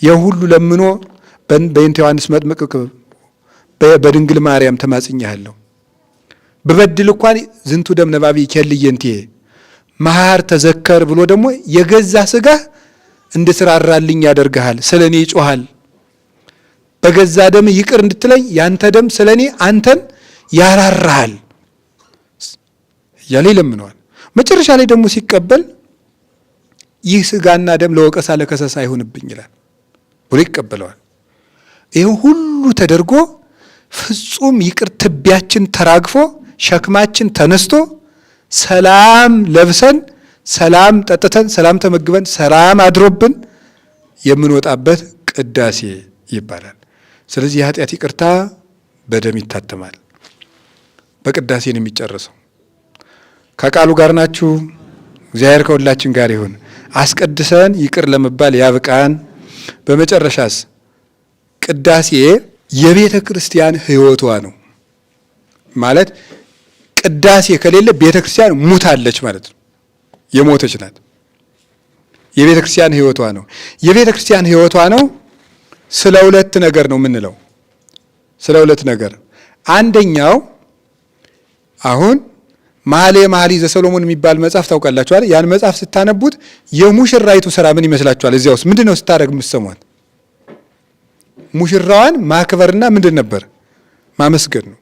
S1: የሁሉ ለምኖ በእንተ ዮሐንስ መጥምቅ በድንግል ማርያም ተማጽኛለሁ በበድል እንኳን ዝንቱ ደም ነባቢ ከልየንቴ መሐር ተዘከር ብሎ ደግሞ የገዛ ስጋህ እንድትራራልኝ ያደርግሃል። ስለኔ ይጮሃል። በገዛ ደም ይቅር እንድትለኝ ያንተ ደም ስለኔ አንተን ያራራሃል እያለ ይለምነዋል። መጨረሻ ላይ ደግሞ ሲቀበል ይህ ስጋና ደም ለወቀሳ ለከሰሳ አይሆንብኝ ይላል ብሎ ይቀበለዋል። ይህ ሁሉ ተደርጎ ፍጹም ይቅር ትቢያችን ተራግፎ ሸክማችን ተነስቶ ሰላም ለብሰን ሰላም ጠጥተን ሰላም ተመግበን ሰላም አድሮብን የምንወጣበት ቅዳሴ ይባላል። ስለዚህ የኃጢአት ይቅርታ በደም ይታተማል። በቅዳሴ ነው የሚጨርሰው። ከቃሉ ጋር ናችሁ። እግዚአብሔር ከሁላችን ጋር ይሁን። አስቀድሰን ይቅር ለመባል ያብቃን። በመጨረሻስ ቅዳሴ የቤተ ክርስቲያን ሕይወቷ ነው ማለት ቅዳሴ ከሌለ ቤተ ክርስቲያን ሙታለች ማለት ነው። የሞተች ናት። የቤተ ክርስቲያን ሕይወቷ ነው። የቤተ ክርስቲያን ሕይወቷ ነው። ስለ ሁለት ነገር ነው የምንለው። ስለ ሁለት ነገር አንደኛው አሁን መኃልየ መኃልይ ዘሰሎሞን የሚባል መጽሐፍ ታውቃላችኋል። ያን መጽሐፍ ስታነቡት የሙሽራይቱ ስራ ምን ይመስላችኋል? እዚያ ውስጥ ምንድን ነው ስታደርግ የምትሰሟት? ሙሽራዋን ማክበርና ምንድን ነበር? ማመስገን ነው።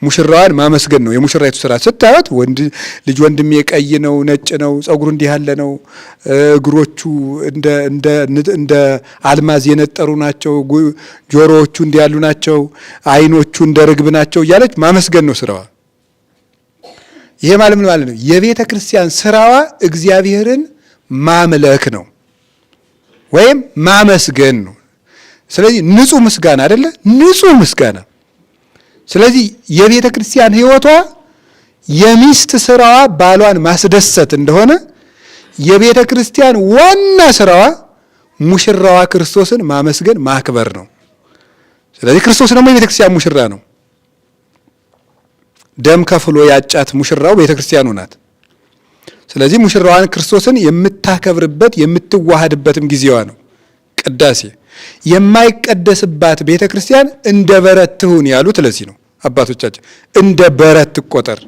S1: ሙሽራዋን ማመስገን ነው የሙሽራይቱ ስራ። ስታዩት ወንድሜ ቀይ ነው፣ ነጭ ነው፣ ጸጉሩ እንዲህ ያለ ነው፣ እግሮቹ እንደ አልማዝ የነጠሩ ናቸው፣ ጆሮዎቹ እንዲህ ያሉ ናቸው፣ አይኖቹ እንደ ርግብ ናቸው እያለች ማመስገን ነው ስራዋ። ይሄ ማለት ምን ማለት ነው? የቤተ ክርስቲያን ስራዋ እግዚአብሔርን ማምለክ ነው ወይም ማመስገን ነው። ስለዚህ ንጹህ ምስጋና አይደለ? ንጹህ ምስጋና። ስለዚህ የቤተ ክርስቲያን ሕይወቷ የሚስት ስራዋ ባሏን ማስደሰት እንደሆነ የቤተ ክርስቲያን ዋና ስራዋ ሙሽራዋ ክርስቶስን ማመስገን ማክበር ነው። ስለዚህ ክርስቶስ ደግሞ የቤተ ክርስቲያን ሙሽራ ነው። ደም ከፍሎ ያጫት ሙሽራው ቤተ ክርስቲያኑ ናት። ስለዚህ ሙሽራዋን ክርስቶስን የምታከብርበት የምትዋሃድበትም ጊዜዋ ነው ቅዳሴ። የማይቀደስባት ቤተ ክርስቲያን እንደ በረት ትሁን ያሉት ለዚህ ነው አባቶቻችን። እንደ በረት ትቆጠር።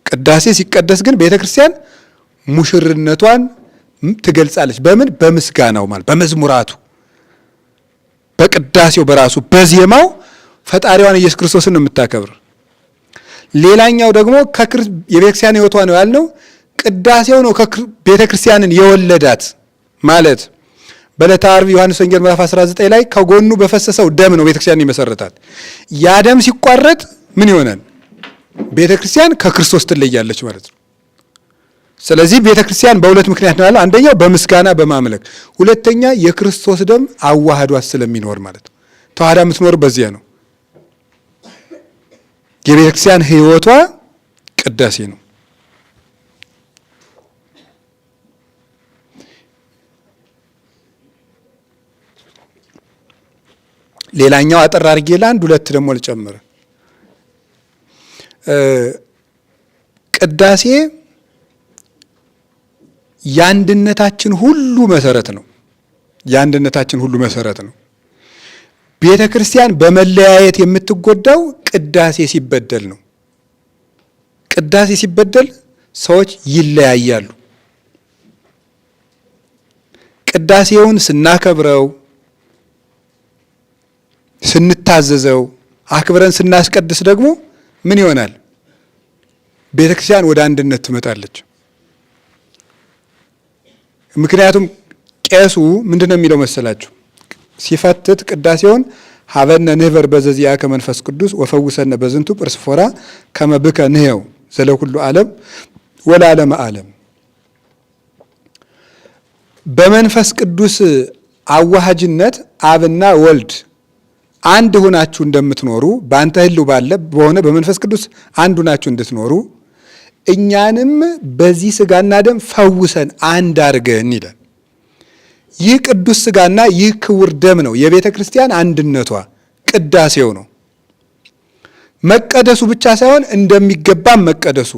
S1: ቅዳሴ ሲቀደስ ግን ቤተ ክርስቲያን ሙሽርነቷን ትገልጻለች። በምን? በምስጋናው ማለት በመዝሙራቱ፣ በቅዳሴው በራሱ በዜማው ፈጣሪዋን ኢየሱስ ክርስቶስን ነው የምታከብር። ሌላኛው ደግሞ የቤተ ክርስቲያን ሕይወቷ ነው ያልነው ቅዳሴው ነው ቤተ ክርስቲያንን የወለዳት ማለት። በዕለተ ዓርብ ዮሐንስ ወንጌል ምዕራፍ 19 ላይ ከጎኑ በፈሰሰው ደም ነው ቤተ ክርስቲያን ይመሰረታል። ያ ደም ሲቋረጥ ምን ይሆናል? ቤተ ክርስቲያን ከክርስቶስ ትለያለች ማለት ነው። ስለዚህ ቤተ ክርስቲያን በሁለት ምክንያት ነው ያለው። አንደኛው በምስጋና በማምለክ፣ ሁለተኛ የክርስቶስ ደም አዋህዷት ስለሚኖር ማለት ነው። ተዋህዳ የምትኖር በዚያ ነው። የቤተ ክርስቲያን ሕይወቷ ቅዳሴ ነው። ሌላኛው አጠር አድርጌ ለአንድ ሁለት ደግሞ ልጨምር። ቅዳሴ የአንድነታችን ሁሉ መሰረት ነው። የአንድነታችን ሁሉ መሰረት ነው። ቤተ ክርስቲያን በመለያየት የምትጎዳው ቅዳሴ ሲበደል ነው። ቅዳሴ ሲበደል ሰዎች ይለያያሉ። ቅዳሴውን ስናከብረው፣ ስንታዘዘው፣ አክብረን ስናስቀድስ ደግሞ ምን ይሆናል? ቤተ ክርስቲያን ወደ አንድነት ትመጣለች። ምክንያቱም ቄሱ ምንድን ነው የሚለው መሰላችሁ? ሲፈትት ቅዳሴውን ሀበነ ንህበር በዘዚያ ከመንፈስ ቅዱስ ወፈውሰነ በዝንቱ ጵርስፎራ ከመብከ ንሄው ዘለኩሉ ዓለም ወለዓለመ ዓለም። በመንፈስ ቅዱስ አዋሃጅነት አብና ወልድ አንድ ሆናችሁ እንደምትኖሩ በአንተ ህልው ባለ በሆነ በመንፈስ ቅዱስ አንድ ሆናችሁ እንድትኖሩ እኛንም በዚህ ስጋና ደም ፈውሰን አንድ አድርገን ይላል። ይህ ቅዱስ ስጋና ይህ ክቡር ደም ነው የቤተ ክርስቲያን አንድነቷ፣ ቅዳሴው ነው። መቀደሱ ብቻ ሳይሆን እንደሚገባም መቀደሱ፣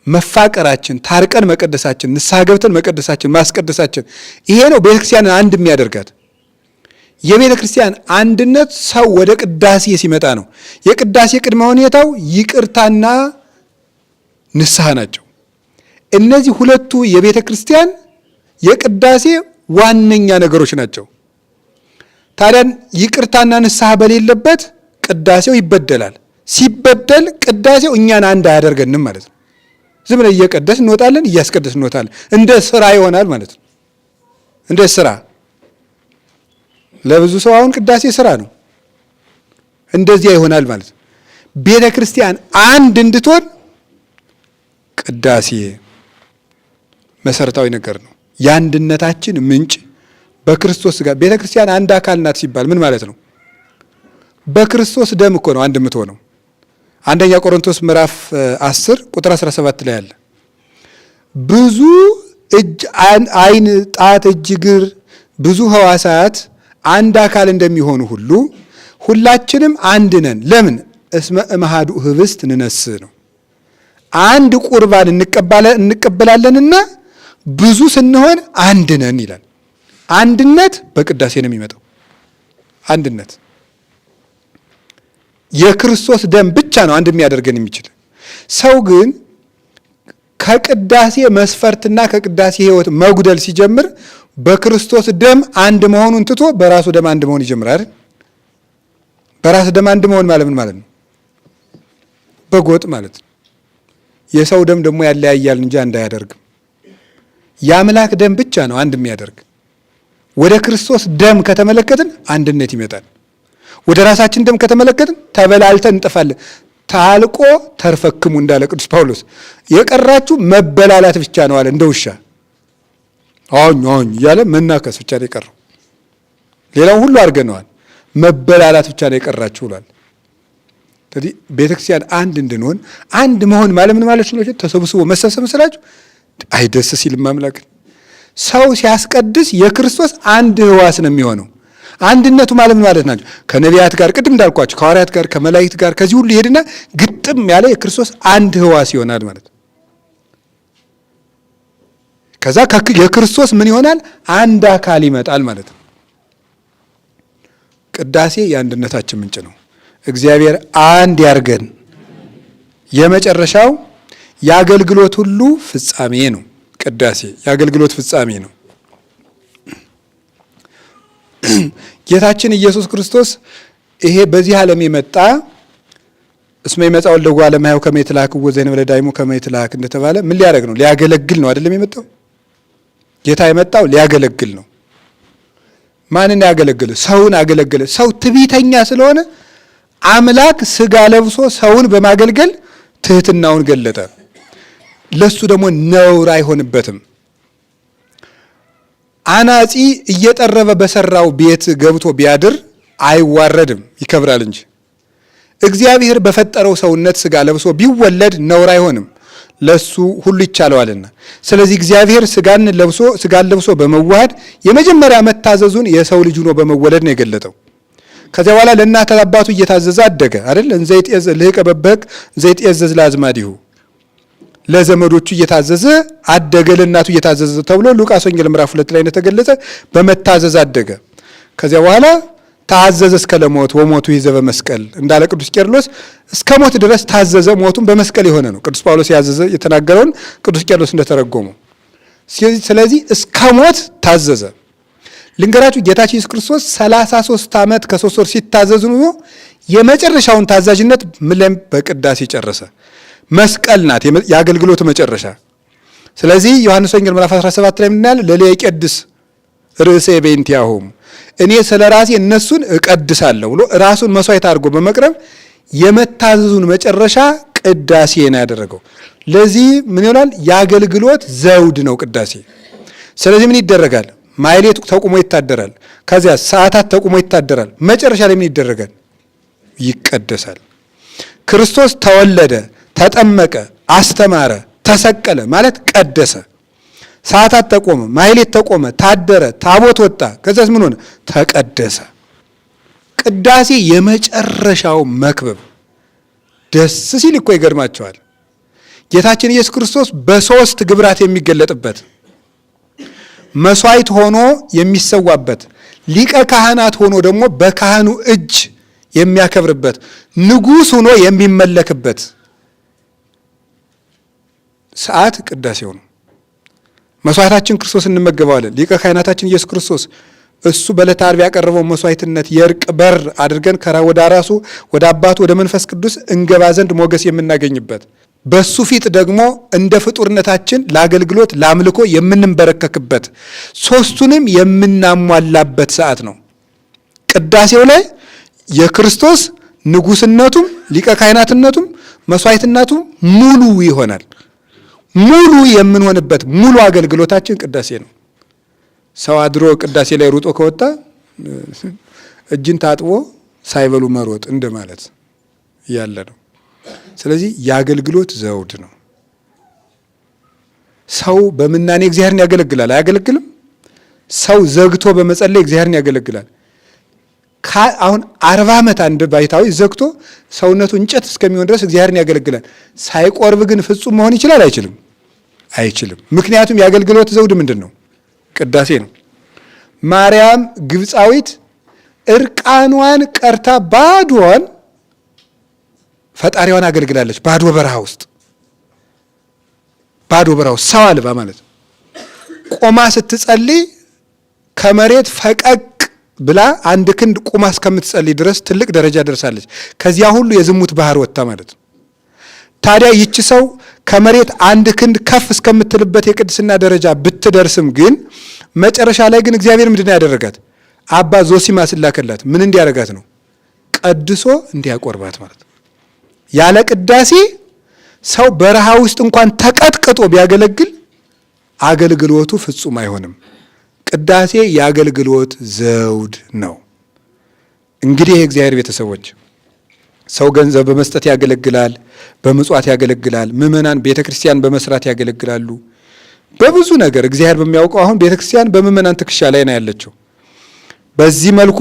S1: መፋቀራችን፣ ታርቀን መቀደሳችን፣ ንስሐ ገብተን መቀደሳችን፣ ማስቀደሳችን፣ ይሄ ነው ቤተ ክርስቲያንን አንድ የሚያደርጋት። የቤተ ክርስቲያን አንድነት ሰው ወደ ቅዳሴ ሲመጣ ነው። የቅዳሴ ቅድመ ሁኔታው ይቅርታና ንስሐ ናቸው። እነዚህ ሁለቱ የቤተ ክርስቲያን የቅዳሴ ዋነኛ ነገሮች ናቸው። ታዲያ ይቅርታና ንስሐ በሌለበት ቅዳሴው ይበደላል። ሲበደል ቅዳሴው እኛን አንድ አያደርገንም ማለት ነው። ዝም ብለን እየቀደስ እንወጣለን፣ እያስቀደስ እንወጣለን። እንደ ስራ ይሆናል ማለት ነው። እንደ ስራ ለብዙ ሰው አሁን ቅዳሴ ስራ ነው። እንደዚያ ይሆናል ማለት ነው። ቤተ ክርስቲያን አንድ እንድትሆን ቅዳሴ መሰረታዊ ነገር ነው። የአንድነታችን ምንጭ በክርስቶስ ጋር ቤተ ክርስቲያን አንድ አካል ናት ሲባል ምን ማለት ነው? በክርስቶስ ደም እኮ ነው አንድ የምትሆነው። አንደኛ ቆሮንቶስ ምዕራፍ 10 ቁጥር 17 ላይ አለ። ብዙ እጅ፣ ዓይን፣ ጣት፣ እጅ፣ እግር፣ ብዙ ሕዋሳት አንድ አካል እንደሚሆኑ ሁሉ ሁላችንም አንድ ነን። ለምን? እስመ እምአሐዱ ኅብስት ንነስእ ነው። አንድ ቁርባን እንቀበላለንና ብዙ ስንሆን አንድ ነን ይላል። አንድነት በቅዳሴ ነው የሚመጣው። አንድነት የክርስቶስ ደም ብቻ ነው አንድ የሚያደርገን የሚችል። ሰው ግን ከቅዳሴ መስፈርትና ከቅዳሴ ሕይወት መጉደል ሲጀምር በክርስቶስ ደም አንድ መሆኑን ትቶ በራሱ ደም አንድ መሆን ይጀምራል። በራስ ደም አንድ መሆን ማለት ምን ማለት ነው? በጎጥ ማለት ነው። የሰው ደም ደግሞ ያለያያል እንጂ አንድ አያደርግም። የአምላክ ደም ብቻ ነው አንድ የሚያደርግ። ወደ ክርስቶስ ደም ከተመለከትን አንድነት ይመጣል። ወደ ራሳችን ደም ከተመለከትን ተበላልተን እንጠፋለን። ታልቆ ተርፈክሙ እንዳለ ቅዱስ ጳውሎስ የቀራችሁ መበላላት ብቻ ነው አለ። እንደ ውሻ አሁን እያለ መናከስ ብቻ ነው የቀረው። ሌላው ሁሉ አድርገነዋል። መበላላት ብቻ ነው የቀራችሁ ብሏል። ስለዚህ ቤተክርስቲያን አንድ እንድንሆን አንድ መሆን ማለት ምን ማለት ነው? ተሰብስቦ መሰብሰብ ስላችሁ አይ ደስ ሲልም አምላክን ሰው ሲያስቀድስ የክርስቶስ አንድ ሕዋስ ነው የሚሆነው። አንድነቱ ማለት ምን ማለት ናቸው? ከነቢያት ጋር ቅድም እንዳልኳቸው ከሐዋርያት ጋር ከመላእክት ጋር ከዚህ ሁሉ ይሄድና ግጥም ያለ የክርስቶስ አንድ ሕዋስ ይሆናል ማለት ነው። ከዛ የክርስቶስ ምን ይሆናል? አንድ አካል ይመጣል ማለት ነው። ቅዳሴ የአንድነታችን ምንጭ ነው። እግዚአብሔር አንድ ያርገን። የመጨረሻው የአገልግሎት ሁሉ ፍጻሜ ነው። ቅዳሴ የአገልግሎት ፍጻሜ ነው። ጌታችን ኢየሱስ ክርስቶስ ይሄ በዚህ ዓለም የመጣ እስመ ይመጽእ ወልደ እጓለ እመሕያው ከመ ይትለአክዎ ዘእንበለ ዳይሙ ከመ ይትለአክ እንደተባለ ምን ሊያደርግ ነው? ሊያገለግል ነው አይደለም የመጣው? ጌታ የመጣው ሊያገለግል ነው። ማንን ያገለግል? ሰውን አገለገለ። ሰው ትዕቢተኛ ስለሆነ አምላክ ስጋ ለብሶ ሰውን በማገልገል ትህትናውን ገለጠ። ለሱ ደግሞ ነውር አይሆንበትም። አናጺ እየጠረበ በሰራው ቤት ገብቶ ቢያድር አይዋረድም፣ ይከብራል እንጂ። እግዚአብሔር በፈጠረው ሰውነት ስጋ ለብሶ ቢወለድ ነውር አይሆንም፣ ለሱ ሁሉ ይቻለዋልና። ስለዚህ እግዚአብሔር ስጋን ለብሶ በመዋሃድ የመጀመሪያ መታዘዙን የሰው ልጅ ሆኖ በመወለድ ነው የገለጠው። ከዚያ በኋላ ለእናት አባቱ እየታዘዘ አደገ አይደል? እንዘይትዔዘ ልህቀ በበህቅ ዘይትዔዘዝ ለአዝማዲሁ፣ ለዘመዶቹ እየታዘዘ አደገ፣ ለእናቱ እየታዘዘ ተብሎ ሉቃስ ወንጌል ምዕራፍ 2 ላይ እንደተገለጸ በመታዘዝ አደገ። ከዚያ በኋላ ታዘዘ እስከ ለሞት ወሞቱ ይዘ በመስቀል እንዳለ ቅዱስ ቄርሎስ እስከ ሞት ድረስ ታዘዘ። ሞቱን በመስቀል የሆነ ነው። ቅዱስ ጳውሎስ ያዘዘ የተናገረውን ቅዱስ ቄርሎስ እንደተረጎመው። ስለዚህ እስከ ሞት ታዘዘ። ልንገራችሁ ጌታችን ኢየሱስ ክርስቶስ 33 ዓመት ከ3 ወር ሲታዘዝ ኑሮ የመጨረሻውን ታዛዥነት ምለም በቅዳሴ ጨረሰ። መስቀል ናት የአገልግሎት መጨረሻ። ስለዚህ ዮሐንስ ወንጌል ምዕራፍ 17 ላይ ምን ያለ ለሊቀድስ ርእሴ በእንቲአሆሙ፣ እኔ ስለ ራሴ እነሱን እቀድሳለሁ ብሎ ራሱን መስዋዕት አድርጎ በመቅረብ የመታዘዙን መጨረሻ ቅዳሴ ነው ያደረገው። ለዚህ ምን ይሆናል? የአገልግሎት ዘውድ ነው ቅዳሴ። ስለዚህ ምን ይደረጋል? ማይሌት ተቁሞ ይታደራል። ከዚያ ሰዓታት ተቁሞ ይታደራል። መጨረሻ ላይ ምን ይደረጋል? ይቀደሳል። ክርስቶስ ተወለደ፣ ተጠመቀ፣ አስተማረ፣ ተሰቀለ ማለት ቀደሰ። ሰዓታት ተቆመ፣ ማይሌት ተቆመ፣ ታደረ፣ ታቦት ወጣ። ከዚያስ ምን ሆነ? ተቀደሰ። ቅዳሴ የመጨረሻው መክበብ። ደስ ሲል እኮ ይገርማቸዋል። ጌታችን ኢየሱስ ክርስቶስ በሶስት ግብራት የሚገለጥበት፣ መስዋዕት ሆኖ የሚሰዋበት፣ ሊቀ ካህናት ሆኖ ደግሞ በካህኑ እጅ የሚያከብርበት፣ ንጉሥ ሆኖ የሚመለክበት ሰዓት ቅዳሴው ነው። መስዋዕታችን ክርስቶስ እንመገበዋለን። ሊቀ ካህናታችን ኢየሱስ ክርስቶስ እሱ በዕለተ ዓርብ ያቀረበው መስዋዕትነት የእርቅ በር አድርገን ወደ ራሱ ወደ አባቱ ወደ መንፈስ ቅዱስ እንገባ ዘንድ ሞገስ የምናገኝበት፣ በሱ ፊት ደግሞ እንደ ፍጡርነታችን ለአገልግሎት ለአምልኮ የምንበረከክበት፣ ሶስቱንም የምናሟላበት ሰዓት ነው። ቅዳሴው ላይ የክርስቶስ ንጉሥነቱም ሊቀ ካህናትነቱም መስዋዕትነቱም ሙሉ ይሆናል። ሙሉ የምንሆንበት ሙሉ አገልግሎታችን ቅዳሴ ነው። ሰው አድሮ ቅዳሴ ላይ ሩጦ ከወጣ እጅን ታጥቦ ሳይበሉ መሮጥ እንደማለት ያለ ነው። ስለዚህ የአገልግሎት ዘውድ ነው። ሰው በምናኔ እግዚአብሔርን ያገለግላል አያገለግልም? ሰው ዘግቶ በመጸለይ እግዚአብሔርን ያገለግላል። አሁን 40 ዓመት አንድ ባይታዊ ዘግቶ ሰውነቱ እንጨት እስከሚሆን ድረስ እግዚአብሔርን ያገለግላል። ሳይቆርብ ግን ፍጹም መሆን ይችላል አይችልም? አይችልም። ምክንያቱም የአገልግሎት ዘውድ ምንድን ነው? ቅዳሴ ነው። ማርያም ግብፃዊት እርቃኗን ቀርታ ባዶዋን ፈጣሪዋን አገልግላለች። ባዶ በረሃ ውስጥ ባዶ በራው ሰው አልባ ማለት ነው። ቆማ ስትጸልይ ከመሬት ፈቀቅ ብላ አንድ ክንድ ቆማ እስከምትጸልይ ድረስ ትልቅ ደረጃ ደርሳለች። ከዚያ ሁሉ የዝሙት ባህር ወጣ ማለት ነው። ታዲያ ይቺ ሰው ከመሬት አንድ ክንድ ከፍ እስከምትልበት የቅድስና ደረጃ ብትደርስም ግን መጨረሻ ላይ ግን እግዚአብሔር ምንድነው ያደረጋት? አባ ዞሲማስ ላከላት። ምን እንዲያደርጋት ነው? ቀድሶ እንዲያቆርባት ማለት ነው። ያለ ቅዳሴ ሰው በረሃ ውስጥ እንኳን ተቀጥቅጦ ቢያገለግል አገልግሎቱ ፍጹም አይሆንም። ቅዳሴ የአገልግሎት ዘውድ ነው። እንግዲህ የእግዚአብሔር ቤተሰቦች ሰው ገንዘብ በመስጠት ያገለግላል፣ በምጽዋት ያገለግላል፣ ምእመናን ቤተክርስቲያን በመስራት ያገለግላሉ። በብዙ ነገር እግዚአብሔር በሚያውቀው አሁን ቤተክርስቲያን በምእመናን ትከሻ ላይ ነው ያለችው። በዚህ መልኩ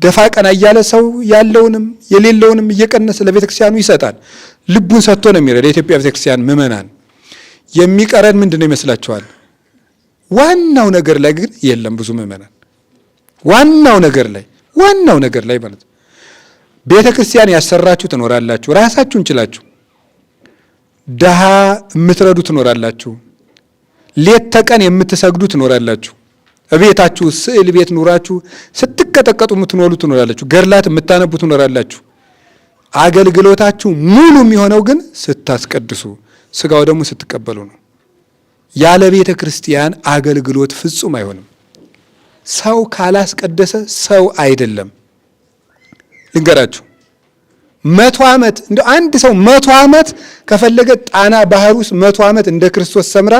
S1: ደፋ ቀና እያለ ሰው ያለውንም የሌለውንም እየቀነሰ ለቤተክርስቲያኑ ይሰጣል። ልቡን ሰጥቶ ነው የሚረዳ የኢትዮጵያ ቤተክርስቲያን ምእመናን። የሚቀረን ምንድነው ይመስላችኋል? ዋናው ነገር ላይ ግን የለም። ብዙ ምእመናን ዋናው ነገር ላይ ማለት ቤተክርስቲያን ያሰራችሁ ትኖራላችሁ፣ ራሳችሁን ችላችሁ ደሃ የምትረዱ ትኖራላችሁ፣ ሌት ተቀን የምትሰግዱ ትኖራላችሁ፣ እቤታችሁ ስዕል ቤት ኑራችሁ ስትቀጠቀጡ የምትኖሩ ትኖራላችሁ፣ ገድላት የምታነቡ ትኖራላችሁ። አገልግሎታችሁ ሙሉ የሚሆነው ግን ስታስቀድሱ፣ ስጋው ደግሞ ስትቀበሉ ነው። ያለ ቤተ ክርስቲያን አገልግሎት ፍጹም አይሆንም። ሰው ካላስቀደሰ ሰው አይደለም። ልንገራችሁ 100 ዓመት እንደ አንድ ሰው 100 ዓመት ከፈለገ ጣና ባህር ውስጥ 100 ዓመት እንደ ክርስቶስ ሰምራ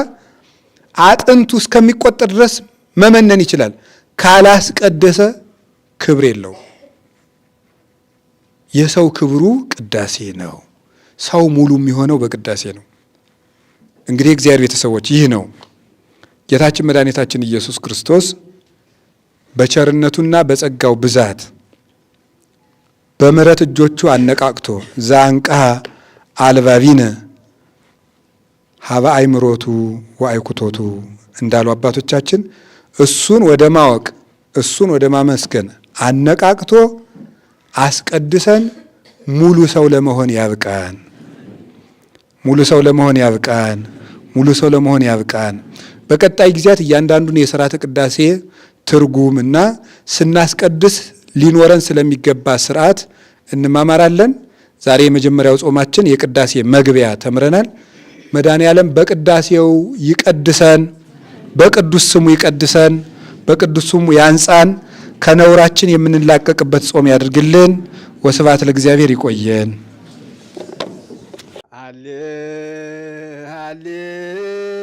S1: አጥንቱ እስከሚቆጠር ድረስ መመነን ይችላል። ካላስቀደሰ ክብር የለው። የሰው ክብሩ ቅዳሴ ነው። ሰው ሙሉ የሚሆነው በቅዳሴ ነው። እንግዲህ እግዚአብሔር ቤተሰቦች ይህ ነው ጌታችን መድኃኒታችን ኢየሱስ ክርስቶስ በቸርነቱና በጸጋው ብዛት በምሕረት እጆቹ አነቃቅቶ ዛንቃ አልባቢነ ሀበ አይምሮቱ ወአይኩቶቱ እንዳሉ አባቶቻችን እሱን ወደ ማወቅ እሱን ወደ ማመስገን አነቃቅቶ አስቀድሰን ሙሉ ሰው ለመሆን ያብቃን። ሙሉ ሰው ለመሆን ያብቃን። ሙሉ ሰው ለመሆን ያብቃን። በቀጣይ ጊዜያት እያንዳንዱን የሥርዓተ ቅዳሴ ትርጉምና ስናስቀድስ ሊኖረን ስለሚገባ ስርዓት እንማማራለን። ዛሬ የመጀመሪያው ጾማችን የቅዳሴ መግቢያ ተምረናል። መድኃኔዓለም በቅዳሴው ይቀድሰን፣ በቅዱስ ስሙ ይቀድሰን፣ በቅዱስ ስሙ ያንጻን፣ ከነውራችን የምንላቀቅበት ጾም ያድርግልን። ወስብሐት ለእግዚአብሔር። ይቆየን።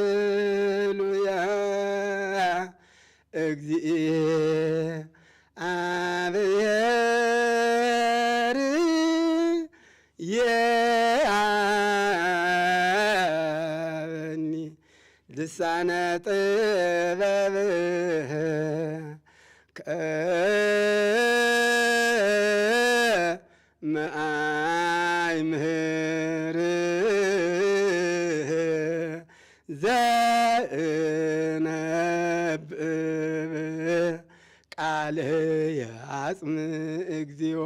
S1: ሃሌሉያ እግዚአብሔር የአብኒ ልሳነ ጥበብ መአይምህር ዘእነብብ ቃልየ አጽም እግዚኦ